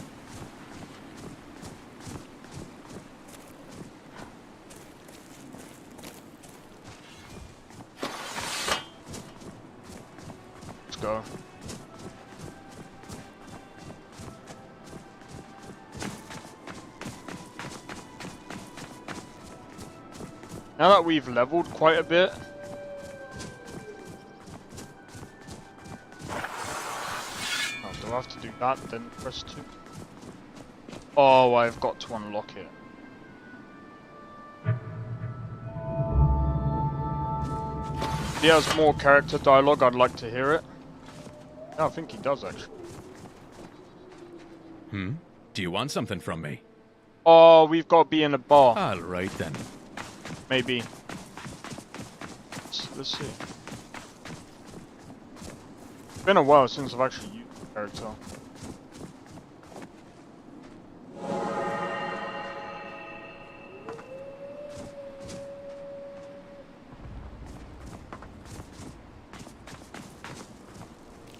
go. Now that we've leveled quite a bit, oh, do I have to do that then press 2? Oh, I've got to unlock it. If he has more character dialogue, I'd like to hear it. Yeah, I think he does actually. Do you want something from me? Oh, we've got to be in a bar. Alright then. Maybe. Let's see. It's been a while since I've actually used the character.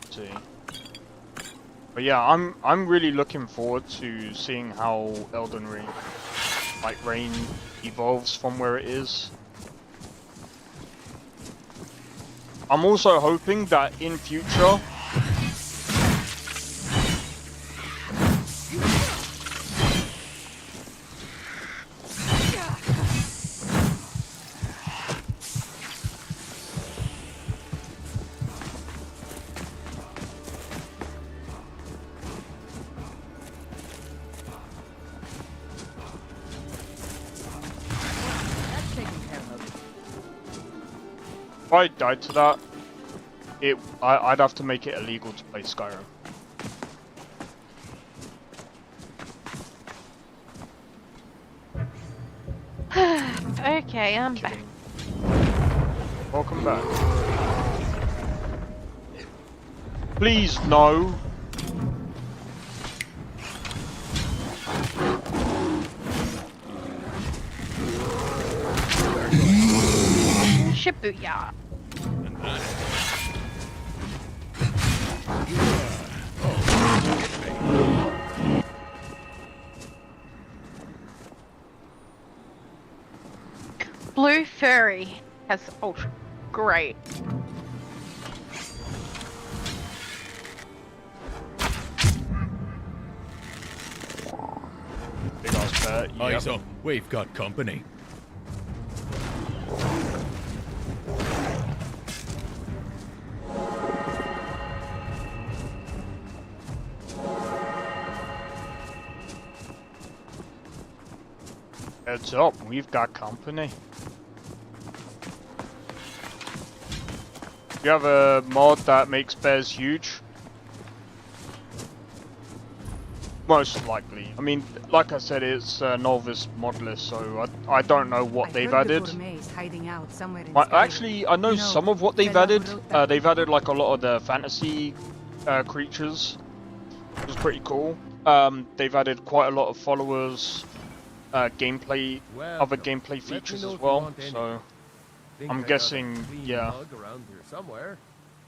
Let's see. But yeah, I'm really looking forward to seeing how Elden Ring, like Reign, evolves from where it is. I'm also hoping that in future if I died to that, I'd have to make it illegal to play Skyrim. Okay, I'm back. Welcome back. Please, no. Shibuya. Blue Furry has ultra great. Big ass bear. Yep. Eyes up, we've got company. Heads up, we've got company. You have a mod that makes bears huge? Most likely. I mean, like I said, it's Nolvus modless, so I don't know what they've added. Actually, I know some of what they've added. They've added like a lot of the fantasy creatures, which is pretty cool. They've added quite a lot of followers, gameplay, other gameplay features as well. So I'm guessing, yeah.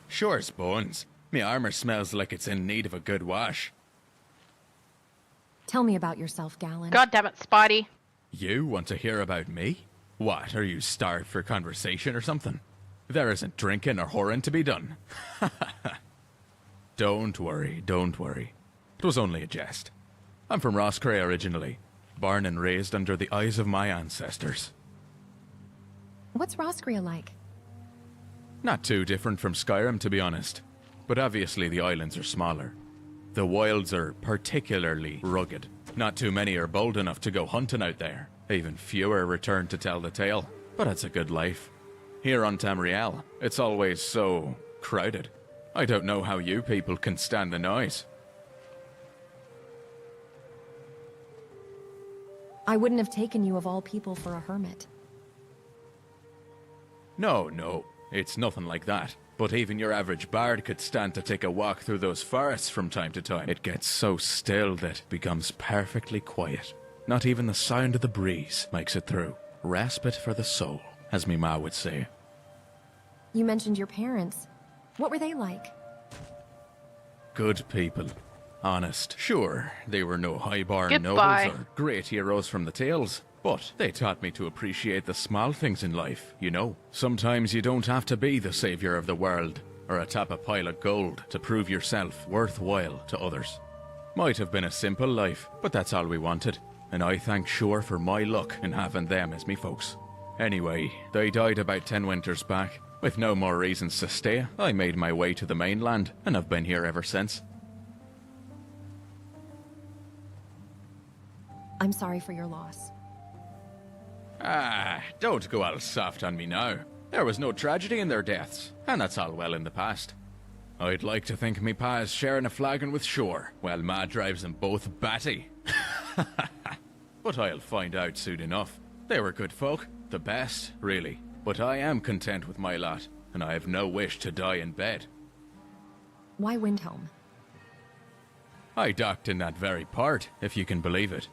Sure as bones. Me armor smells like it's in need of a good wash. Tell me about yourself, Galen. God damn it, Spidey. You want to hear about me? What, are you starved for conversation or something? There isn't drinking or whoring to be done. Don't worry, don't worry. It was only a jest. I'm from Roscrea originally, born and raised under the eyes of my ancestors. What's Roscrea like? Not too different from Skyrim, to be honest. But obviously the islands are smaller. The wilds are particularly rugged. Not too many are bold enough to go hunting out there. Even fewer return to tell the tale. But it's a good life. Here on Tamriel, it's always so crowded. I don't know how you people can stand the noise. I wouldn't have taken you of all people for a hermit. No, it's nothing like that. But even your average bard could stand to take a walk through those forests from time to time. It gets so still that it becomes perfectly quiet. Not even the sound of the breeze makes it through. Respite for the soul, as me ma would say. You mentioned your parents. What were they like? Good people. Honest. Sure, they were no high-born Goodbye. nobles or great heroes from the tales. But they taught me to appreciate the small things in life, you know. Sometimes you don't have to be the savior of the world. or atop a pile of gold to prove yourself worthwhile to others. Might have been a simple life, but that's all we wanted, and I thank Shore for my luck in having them as me folks. Anyway, they died about 10 winters back. With no more reasons to stay, I made my way to the mainland, and I've been here ever since. I'm sorry for your loss. Ah, don't go all soft on me now. There was no tragedy in their deaths, and that's all well in the past. I'd like to think me pa is sharing a flagon with Shore, while ma drives them both batty. But I'll find out soon enough. They were good folk, the best, really. But I am content with my lot, and I have no wish to die in bed. Why Windhelm? I docked in that very part, if you can believe it.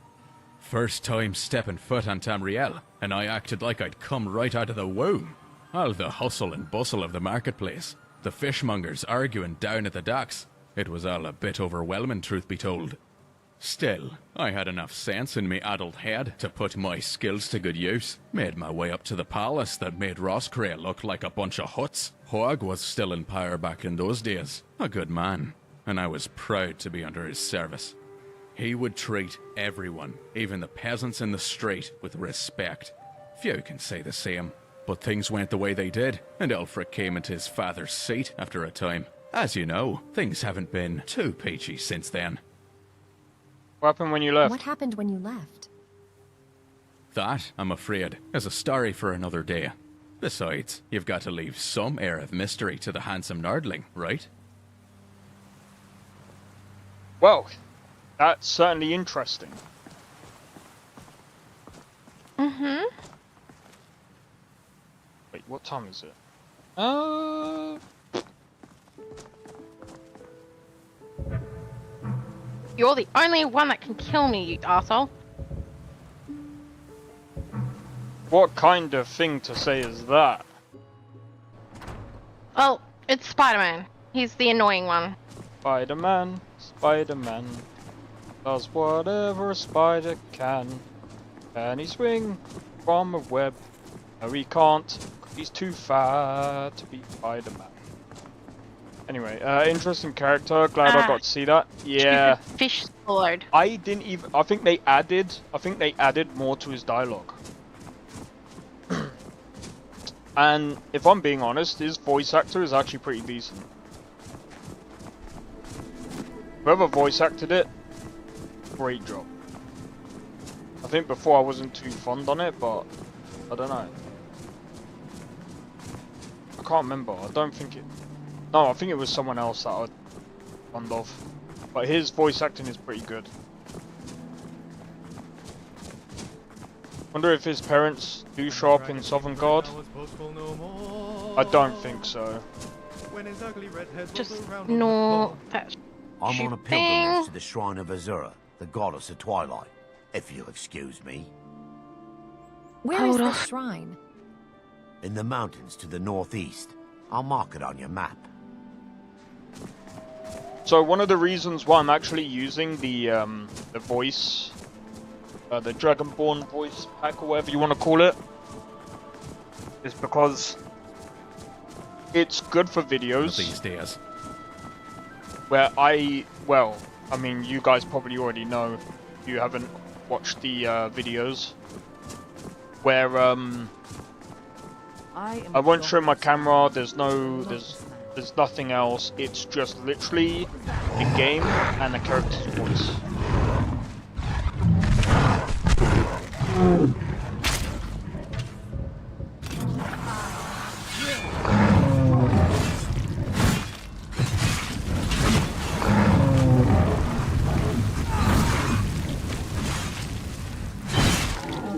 First time stepping foot on Tamriel, and I acted like I'd come right out of the womb. All the hustle and bustle of the marketplace, the fishmongers arguing down at the docks. It was all a bit overwhelming, truth be told. Still, I had enough sense in me addled head to put my skills to good use. Made my way up to the palace that made Roscrea look like a bunch of huts. Hoag was still in power back in those days. A good man, and I was proud to be under his service. He would treat everyone, even the peasants in the street, with respect. Few can say the same. But things went the way they did, and Ulfric came into his father's seat after a time. As you know, things haven't been too peachy since then. What happened when you left? What happened when you left? That, I'm afraid, is a story for another day. Besides, you've got to leave some air of mystery to the handsome nerdling, right? Well, that's certainly interesting. Mm-hmm. Wait, what time is it? You're the only one that can kill me, you arsehole. What kind of thing to say is that? Well, it's Spider-Man. He's the annoying one. Spider-Man, Spider-Man, does whatever a spider can. Can he swing from a web? No, he can't. He's too fat to be Spider-Man. Anyway, interesting character. Glad I got to see that. Yeah. Fish sword. I didn't even. I think they added more to his dialogue. And if I'm being honest, his voice actor is actually pretty decent. Whoever voice acted it, great job. I think before I wasn't too fond on it, but I don't know. I can't remember. I don't think it. No, I think it was someone else that I was fond of. But his voice acting is pretty good. Wonder if his parents do show up in Southern Guard? I don't think so. Just no. That's I'm on a pilgrimage to the shrine of Azura, the goddess of twilight, if you'll excuse me. Where is this shrine? In the mountains to the northeast. I'll mark it on your map. So one of the reasons why I'm actually using the voice, the Dragonborn voice pack or whatever you want to call it, is because it's good for videos. These days. Where I mean, you guys probably already know, if you haven't watched the videos, where I won't show my camera. There's nothing else. It's just literally the game and the character's voice.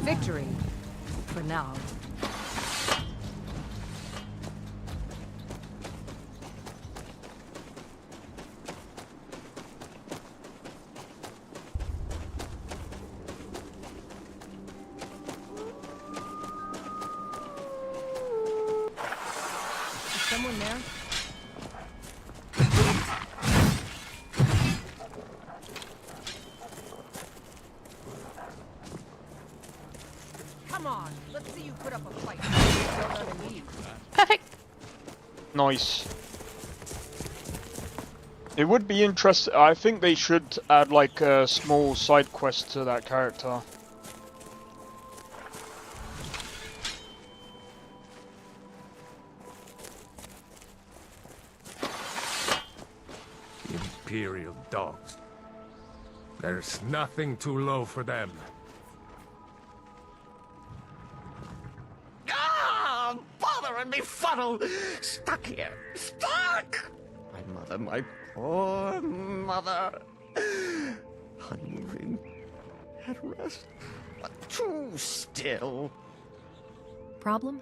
Victory. For now. Someone there? Come on, let's see you put up a fight. Perfect. Nice. It would be interesting. I think they should add like a small side quest to that character. Imperial dogs. There's nothing too low for them. Ah, bother and befuddle! Stuck here. Stuck! My mother, my poor mother. Unmoving. At rest. But too still. Problem?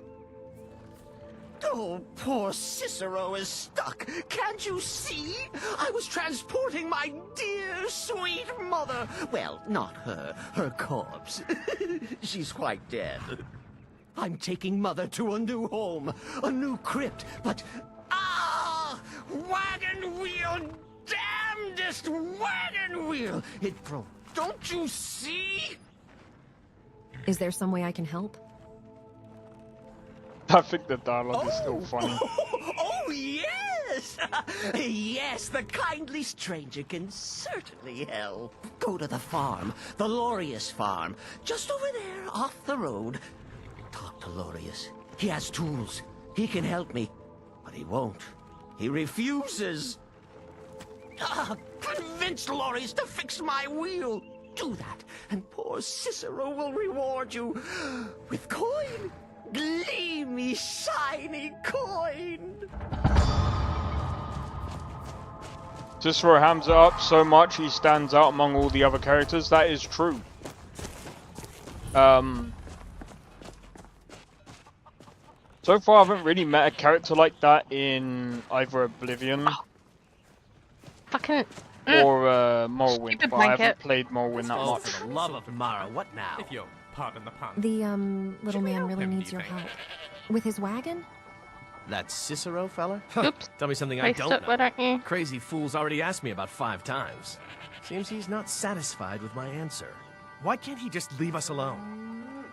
Oh, poor Cicero is stuck. Can't you see? I was transporting my dear, sweet mother. Well, not her. Her corpse. She's quite dead. I'm taking Mother to a new home, a new crypt, but... Ah! Wagon wheel! Damnedest wagon wheel! It broke. Don't you see? Is there some way I can help? I think the dialogue is still funny. Oh, yes! Yes, the kindly stranger can certainly help. Go to the farm, the Lorius farm, just over there off the road. Talk to Lorius. He has tools. He can help me. But he won't. He refuses. Convince Lorius to fix my wheel. Do that, and poor Cicero will reward you with coin. Gleamy, shiny coin! Cicero hams it up so much he stands out among all the other characters. That is true. So far I haven't really met a character like that in either Oblivion Fucking or Morrowind, but I haven't played Morrowind that much. For the love of Mara, what now? If you'll pardon the pun. The, little man really needs your help. With his wagon? That Cicero fella? Oops. Tell me something I Waste don't it, why know. don't you? Crazy fool's already asked me about 5 times. Seems he's not satisfied with my answer. Why can't he just leave us alone?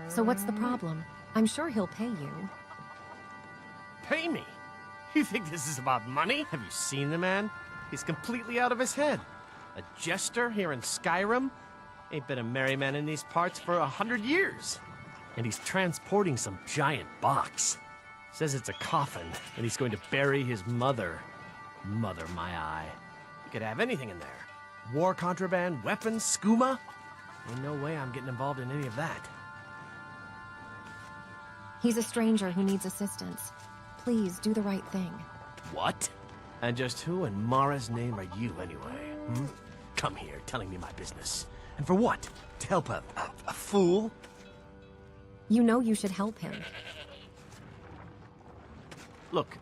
So what's the problem? I'm sure he'll pay you. Pay me? You think this is about money? Have you seen the man? He's completely out of his head. A jester here in Skyrim? Ain't been a merry man in these parts for 100 years. And he's transporting some giant box. Says it's a coffin, and he's going to bury his mother. Mother, my eye. You could have anything in there. War contraband, weapons, skooma. Ain't no way I'm getting involved in any of that. He's a stranger who needs assistance. Please, do the right thing. What? And just who in Mara's name are you, anyway? Hmm? Come here, telling me my business. And for what? To help a fool? You know you should help him. Look,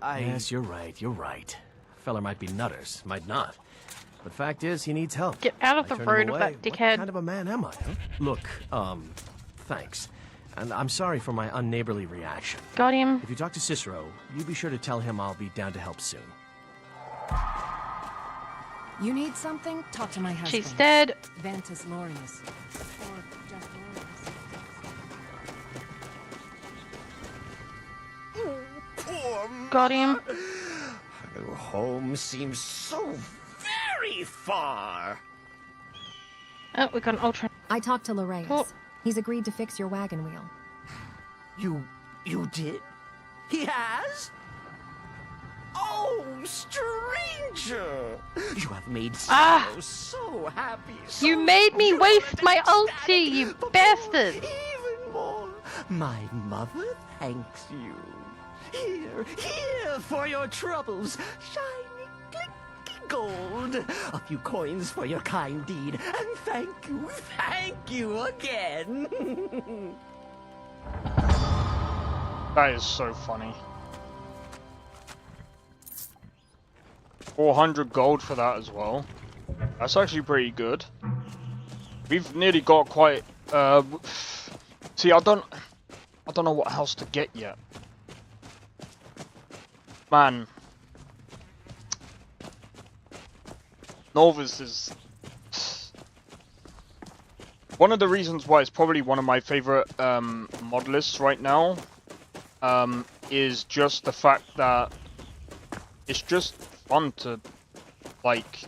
Yes, you're right. Fella might be nutters, might not. But fact is, he needs help. Get out of I the turn him road of away. that dickhead. What kind of a man am I, huh? Look, thanks. And I'm sorry for my unneighborly reaction. Got him. If you talk to Cicero, you be sure to tell him I'll be down to help soon. You need something? Talk to my husband. She's dead. Vantus Lorius. Or just Lorius. Poor Got him. Her home seems so very far. Oh, we got an ultra. I talked to Lorius. Oh. He's agreed to fix your wagon wheel. You did? He has? Oh, stranger! You have made Cicero so happy. So You made me waste my ulti, you bastard! Even more. My mother thanks you. Here for your troubles. Shiny, clicky gold. A few coins for your kind deed. And thank you again. That is so funny. 400 gold for that as well. That's actually pretty good. We've nearly got quite. See, I don't know what house to get yet. Man, Nolvus is one of the reasons why it's probably one of my favorite mod lists right now. Is just the fact that it's just fun to like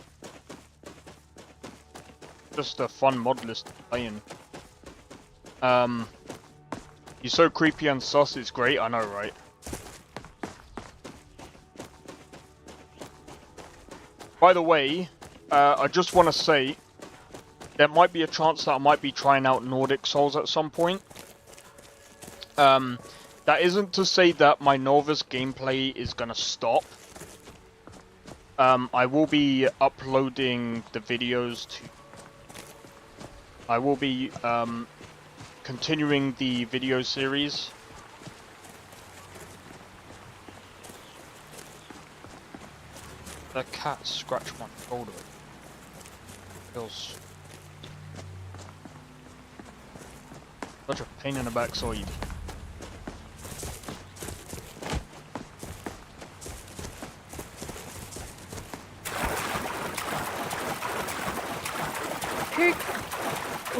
just a fun mod list to play in. He's so creepy and sus, it's great, I know, right? By the way, I just want to say, there might be a chance that I might be trying out Nordic Souls at some point. That isn't to say that my Nolvus gameplay is gonna stop. I will be uploading the videos to... I will be, continuing the video series. The cat scratched my shoulder. Feels such a pain in the backside.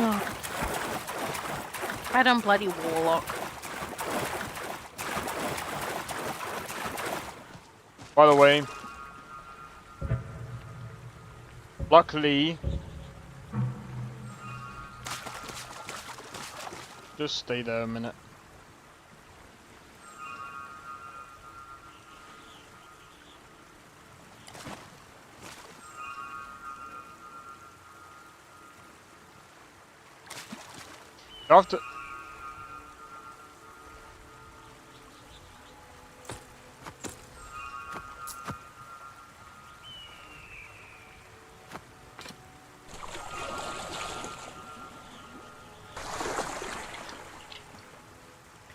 Oh. I done bloody warlock. By the way, luckily, just stay there a minute. After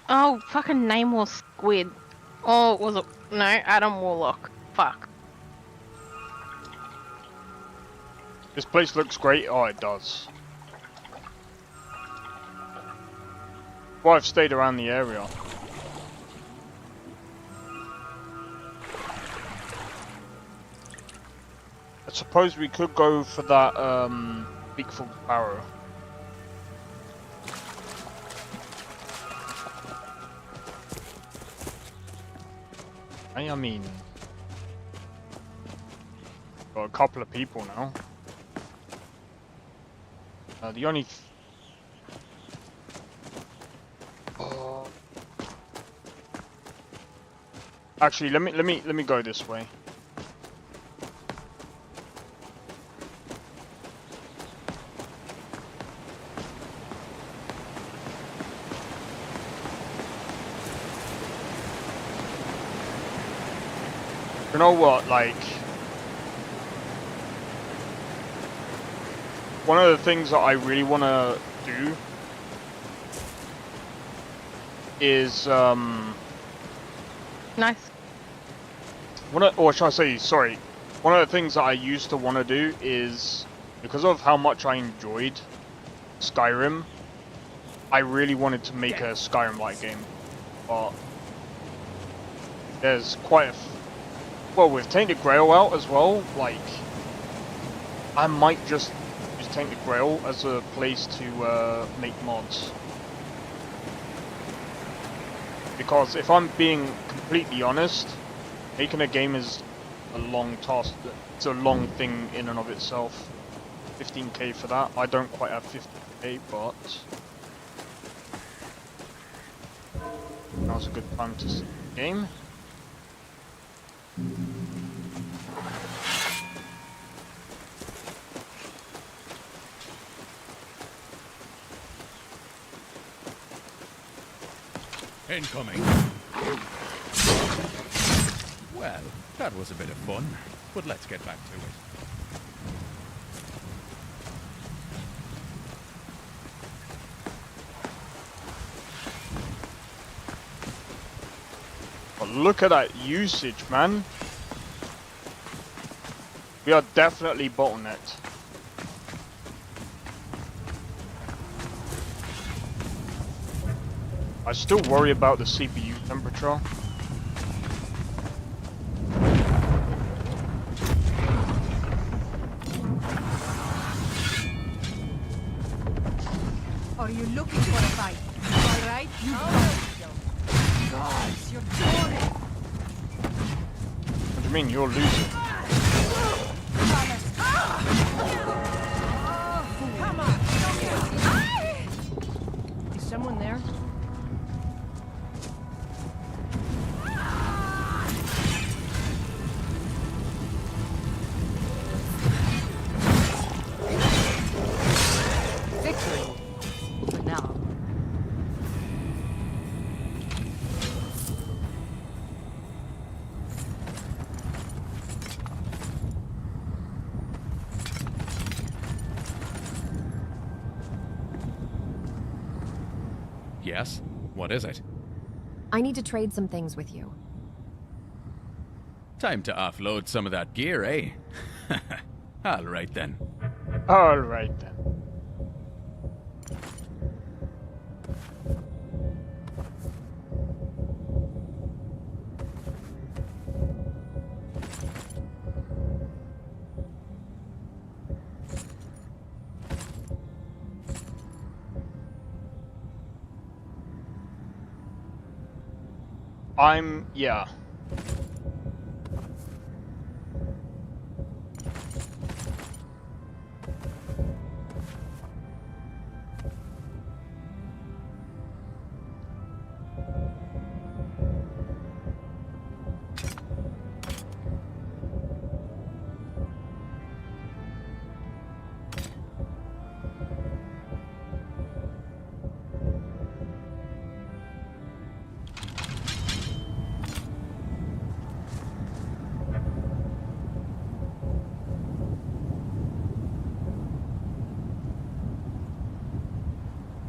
Oh, fucking name was Squid. Oh, was it? No, Adam Warlock. Fuck. this place looks great. Oh, it does. Well, I've stayed around the area. I suppose we could go for that Bigfoot Barrow. I mean, got a couple of people now. The only actually, let me go this way. You know what, like, one of the things that I really want to do is, Nice. or should I say, sorry, one of the things that I used to want to do is, because of how much I enjoyed Skyrim, I really wanted to make a Skyrim-like game, but there's quite a well, with Tainted Grail out as well, like, I might just use Tainted Grail as a place to make mods. Because if I'm being completely honest, making a game is a long task. It's a long thing in and of itself. 15k for that. I don't quite have 50k, but now's a good time to see the game. Incoming. Well, that was a bit of fun, but let's get back to it. But look at that usage, man. We are definitely bottlenecked. I still worry about the CPU temperature. Are you looking for a fight? Alright, you go. Guys, you're doing it. What do you mean, you're losing? Try Yes? What is it? I need to trade some things with you. Time to offload some of that gear, eh? Alright then. Alright then. Yeah.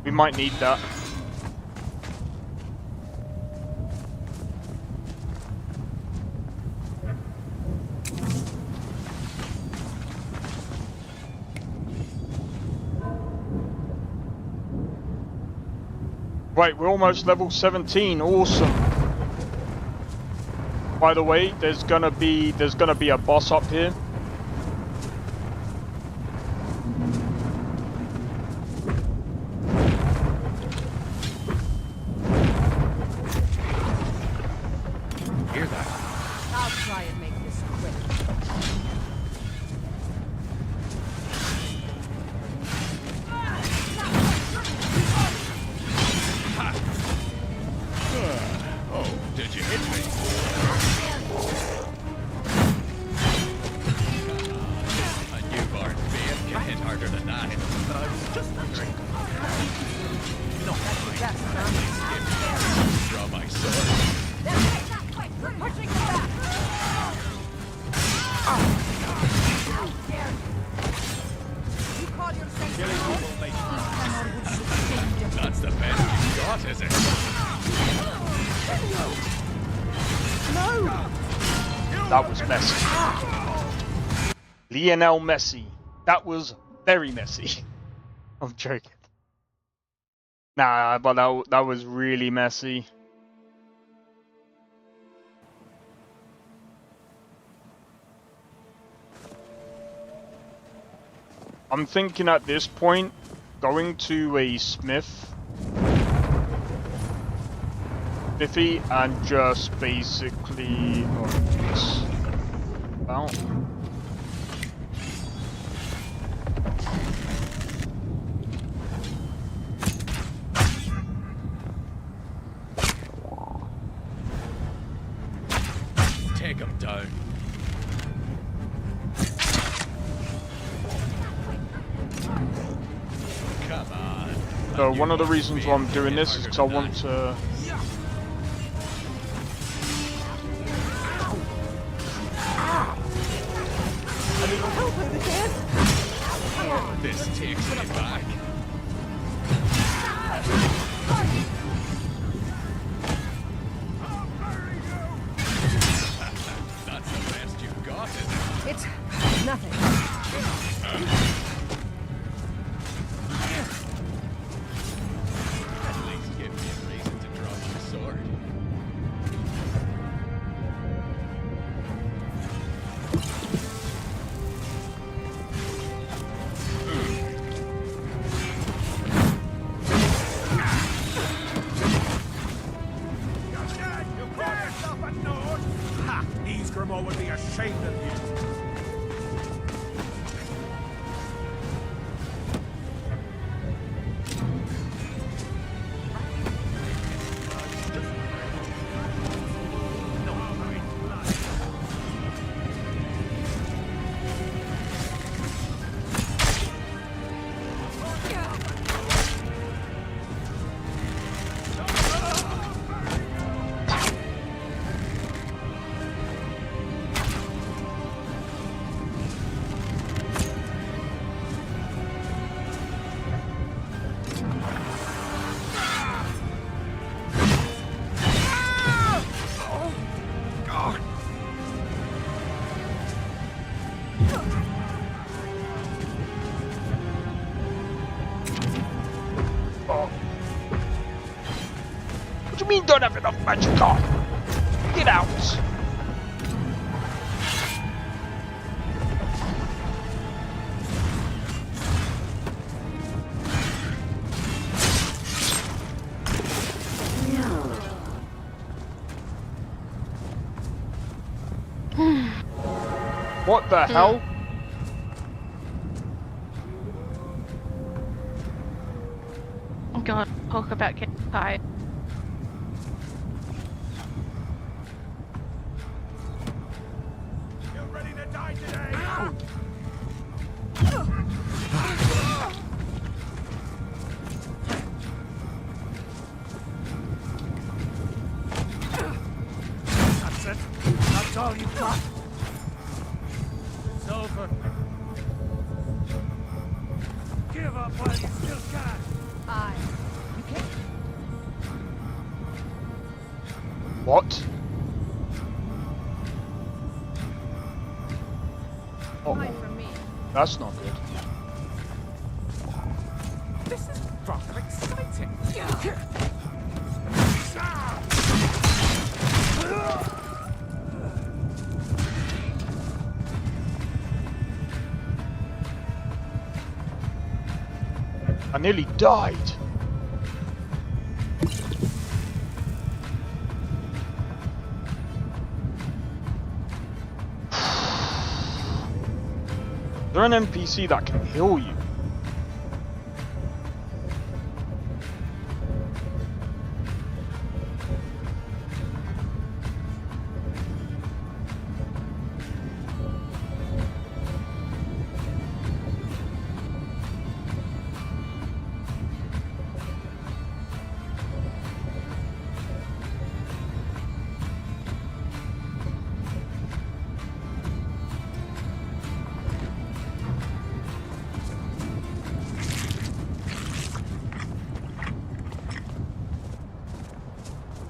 We might need that. Right, we're almost level 17. Awesome. By the way, there's gonna be a boss up here. Hear that? I'll try and make this quick. Oh, did you hit me? A newborn babe can hit harder than that. Just wondering. No, draw my sword. We're pushing them back! You call yourself That's the best you got, is it? No! That was messy. Lionel Messi. That was very messy. I'm joking. Nah, but that was really messy. I'm thinking at this point, going to a smithy and just basically well, take him down. Come on. So one of the reasons why I'm doing this is because I want to. This takes me back. That's the best you've got, is it? It's nothing. At least give me a reason to draw my sword. Would be ashamed of you. don't have enough magic on. Get out. What the hell? Oh god, talk about getting tired. You're ready to die today. That's it. That's all you've got. It's over. Give up while you still can. Aye. You can't. What? Oh, Fine for me. that's not good. This is rather exciting. I nearly died. Is there an NPC that can heal you?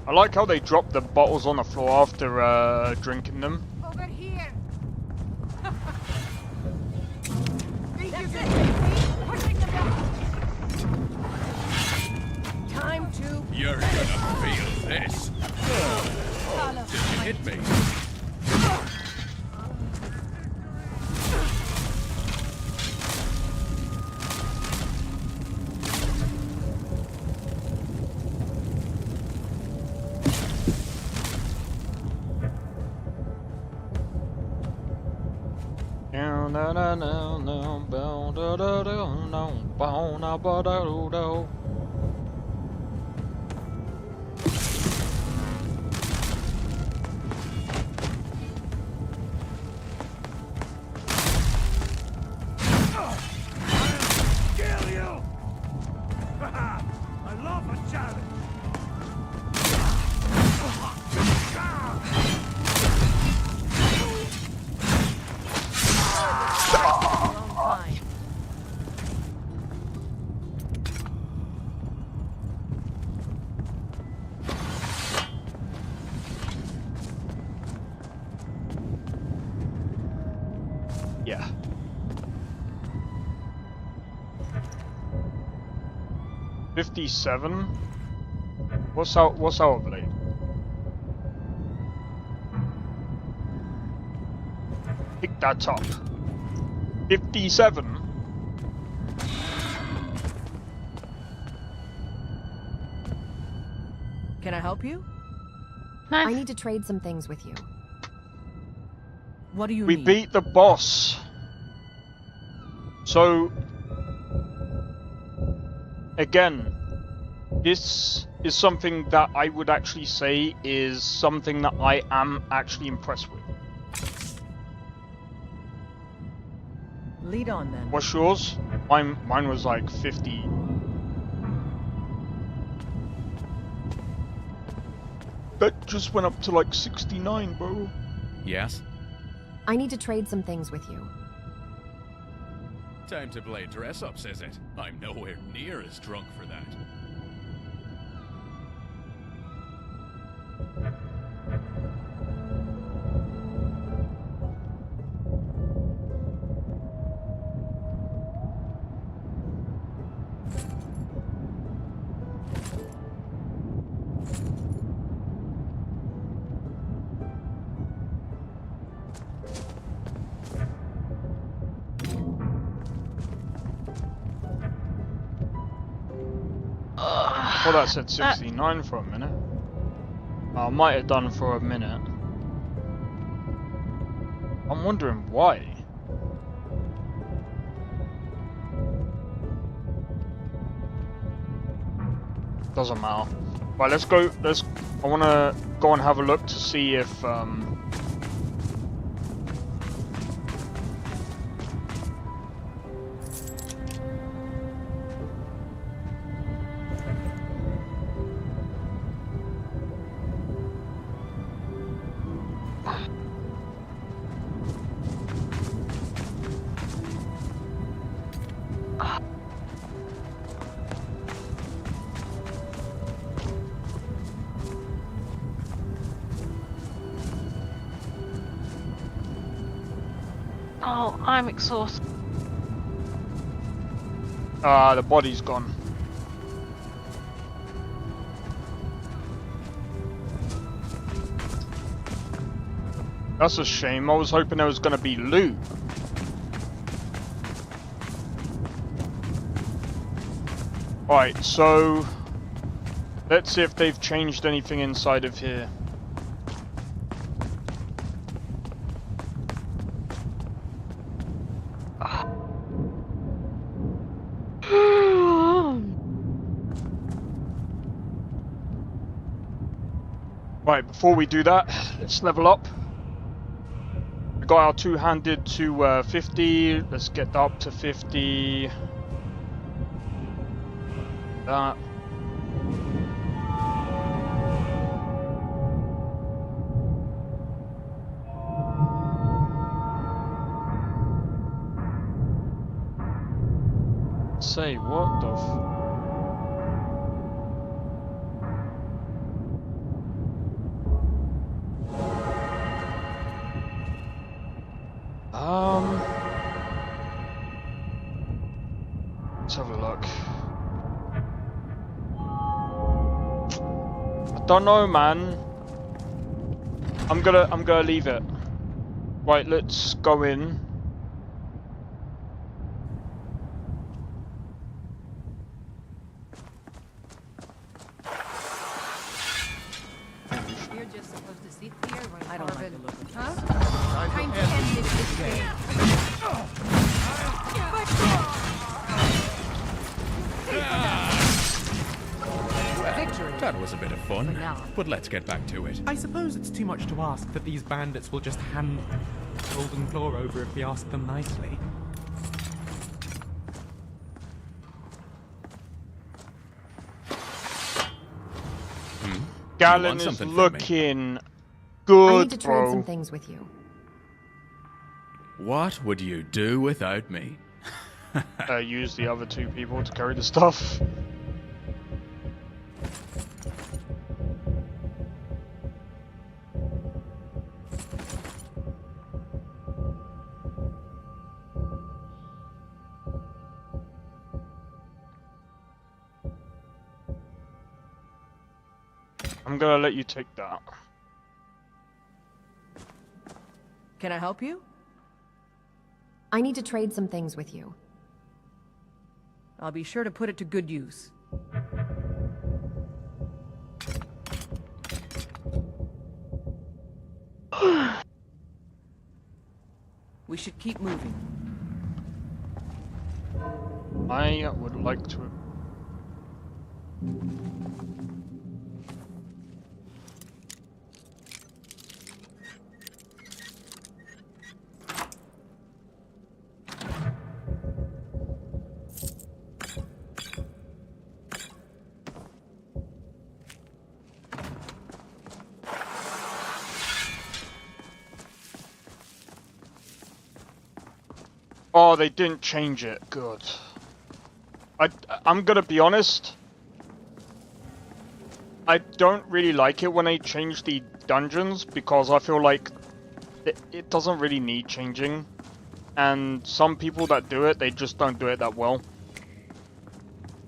I like how they drop the bottles on the floor after drinking them. Over here. Time to. You're gonna feel this. Did you hit me? Kill you! I love a challenge. Yeah. $57? What's our blade? Pick that up. 57? Can I help you? I need to trade some things with you. What do you We need? beat the boss. So again, this is something that I would actually say is something that I am actually impressed with. Lead on then. What's yours? Mine was like 50. That just went up to like 69, bro. Yes? I need to trade some things with you. Time to play dress-ups, is it? I'm nowhere near as drunk for that. that said 69 for a minute. I might have done for a minute. I'm wondering why. Doesn't matter. Right, let's go. I want to go and have a look to see if Oh, I'm exhausted. the body's gone. That's a shame. I was hoping there was going to be loot. Alright, so let's see if they've changed anything inside of here. Right, before we do that, let's level up. We got our two-handed to 50. Let's get that up to 50. That. Say what the let's have a look. I don't know, man. I'm gonna leave it. Right, let's go in. You're just supposed to sit here while I don't like the look of this. Huh? Time to end this game. Victory. That was a bit of fun, For now. but let's get back to it. I suppose it's too much to ask that these bandits will just hand Golden Claw over if we ask them nicely. Galen is looking I good, need to trade bro. some things with you. What would you do without me? Use the other two people to carry the stuff. I'm gonna let you take that. Can I help you? I need to trade some things with you. I'll be sure to put it to good use. We should keep moving. I would like to. Oh, they didn't change it. Good. I'm gonna be honest. I don't really like it when they change the dungeons because I feel like it doesn't really need changing. And some people that do it, they just don't do it that well.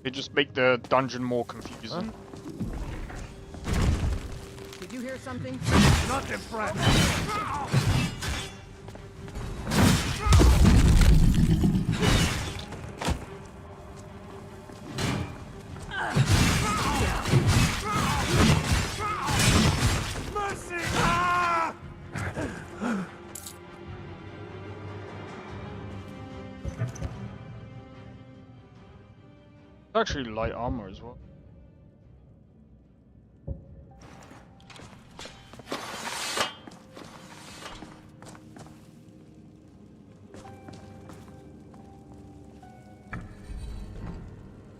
They just make the dungeon more confusing. Did you hear something? Nothing, friend. Actually, light armor as well.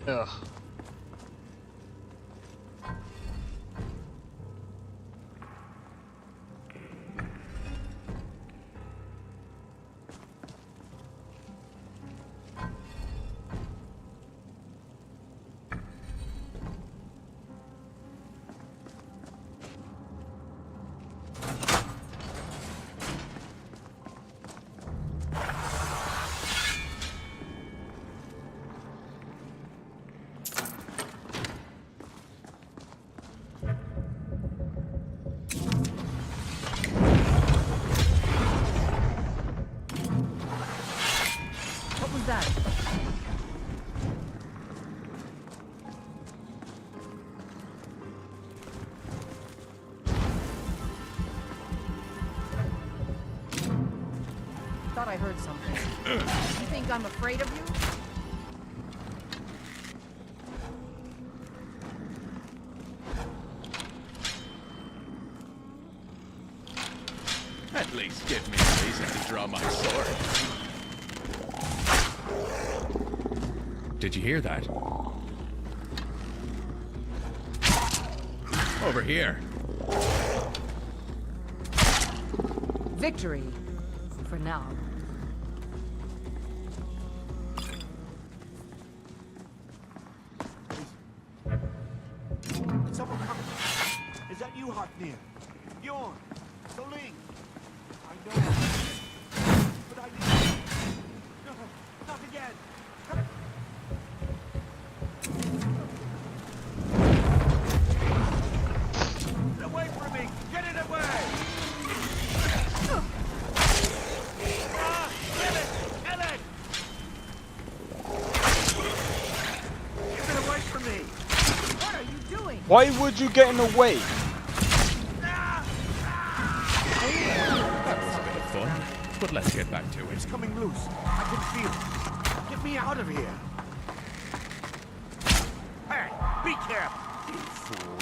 Ugh. What was that? Thought I heard something. You think I'm afraid of you? At least give me a reason to draw my sword. Did you hear that? Over here. Victory. For now. Someone coming. Is that you, Hotnir? Bjorn? Soling? I know. But I didn't. No, not again. Get away from me! Get it away! Ellen! Get it away from me! What are you doing? Why would you get in the way? That was a bit of fun, but let's get back to It's it. coming loose. I can feel it. Get me out of here. Hey, be careful. You fool.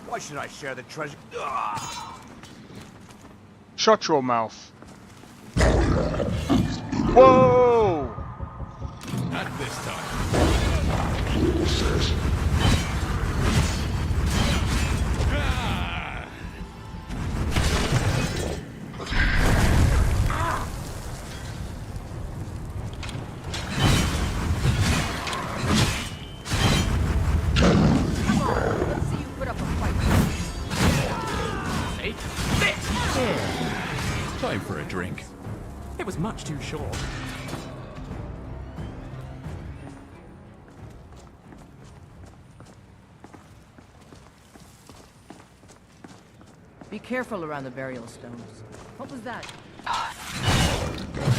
Why should I share the treasure? Shut your mouth. Whoa! Not this time. Let's see you put up a fight. Time for a drink. It was much too short. Be careful around the burial stones. What was that? Victory.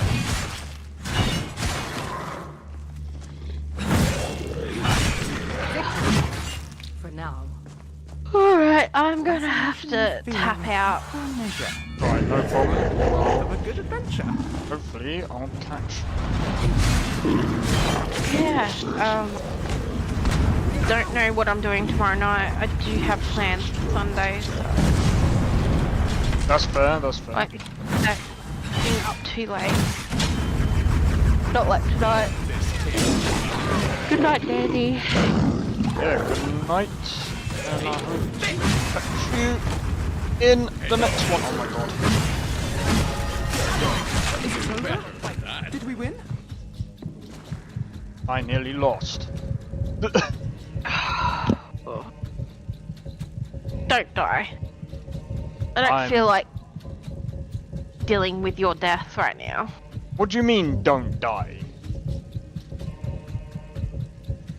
For now. Alright, I'm gonna have to tap out. Right, no problem. Have a good adventure. Hopefully, I'll catch. Yeah, don't know what I'm doing tomorrow night. I do have plans for Sunday, so That's fair, that's fair. like being up too late. Not like tonight. Good night, Danny. Yeah, good night. And I hope to catch you in the next one. Oh my god. Is it over? Did we win? I nearly lost. Don't die. I don't feel like dealing with your death right now. What do you mean, don't die?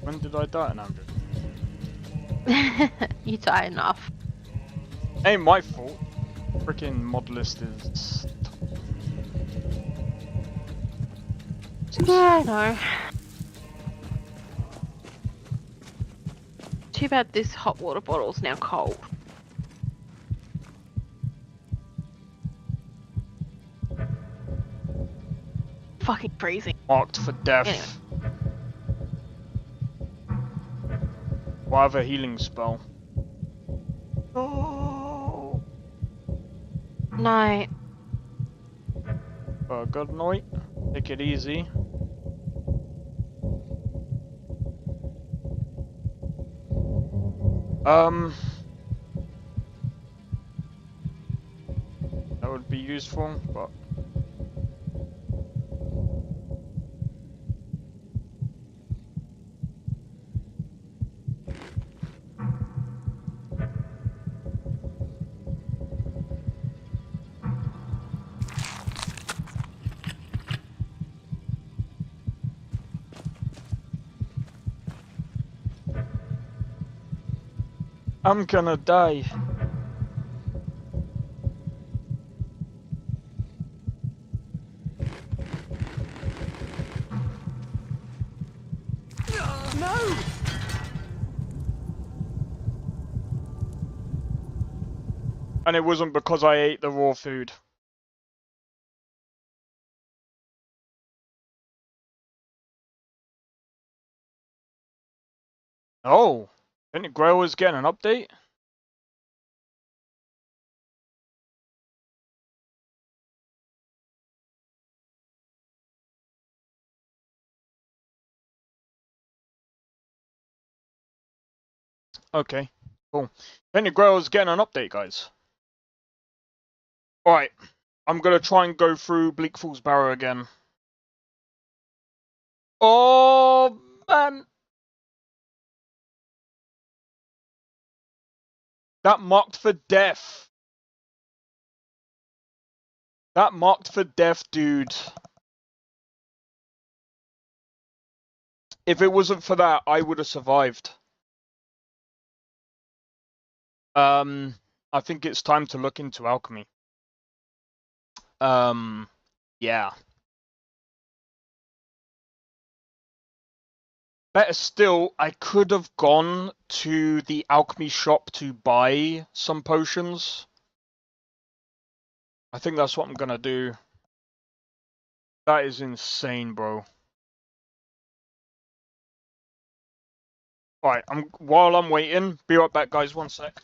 When did I die, Anjke? You die enough. Ain't my fault. Freaking mod list is... Yeah, I know. Too bad this hot water bottle's now cold. Fucking freezing. Marked for death. Anyway. Or I have a healing spell. Oh. Night. Good night. Take it easy. That would be useful, but I'm gonna die. No! And it wasn't because I ate the raw food. Oh, didn't Growers get an update? Okay, cool. Didn't Growers getting an update, guys? Alright, I'm gonna try and go through Bleak Falls Barrow again. Oh, man! That marked for death. That marked for death, dude. If it wasn't for that, I would have survived. I think it's time to look into alchemy. Yeah. Better still, I could have gone to the alchemy shop to buy some potions. I think that's what I'm gonna do. That is insane, bro. Alright, while I'm waiting, be right back, guys, 1 sec.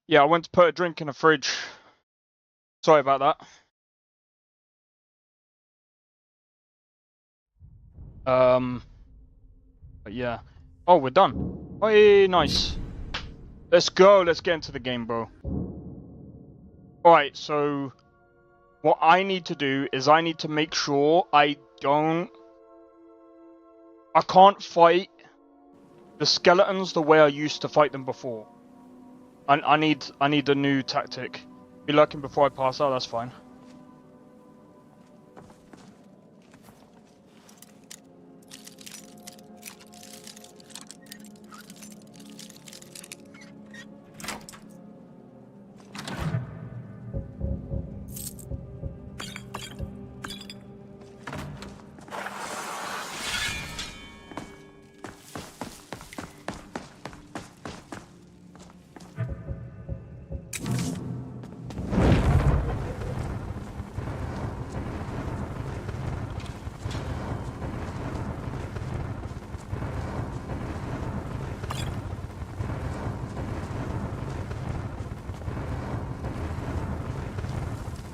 Yeah, I went to put a drink in the fridge. Sorry about that. But yeah. Oh, we're done. Hey, nice. Let's go. Let's get into the game, bro. Alright, so what I need to do is I need to make sure I can't fight the skeletons the way I used to fight them before. I need a new tactic. Be lurking before I pass out, that's fine.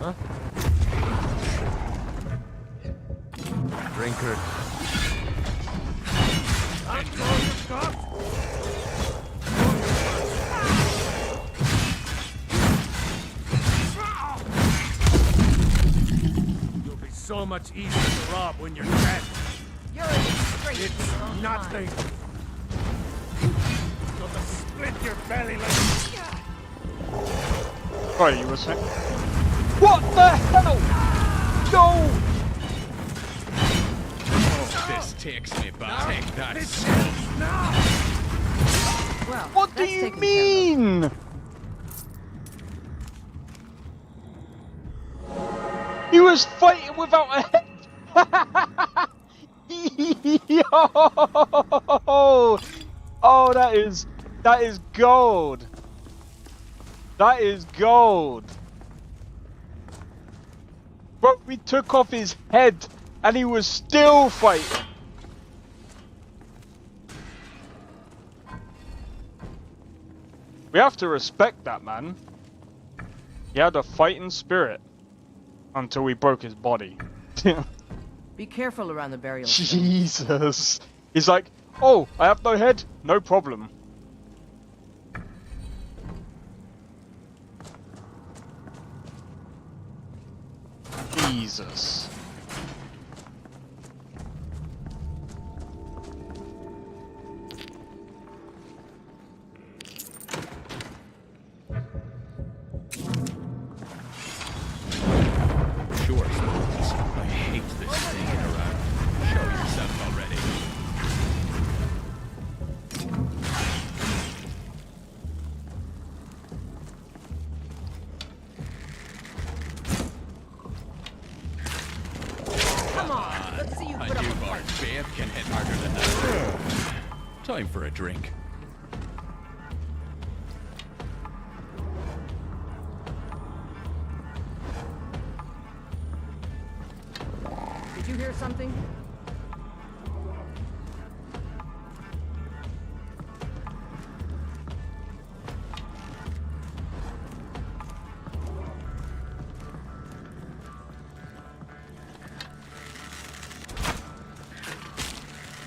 Huh? Drinker. You'll be so much easier to rob when you're dead. You're a disgrace. It's nothing. You'll just split your belly like. Sorry, you were saying? What the hell? No! Oh, this takes me back. Take that. Well, what do you mean? He was fighting without a head. Yo! Oh, that is gold. That is gold. But we took off his head and he was still fighting. We have to respect that, man. He had a fighting spirit until we broke his body. Be careful around the burial. Jesus. He's like, oh, I have no head? No problem. Jesus. Sure, Smalls. I hate this sneaking around. Show yourself already. Come on, let's see you A put up a newborn fight. babe can hit harder than that. Time for a drink. Did you hear something?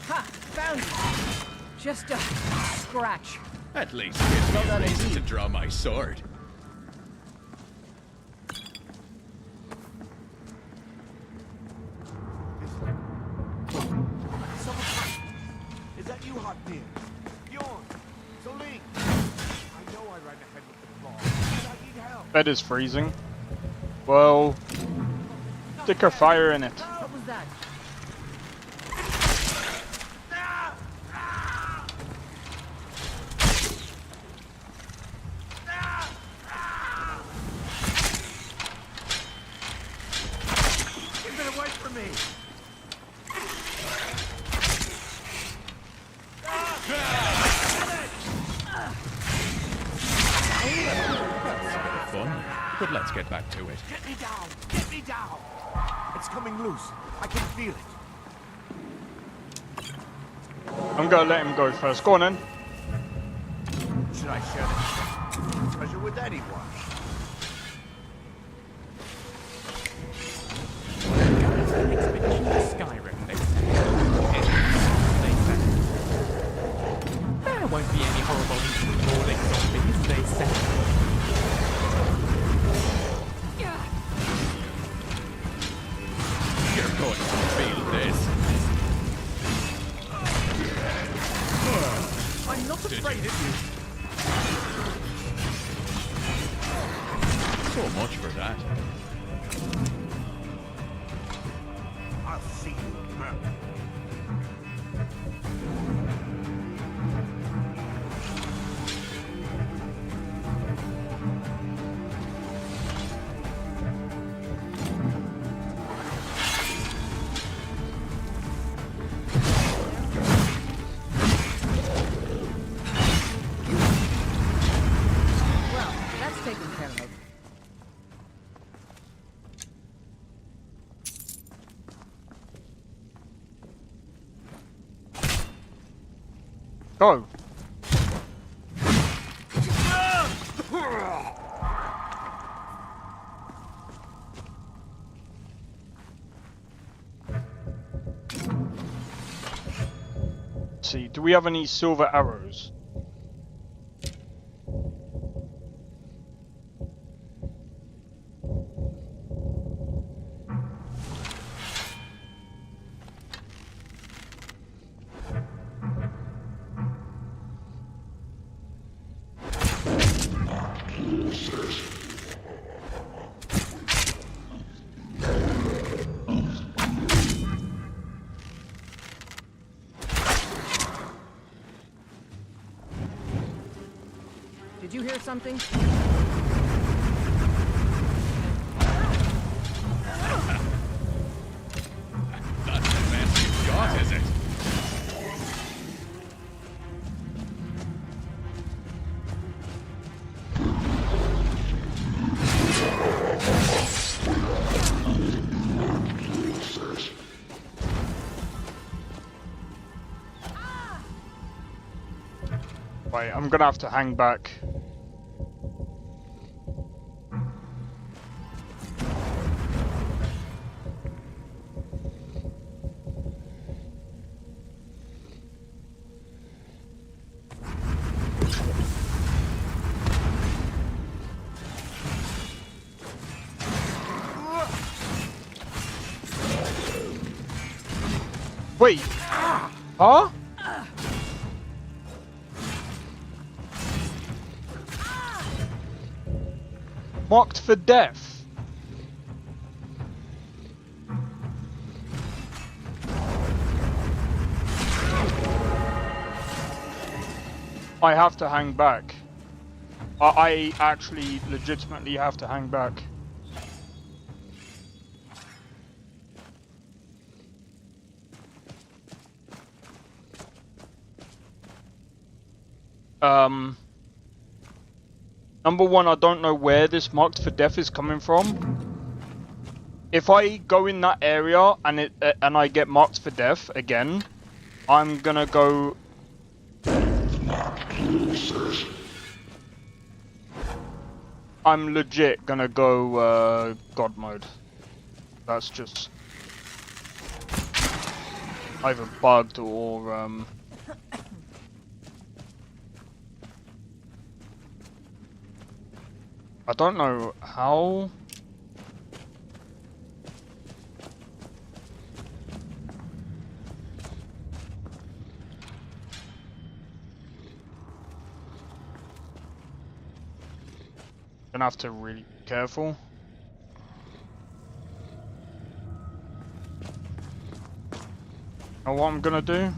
Ha! Found you! Just a scratch. At least gives me a reason to draw my sword. Is that you, hot dear? Bjorn, Celine. I know I ran ahead with the claw, but I need help. Bed is freezing. Well, stick a fire in it. What was that? Keep it away from me. Fun, but let's get back to it. Get me down! Get me down! It's coming loose. I can feel it. I'm gonna let him go first. Go on then. Should I share this? Treasure with anyone. An expedition to Skyrim, they said. There won't be any horrible mauling zombies, they said. You're going to feel this. I'm not afraid of you. So much for that. I'll see you murder. Well, that's taken care of. Go. Let's see, do we have any silver arrows? Did you hear something? That's the best you've got, is it? Wait, I'm gonna have to hang back. Wait! Huh? Marked for death. I have to hang back. I actually legitimately have to hang back. Number one, I don't know where this marked for death is coming from. If I go in that area and I get marked for death again, I'm gonna go. I'm legit gonna go God mode. That's just either bugged or I don't know how. Gonna have to really be careful. Know what I'm gonna do?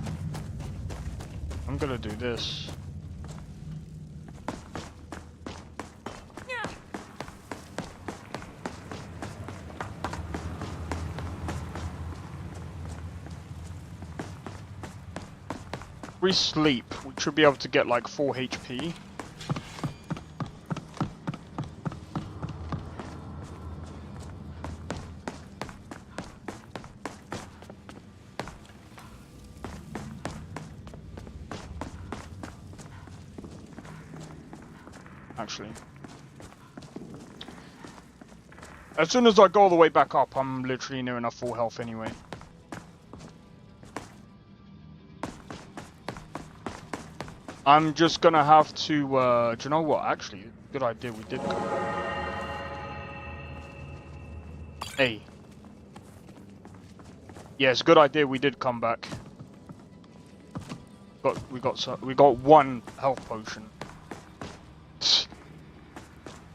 I'm gonna do this. We sleep, we should be able to get like 4 HP. Actually, As soon as I go all the way back up, I'm literally near enough full health anyway. I'm just gonna have to, do you know what? Actually, good idea, we did come back. Hey. Yes, good idea, we did come back. We got one health potion.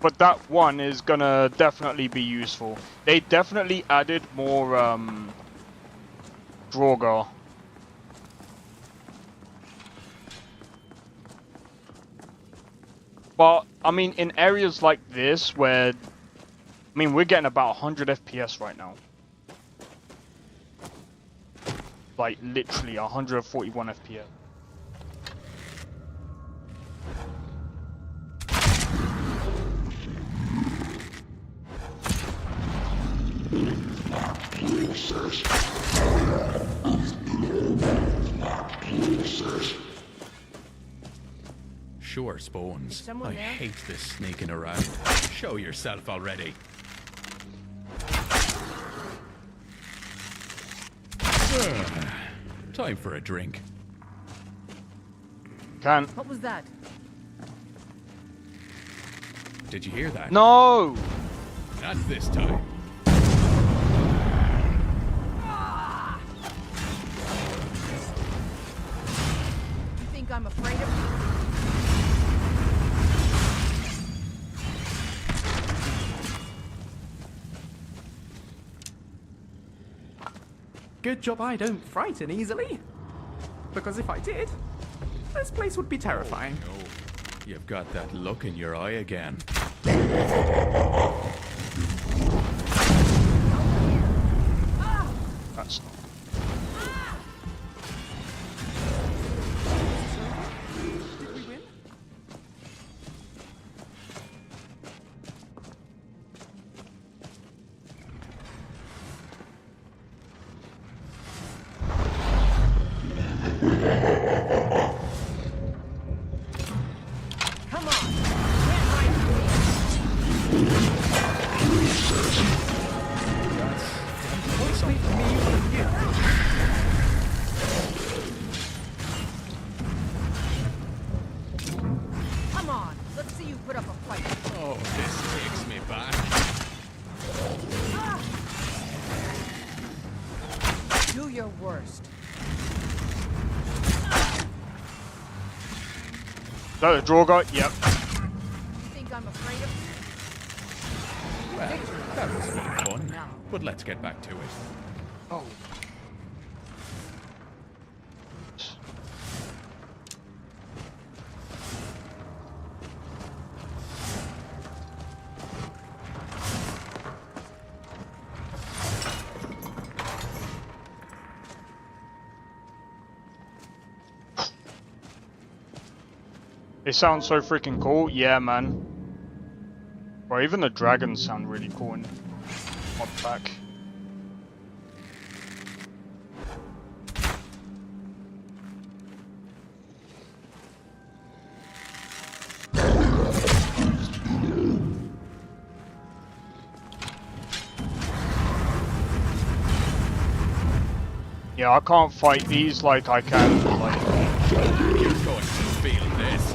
But that one is gonna definitely be useful. They definitely added more, Draugr. But, I mean, in areas like this where, I mean, we're getting about 100 FPS right now. Like, literally 141 FPS. Sure, Spawns. I hate this sneaking around. Show yourself already. Time for a drink. What was that? Did you hear that? No! Not this time. You think I'm afraid of you? Good job I don't frighten easily. Because if I did, this place would be terrifying. Oh, no. You've got that look in your eye again. That's not. Did we win? Come on. Can't hide from Wait for me, one of you. Come on. Let's see you put up a fight. Oh, this takes me back. Do your worst. Is that a Draugr? Yep. You think I'm afraid of you? Well, that was really fun. But let's get back to it. Oh. It sounds so freaking cool. Yeah, man. Bro, even the dragons sound really cool in mod pack. Yeah, I can't fight these like I can, like... You're going to feel this.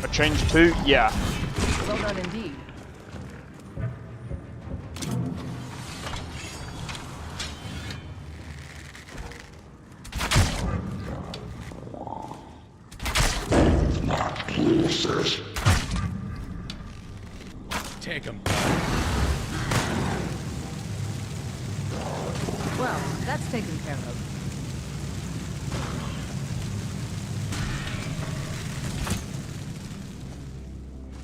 A change to? Yeah. Well done indeed. Take him. Well, that's taken care of.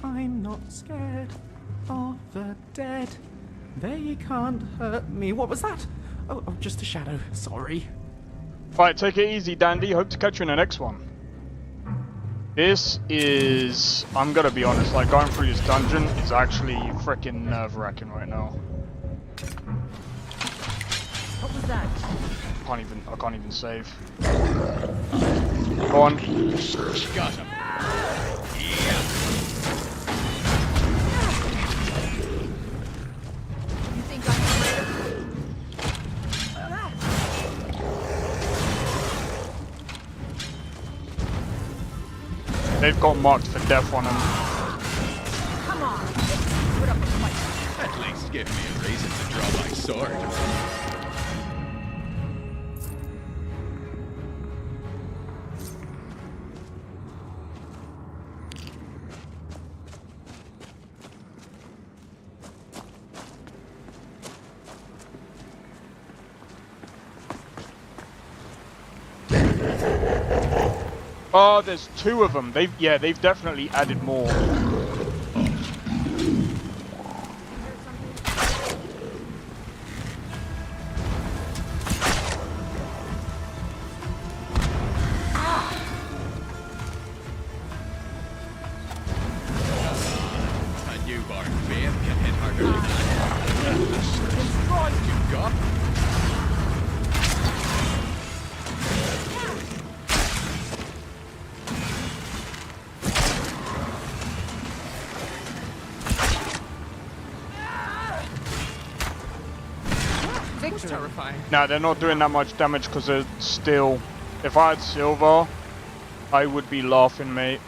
I'm not scared of the dead. They can't hurt me. What was that? Oh, just a shadow. Sorry. Right, take it easy, Dandy. Hope to catch you in the next one. This is... I'm gonna be honest, like, going through this dungeon is actually freaking nerve-wracking right now. What was that? I can't even save. Go on. Got him. They've got marked for death on them. Come on, let's put up a fight. At least give me a reason to draw my sword. Oh, there's 2 of them. They've definitely added more. A newborn babe can hit harder than that. You got. Terrifying. Nah, they're not doing that much damage because they're still... If I had silver, I would be laughing, mate.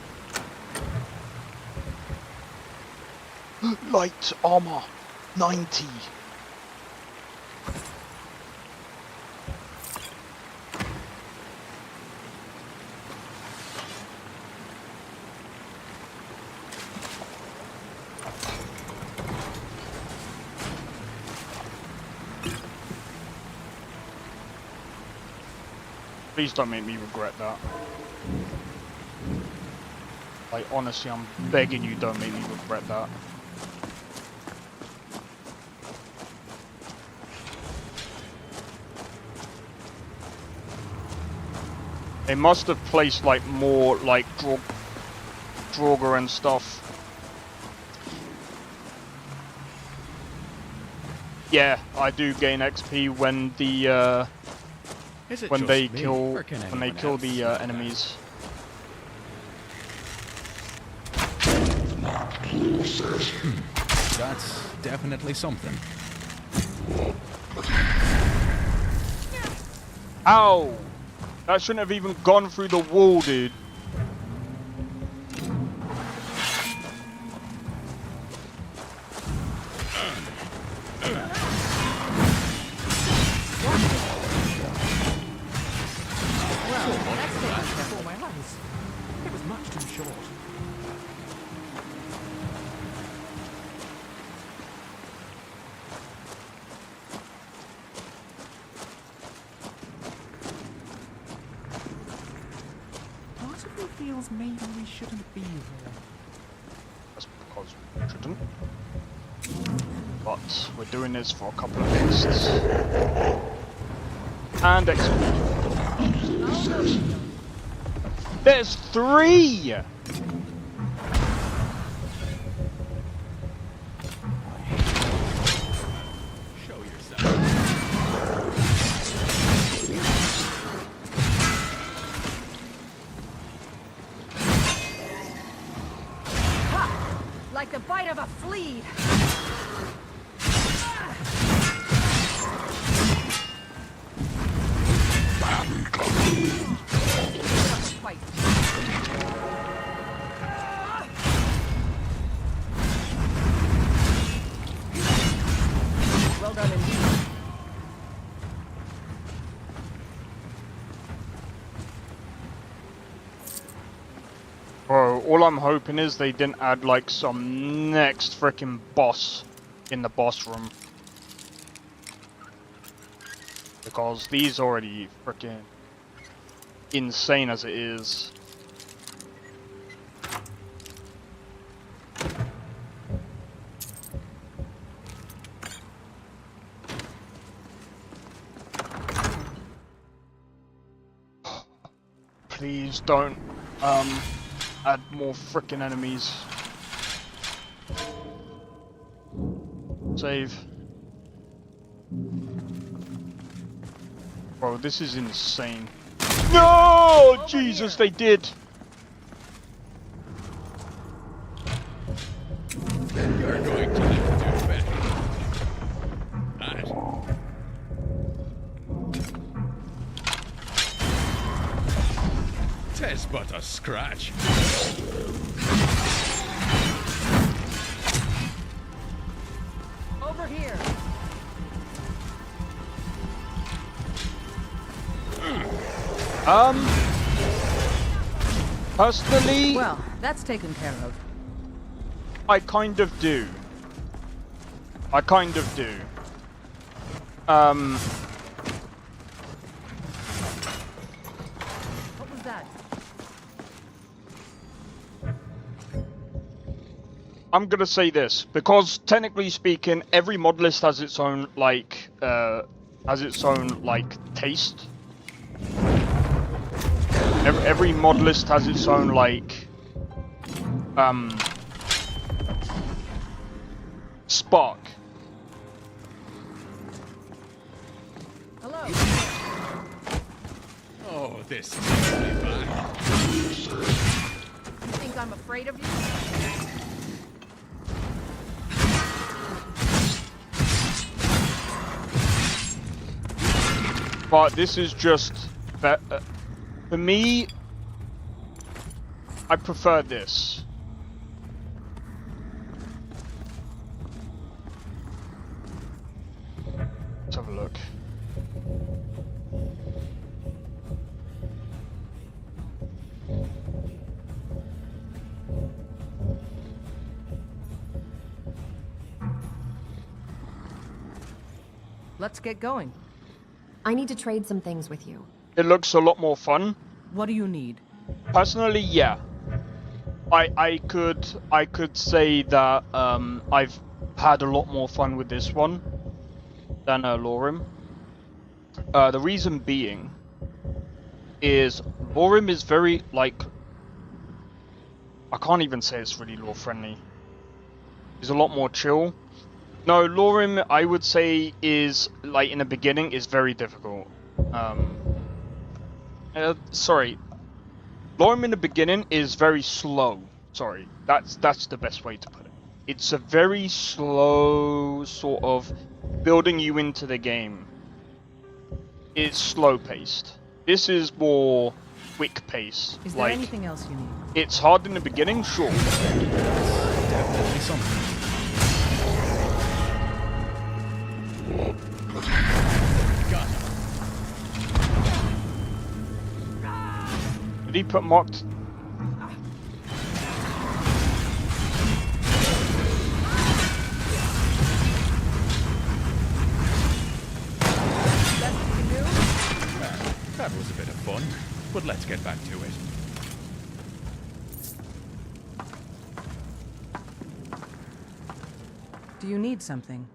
Light armor, 90. Please don't make me regret that. Like, honestly, I'm begging you, don't make me regret that. They must have placed, like, more, like, Draugr and stuff. Yeah, I do gain XP when the, when they kill the enemies. That's definitely something. Ow! That shouldn't have even gone through the wall, dude. It was much too short. Part of me feels maybe we shouldn't be here. That's because we shouldn't. But we're doing this for a couple of beasts. And XP. There's 3! Show yourself. Ha! Like the bite of a flea. Well done indeed. Bro, all I'm hoping is they didn't add like some next freaking boss in the boss room. Because these already freaking insane as it is. Please don't add more frickin' enemies. Save. Bro, this is insane. No! Jesus, they did! You're going to live to do better. 'Tis but a scratch. Over here. Personally, Well, that's taken care of. I kind of do. What was that? I'm gonna say this because technically speaking, every mod list has its own taste. Every mod list has its own spark. Hello. Oh, this is really bad. You think I'm afraid of you? But this is just for me. I prefer this. Let's have a look. Let's get going. I need to trade some things with you. It looks a lot more fun. What do you need? Personally, yeah. I could say that I've had a lot more fun with this one than Lorim. The reason being is Lorim is very I can't even say it's really lore friendly. It's a lot more chill. No, Lorim I would say is in the beginning is very difficult. Sorry. Lorim in the beginning is very slow. Sorry, that's the best way to put it. It's a very slow sort of building you into the game. It's slow paced. This is more quick pace. Is there anything else you need? It's hard in the beginning, sure. Definitely something. Did he put mocked? That was a bit of fun, but let's get back to it. Do you need something?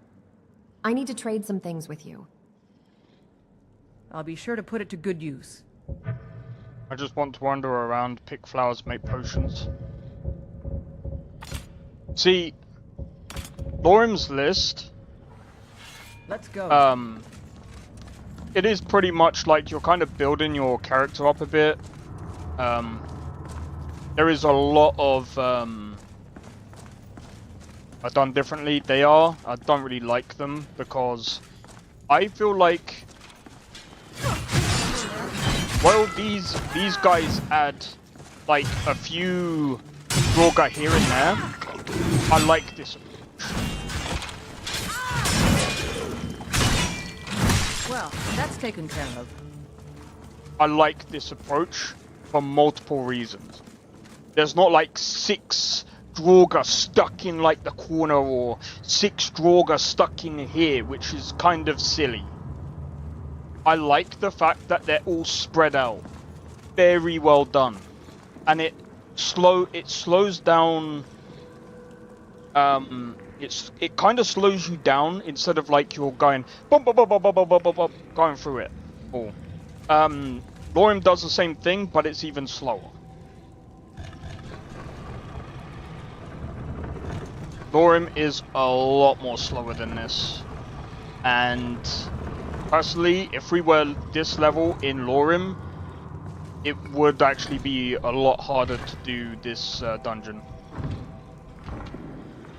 I need to trade some things with you. I'll be sure to put it to good use. I just want to wander around, pick flowers, make potions. See, Lorim's list. Let's go. It is pretty much like you're kind of building your character up a bit. There is a lot of I've done differently. I don't really like them because I feel like, well, these guys add like a few Droga here and there. I like this approach. Well, that's taken care of. I like this approach for multiple reasons. There's not like 6 Droga stuck in like the corner or 6 Droga stuck in here, which is kind of silly. I like the fact that they're all spread out. Very well done. And it slows down. It kind of slows you down instead of like you're going bum, bum, bum, bum, bum, bum, bum, bum, going through it. Oh. Lorim does the same thing, but it's even slower. Lorim is a lot more slower than this. And personally, if we were this level in Lorim, it would actually be a lot harder to do this dungeon.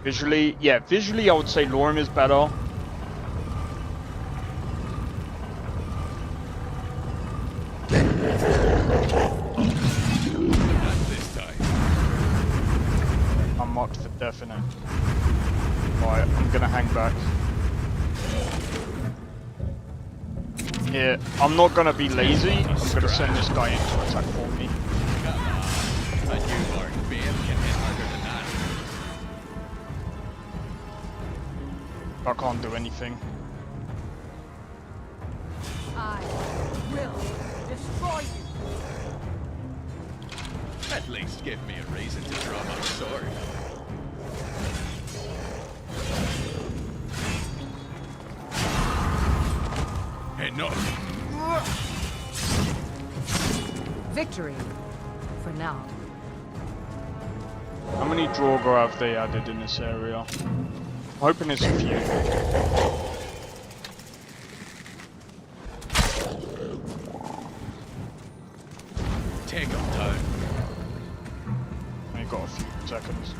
Visually, yeah, visually I would say Lorim is better. marked for death in it. Right, I'm gonna hang back. Yeah, I'm not gonna be lazy. I'm gonna send this guy in to attack for me. A newborn babe can hit harder than that. I can't do anything. I will destroy you. At least give me a reason to draw my sword. Enough. Victory. For now. How many Draugr have they added in this area? I'm hoping it's a few. Take them down. I got a few seconds.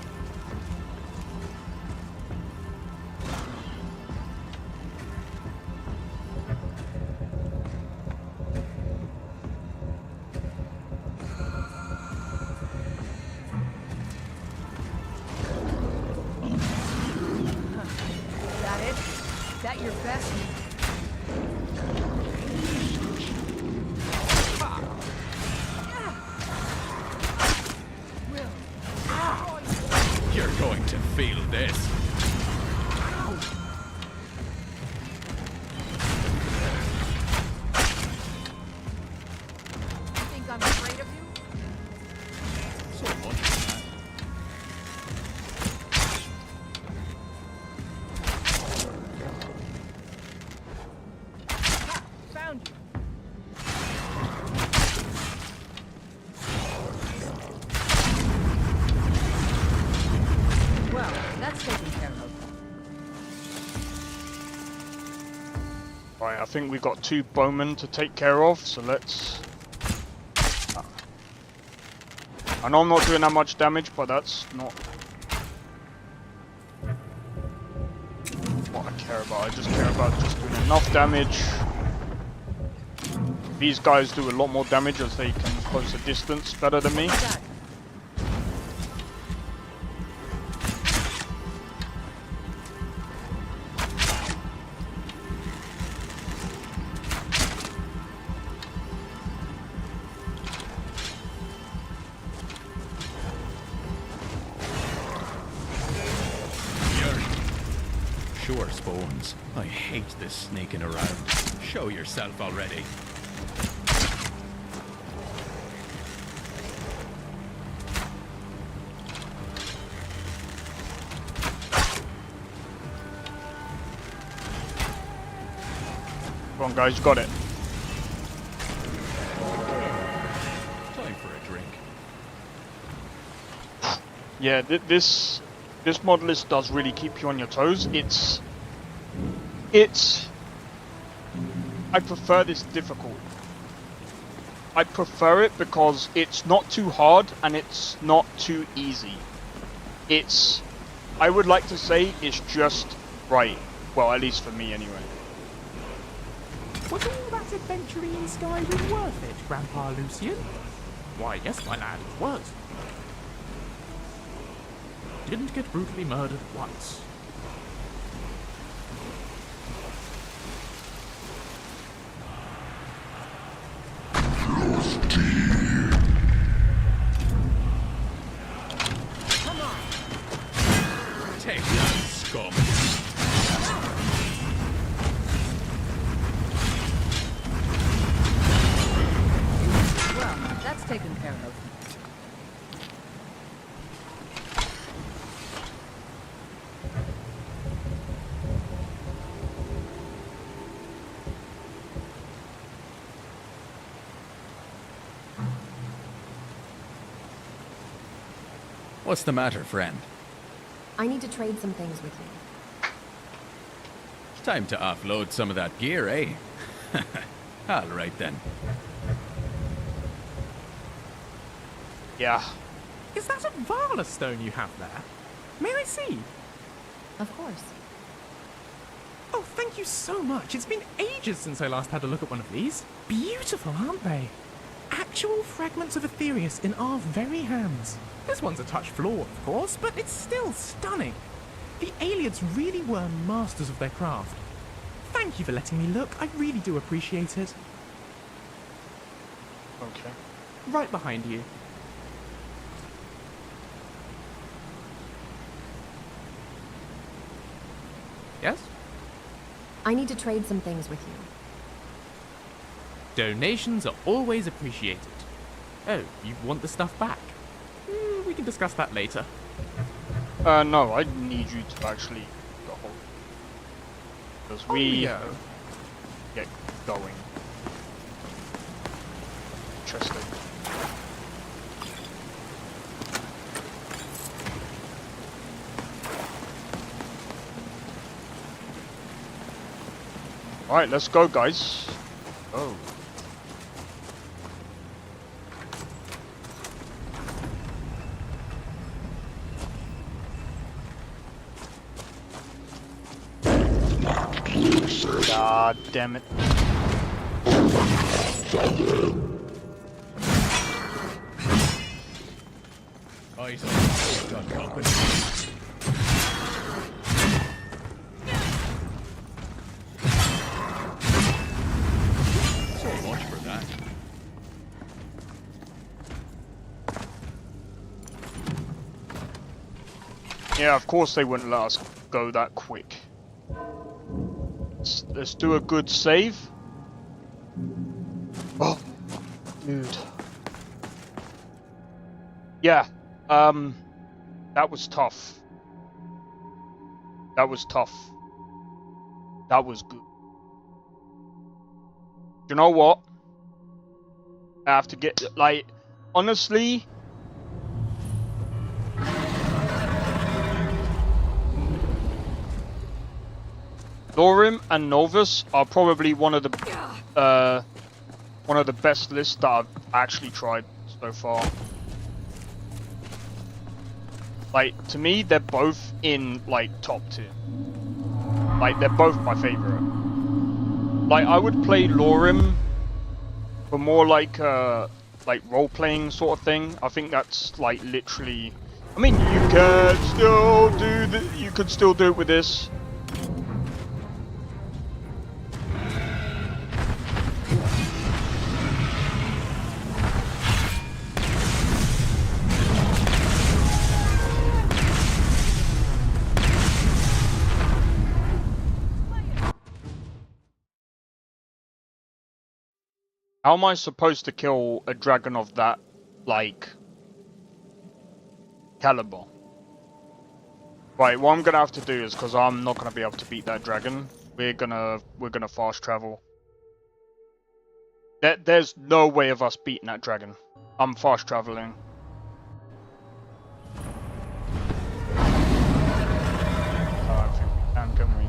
That it? That your best? You're going to feel this. You think I'm afraid of you? So much of that. Ha! Found you. Well, that's taken care of. Right, I think we've got 2 bowmen to take care of, so let's... I know I'm not doing that much damage, but that's not what I care about. I just care about just doing enough damage. These guys do a lot more damage as they can close the distance better than me. Sure, Spawns. I hate this sneaking around. Show yourself already. Come on, guys, you got it. Time for a drink. Yeah, this mod list does really keep you on your toes. I prefer this difficult. I prefer it because it's not too hard and it's not too easy. I would like to say it's just right. Well, at least for me anyway. Was all that adventuring in Skyrim worth it, Grandpa Lucian? Why, yes, my lad, it was. Didn't get brutally murdered once. Come on. Take that, scum. Well, that's taken care of. What's the matter, friend? I need to trade some things with you. Time to offload some of that gear, eh? All right then. Yeah. Is that a Vala stone you have there? May I see? Of course. Oh, thank you so much. It's been ages since I last had a look at one of these. Beautiful, aren't they? Actual fragments of Aetherius in our very hands. This one's a touch flawed, of course, but it's still stunning. The aliens really were masters of their craft. Thank you for letting me look. I really do appreciate it. Okay. Right behind you. Yes? I need to trade some things with you. Donations are always appreciated. Oh, you want the stuff back? We can discuss that later. No, I need you to actually go home. Because we get going. Interesting. Alright, let's go, guys. Oh. God damn it. Oh, he's got company. So much for that. Yeah, of course they wouldn't let us go that quick. Let's do a good save. Oh, dude. Yeah, that was tough. That was tough. That was good. You know what? I have to get, like, honestly... Lorim and Nolvus are probably one of the best lists that I've actually tried so far. Like, to me, they're both in, like, top tier. Like, they're both my favorite. Like, I would play Lorim for more like role-playing sort of thing. I think that's, like, literally... I mean, you can still do you could still do it with this. How am I supposed to kill a dragon of that, like, caliber? Right, what I'm gonna have to do is, because I'm not gonna be able to beat that dragon, we're gonna fast travel. There's no way of us beating that dragon. I'm fast traveling. I think we can we?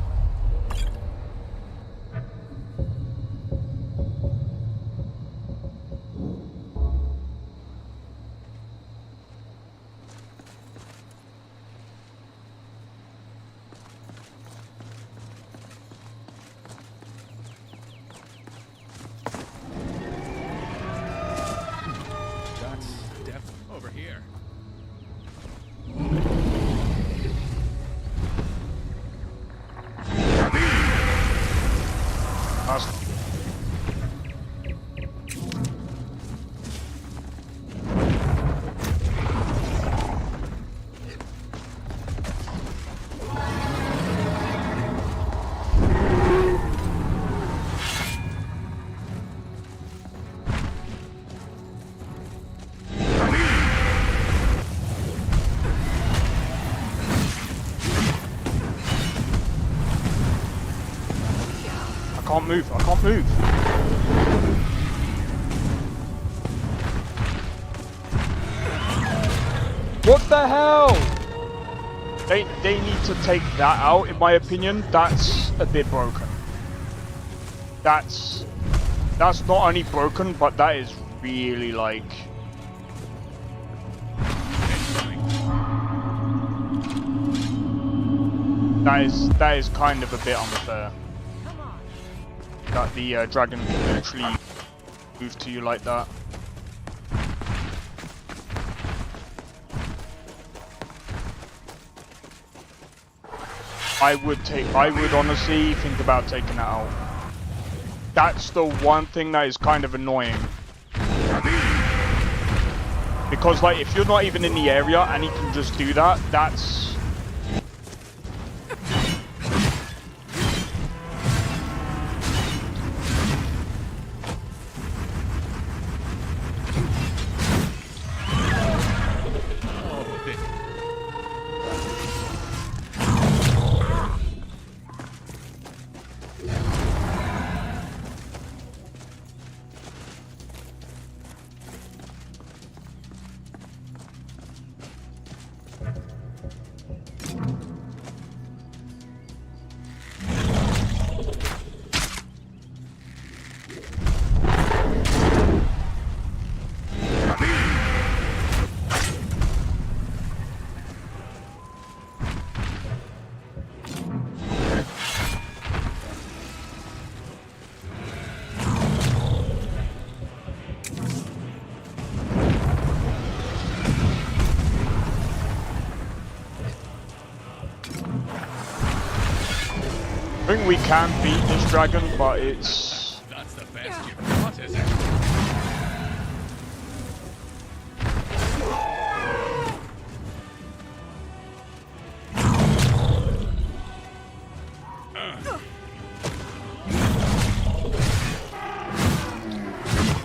I can't move. What the hell? They need to take that out, in my opinion. That's a bit broken. That's not only broken, but that is really like... That is kind of a bit unfair. That the dragon can literally move to you like that. I would honestly think about taking it out. That's the one thing that is kind of annoying. Because like if you're not even in the area and he can just do that, that's I think we can beat this dragon, but it's... That's the best you've got, is it?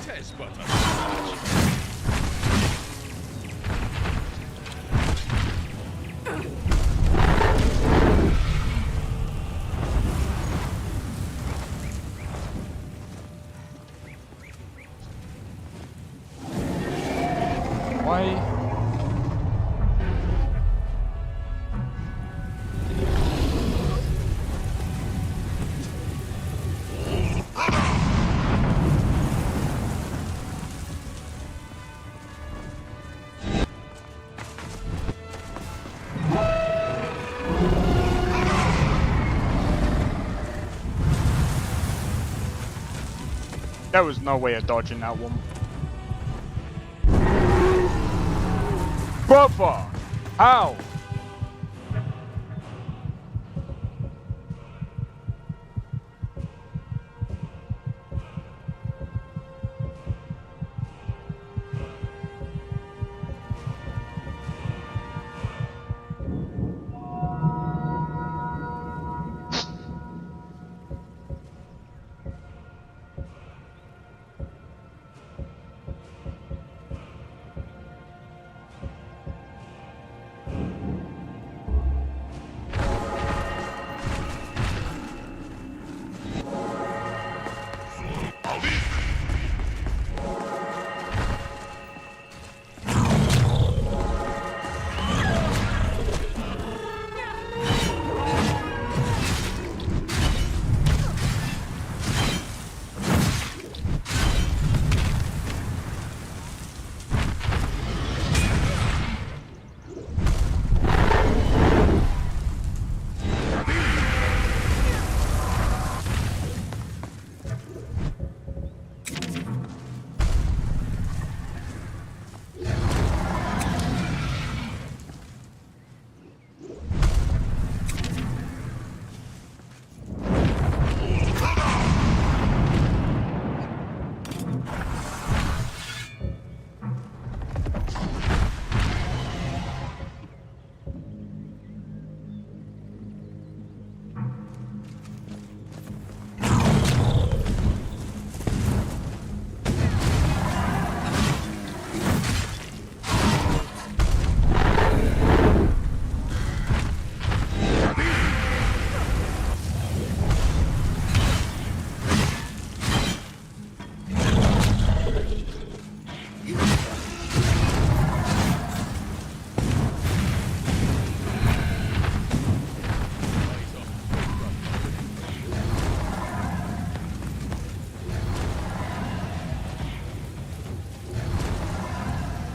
Test button. There was no way of dodging that one. Brother! How?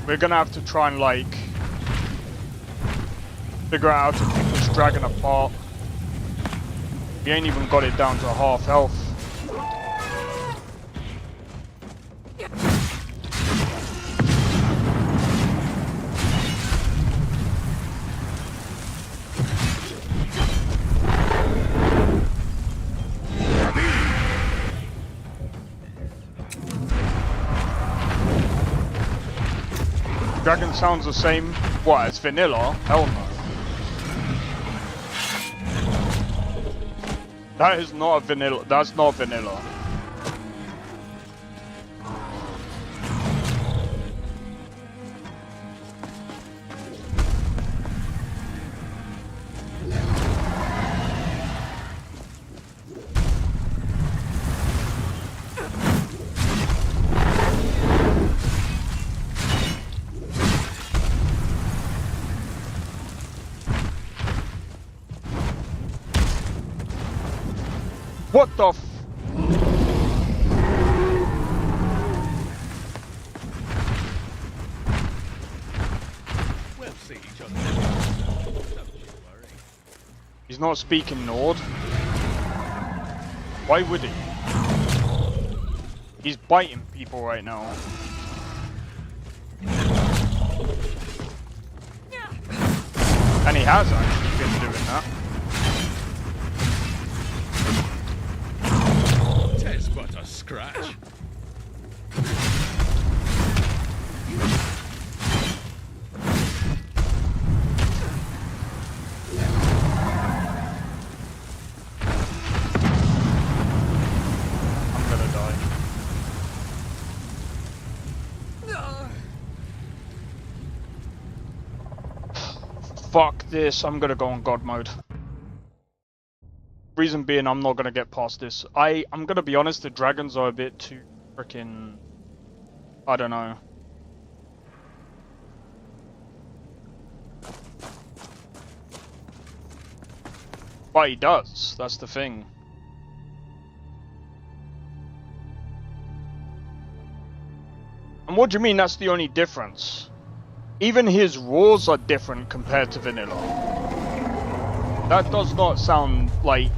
We're gonna have to try and, like, figure out how to pick this dragon apart. We ain't even got it down to half health. dragon sounds the same. What, as vanilla? Hell no. That is not a vanilla. That's not vanilla. What the f- We'll see each other. He's not speaking Nord. Why would he? He's biting people right now. And he has actually been doing that. Tis but a scratch. I'm gonna die. Fuck this, I'm gonna go on God mode. Reason being, I'm not gonna get past this. I'm gonna be honest, the dragons are a bit too freaking... I don't know. But he does, that's the thing. And what do you mean that's the only difference? Even his roars are different compared to vanilla. That does not sound like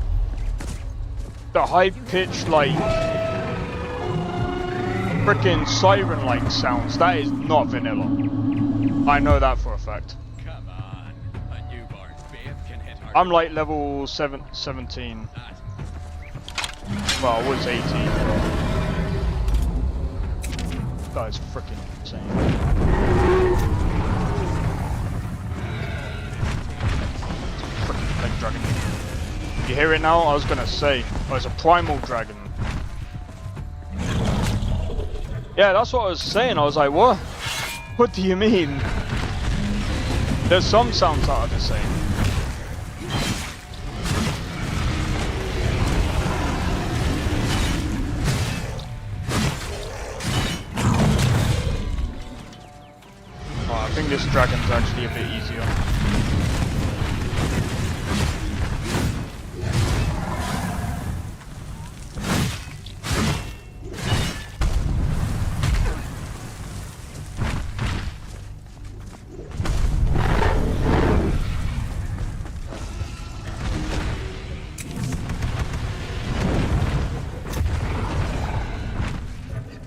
the high-pitched, like, frickin' siren-like sounds. That is not vanilla. I know that for a fact. Come on, a newborn babe can hit harder. I'm like level 17. Well, I was 18. That is frickin' insane. Frickin' dragon. You hear it now? I was gonna say, oh, it's a primal dragon. Yeah, that's what I was saying. I was like, what? What do you mean? There's some sounds that are the same. Oh, I think this dragon's actually a bit easier.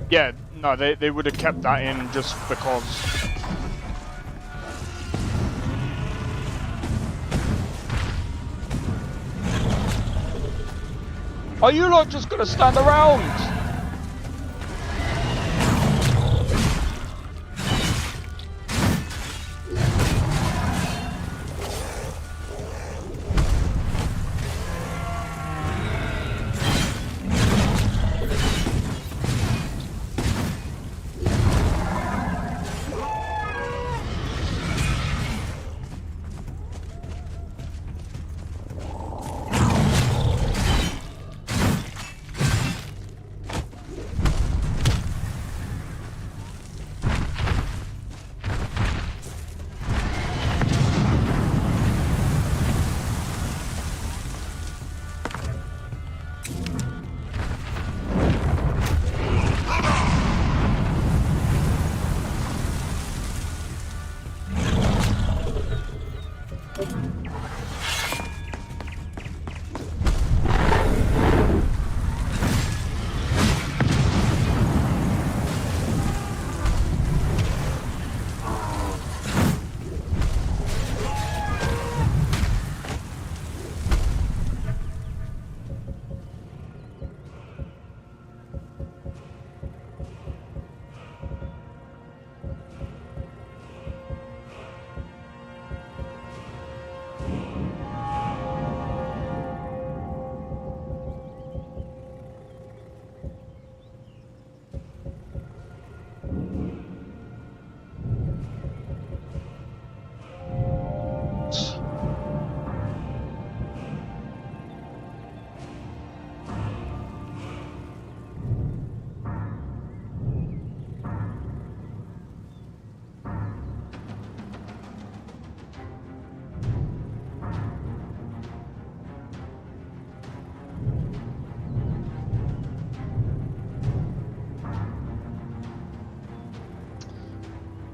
Yeah, no, they would have kept that in just because. Are you lot just gonna stand around?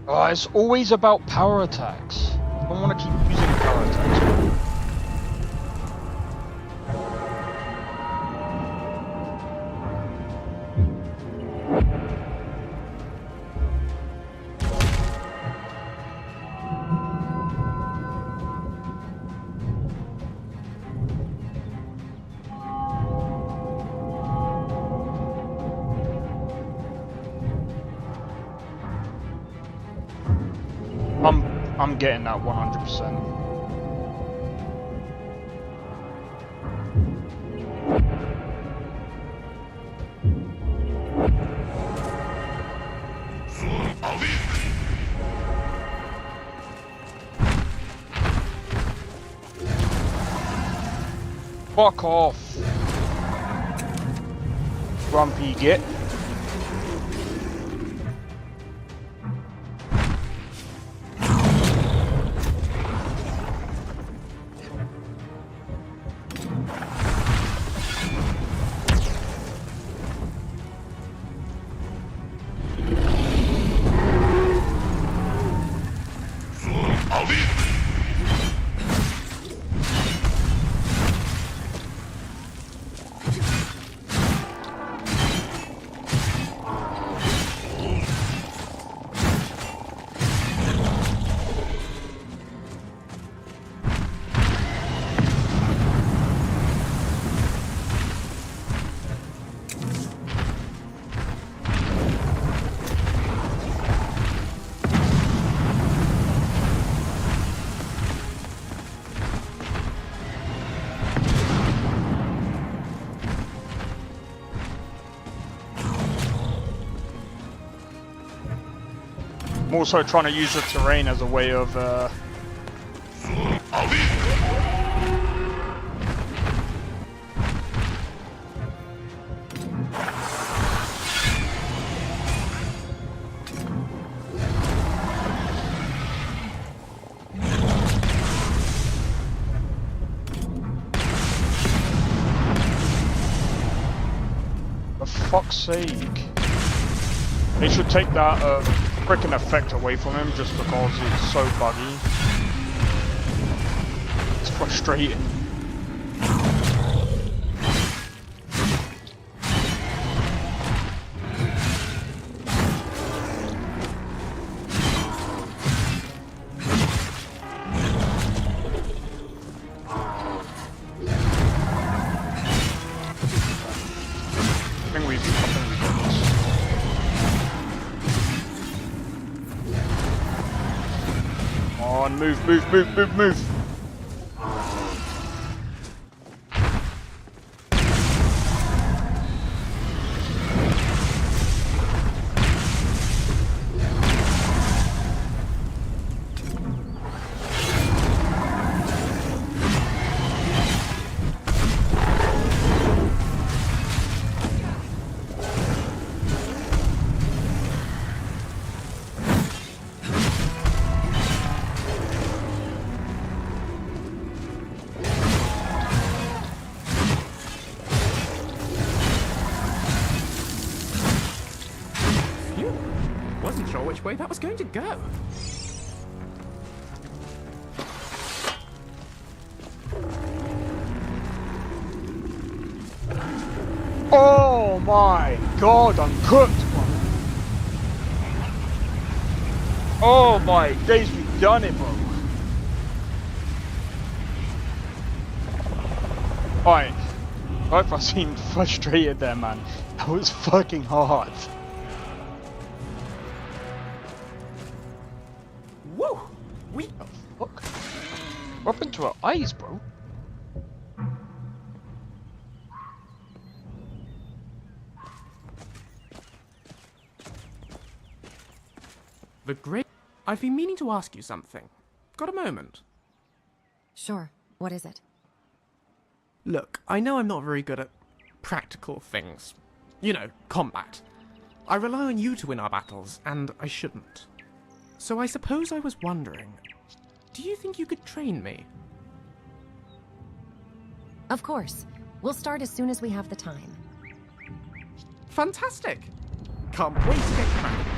Oh, it's always about power attacks. I don't want to keep using power attacks. I'm getting that 100%. Fuck off. Grumpy git. I'm also trying to use the terrain as a way of for fuck's sake. They should take that freaking effect away from him just because it's so buggy. It's frustrating. I think we've got this. On, move, move, move, move, move. Wasn't sure which way that was going to go. Oh my god, I'm cooked, bro. Oh my days, we've done it, bro. Alright. I hope I seemed frustrated there, man. That was fucking hard. Woo! We. Oh, fuck. What happened to her eyes, bro? The great. I've been meaning to ask you something. Got a moment? Sure. What is it? Look, I know I'm not very good at practical things. You know, combat. I rely on you to win our battles, and I shouldn't. So I suppose I was wondering, do you think you could train me? Of course. We'll start as soon as we have the time. Fantastic! Can't wait to get cracking.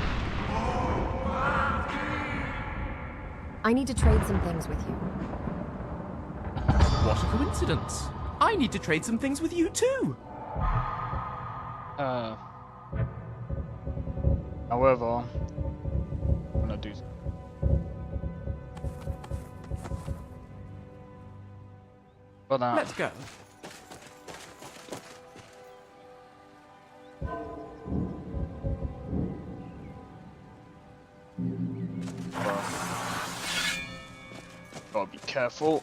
I need to trade some things with you. What a coincidence. I need to trade some things with you too. However, I'm gonna do. But Let's go. Gotta be careful.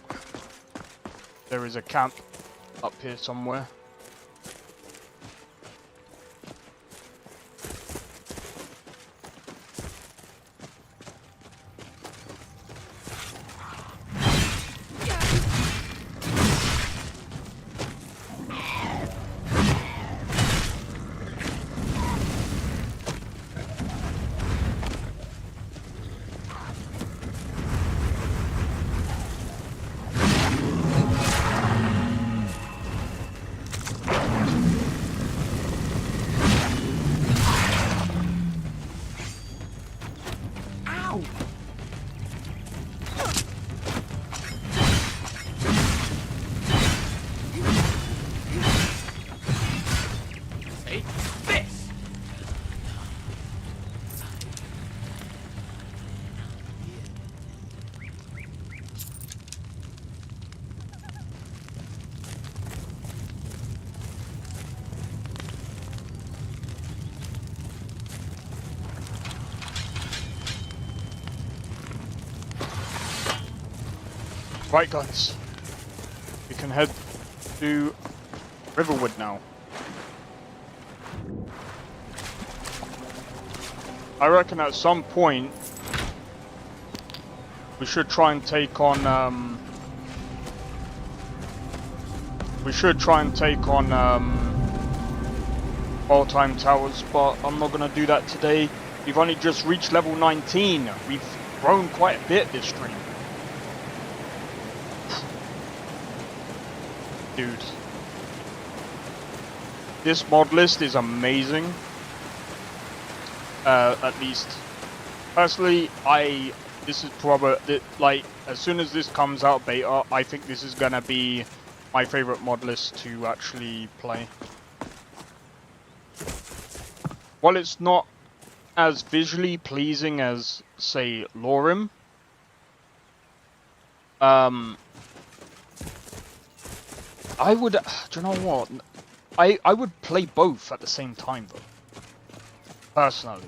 There is a camp up here somewhere. Right, guys, we can head to Riverwood now. I reckon at some point we should try and take on All-Time Towers, but I'm not gonna do that today. We've only just reached level 19. We've grown quite a bit this stream. Dude, this mod list is amazing. At least, personally, this is probably like as soon as this comes out beta, I think this is gonna be my favorite mod list to actually play. While it's not as visually pleasing as, say, Lorim, I would, do you know what? I would play both at the same time though. Personally.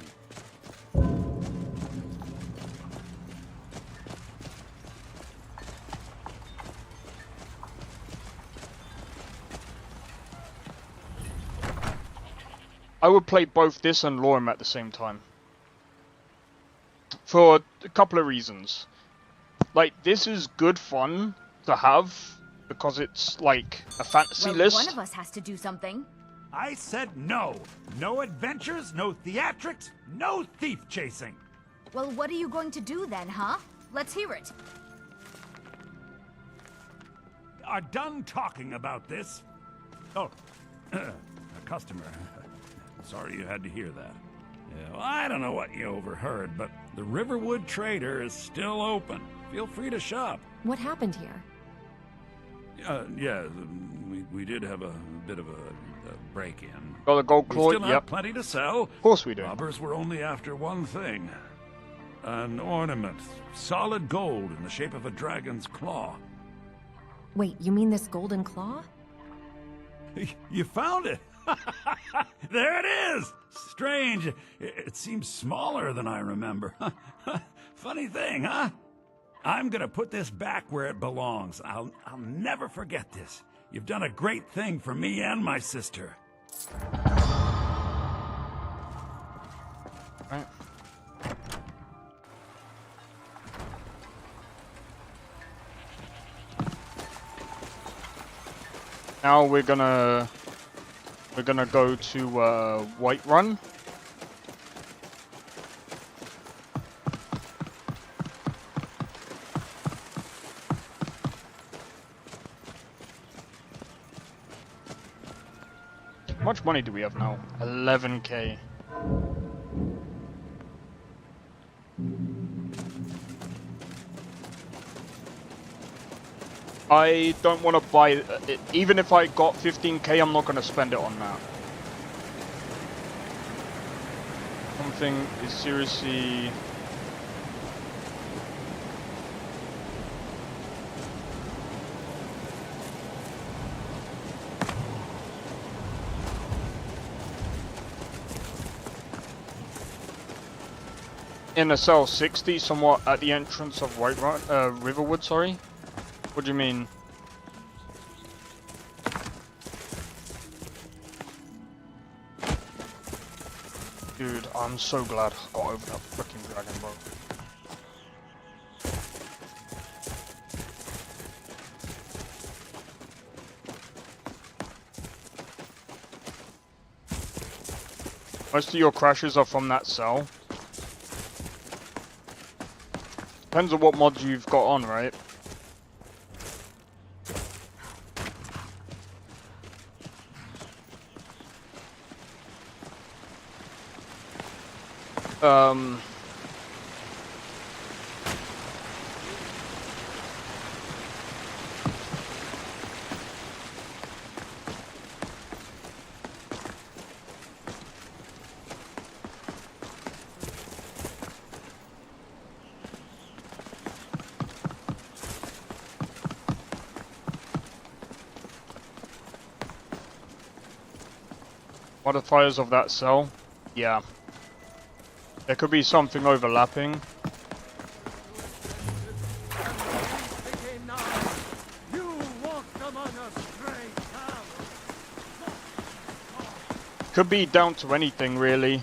I would play both this and Lorim at the same time. For a couple of reasons. Like, this is good fun to have, because it's like a fantasy list. One of us has to do something. I said no. No adventures, no theatrics, no thief chasing. Well, what are you going to do then, huh? Let's hear it. Are done talking about this. Oh, a customer. Sorry you had to hear that. Yeah, well, I don't know what you overheard, but the Riverwood Trader is still open. Feel free to shop. What happened here? Yeah, we did have a bit of a break-in. Got a gold claw, We still have plenty to sell. Of course we do. Robbers were only after one thing. An ornament. Solid gold in the shape of a dragon's claw. Wait, you mean this golden claw? You found it! There it is! Strange. It seems smaller than I remember. Funny thing, huh? I'm gonna put this back where it belongs. I'll never forget this. You've done a great thing for me and my sister. Right. Now we're gonna go to Whiterun. How much money do we have now? 11k. I don't want to buy it. Even if I got 15k, I'm not going to spend it on that. Something is seriously... In a cell 60, somewhat at the entrance of Riverwood, sorry? What do you mean? Dude, I'm so glad I got over that freaking dragon, bro. Most of your crashes are from that cell. Depends on what mods you've got on, right? Modifiers of that cell? Yeah. There could be something overlapping. Could be down to anything, really.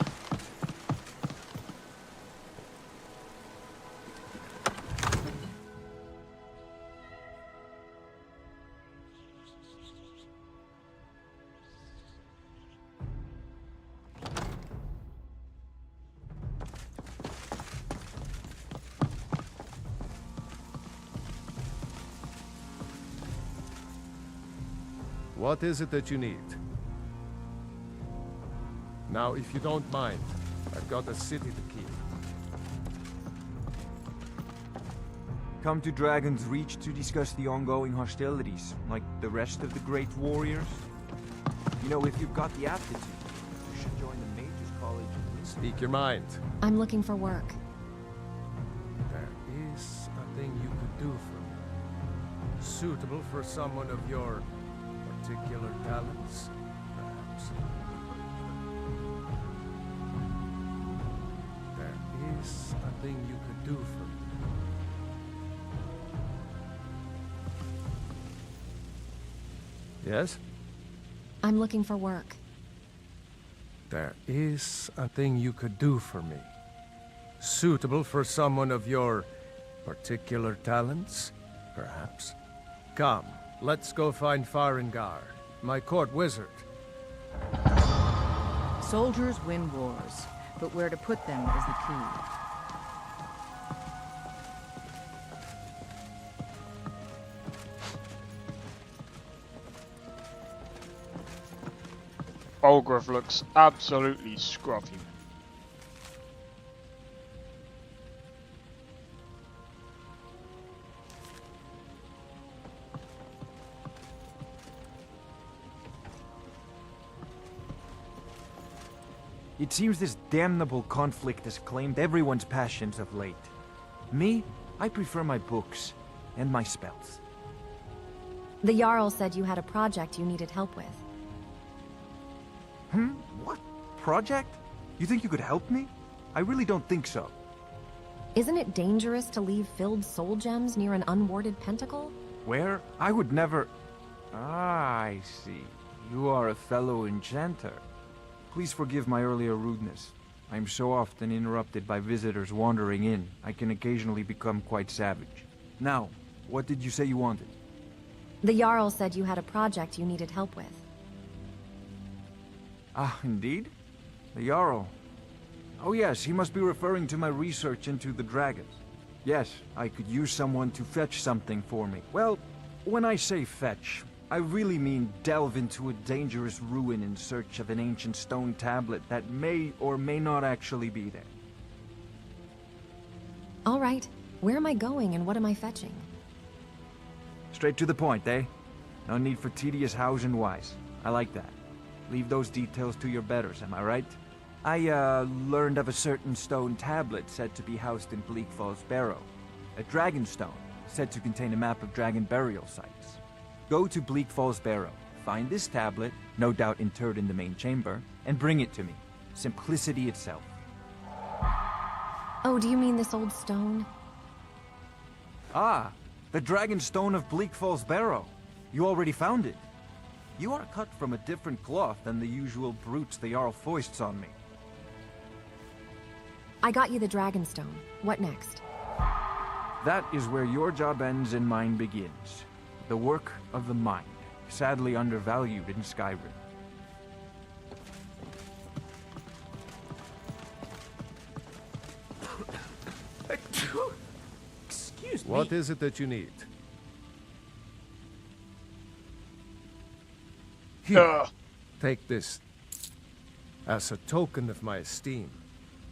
What is it that you need? Now, if you don't mind, I've got a city to keep. Come to Dragon's Reach to discuss the ongoing hostilities, like the rest of the great warriors? You know, if you've got the aptitude, you should join the Mages College and Speak your mind. I'm looking for work. There is a thing you could do for me. Suitable for someone of your particular talents, perhaps. There is a thing you could do for me. Yes? I'm looking for work. There is a thing you could do for me. Suitable for someone of your particular talents, perhaps. Come, let's go find Farengar, my court wizard. Soldiers win wars, but where to put them is the key. Olgraf looks absolutely scruffy. It seems this damnable conflict has claimed everyone's passions of late. Me, I prefer my books and my spells. The Jarl said you had a project you needed help with. What? Project? You think you could help me? I really don't think so. Isn't it dangerous to leave filled soul gems near an unwarded pentacle? Where? I would never... Ah, I see. You are a fellow enchanter. Please forgive my earlier rudeness. I am so often interrupted by visitors wandering in, I can occasionally become quite savage. Now, what did you say you wanted? The Jarl said you had a project you needed help with. Ah, indeed? The Jarl. Oh yes, he must be referring to my research into the dragons. Yes, I could use someone to fetch something for me. Well, when I say fetch, I really mean delve into a dangerous ruin in search of an ancient stone tablet that may or may not actually be there. All right. Where am I going and what am I fetching? Straight to the point, eh? No need for tedious hows and whys. I like that. Leave those details to your betters, am I right? I, learned of a certain stone tablet said to be housed in Bleak Falls Barrow. A dragon stone, said to contain a map of dragon burial sites. Go to Bleak Falls Barrow, find this tablet, no doubt interred in the main chamber, and bring it to me. Simplicity itself. Oh, do you mean this old stone? Ah, the dragon stone of Bleak Falls Barrow. You already found it. You are cut from a different cloth than the usual brutes the Jarl foists on me. I got you the Dragonstone. What next? That is where your job ends and mine begins. The work of the mind, sadly undervalued in Skyrim. Excuse me. What is it that you need? Here, take this. As a token of my esteem,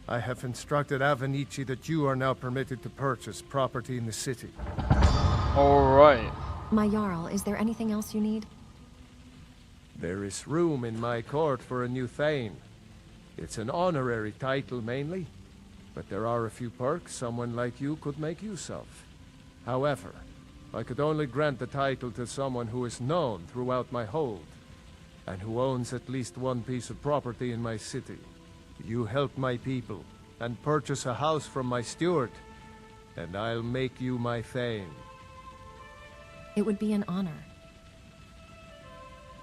I have instructed Avenici that you are now permitted to purchase property in the city. Alright. My Jarl, is there anything else you need? There is room in my court for a new Thane. It's an honorary title mainly, but there are a few perks someone like you could make use of. However, I could only grant the title to someone who is known throughout my hold, and who owns at least one piece of property in my city. You help my people, and purchase a house from my steward, and I'll make you my Thane. It would be an honor.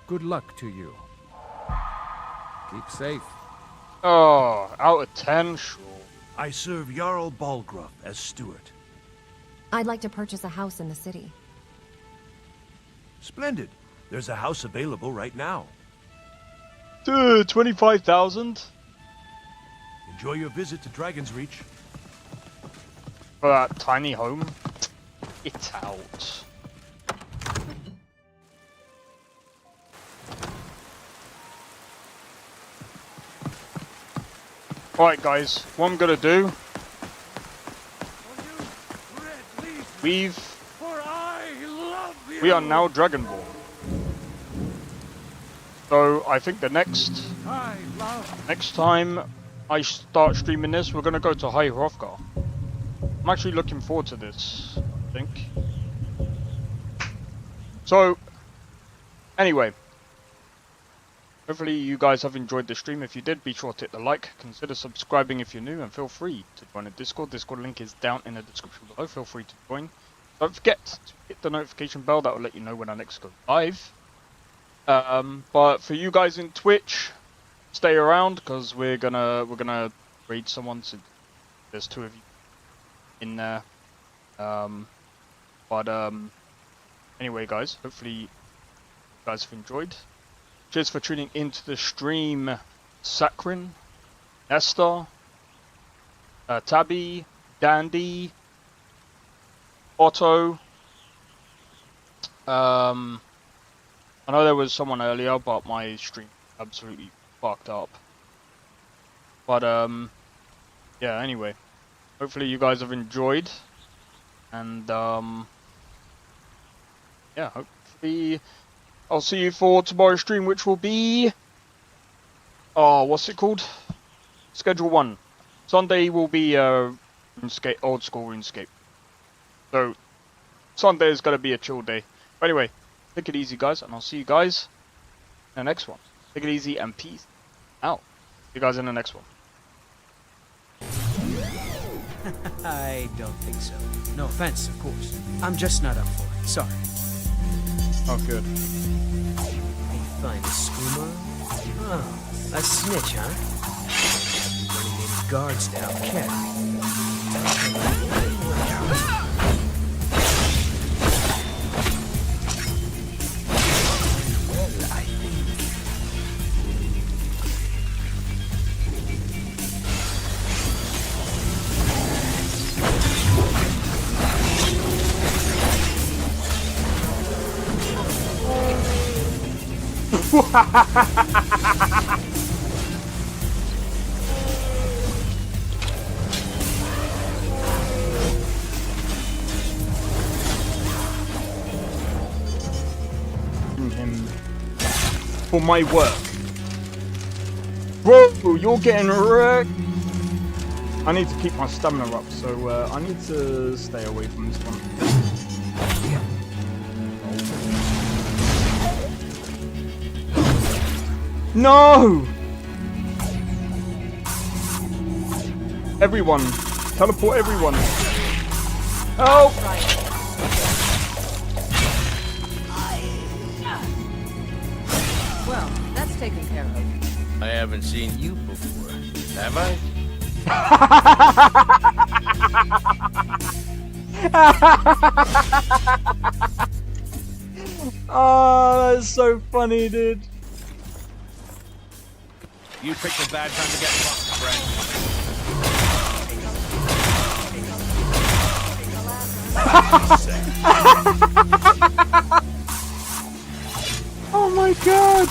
Good luck to you. Keep safe. Oh, out of 10, sure. I serve Jarl Balgruuf as steward. I'd like to purchase a house in the city. Splendid. There's a house available right now. 25,000? Enjoy your visit to Dragon's Reach. For that tiny home? It's out. Alright guys, what I'm gonna do... We are now Dragonborn. So I think the next time I start streaming this, we're gonna go to High Hrothgar. I'm actually looking forward to this, I think. So, anyway. Hopefully you guys have enjoyed the stream. If you did, be sure to hit the like, consider subscribing if you're new, and feel free to join the Discord. Discord link is down in the description below. Feel free to join. Don't forget to hit the notification bell, that will let you know when I next go live. But for you guys in Twitch, stay around because we're gonna raid someone. So there's 2 of you in there. Anyway, guys, hopefully you guys have enjoyed. Cheers for tuning into the stream, Sakrin, Nestor, Tabby, Dandy, Otto. I know there was someone earlier, but my stream absolutely fucked up. But yeah. Anyway, hopefully you guys have enjoyed, and yeah, hopefully I'll see you for tomorrow's stream, which will be... Oh, what's it called? Schedule 1. Sunday will be RuneScape, old school RuneScape. So, Sunday is going to be a chill day. But anyway, take it easy, guys, and I'll see you guys in the next one. Take it easy and peace out. See you guys in the next one. I don't think so. No offense, of course. I'm just not up for it. Sorry. Oh, good. A fine screamer? Oh, a snitch, huh? Running in guards now, cat. Well, I for my work. Bro, you're getting wrecked. I need to keep my stamina up, so I need to stay away from this one. No! Everyone. Teleport everyone. Help! Well, that's taken care of. I haven't seen you before, have I? Oh, that's so funny, dude. You picked a bad time to get fucked, friend. Oh my god!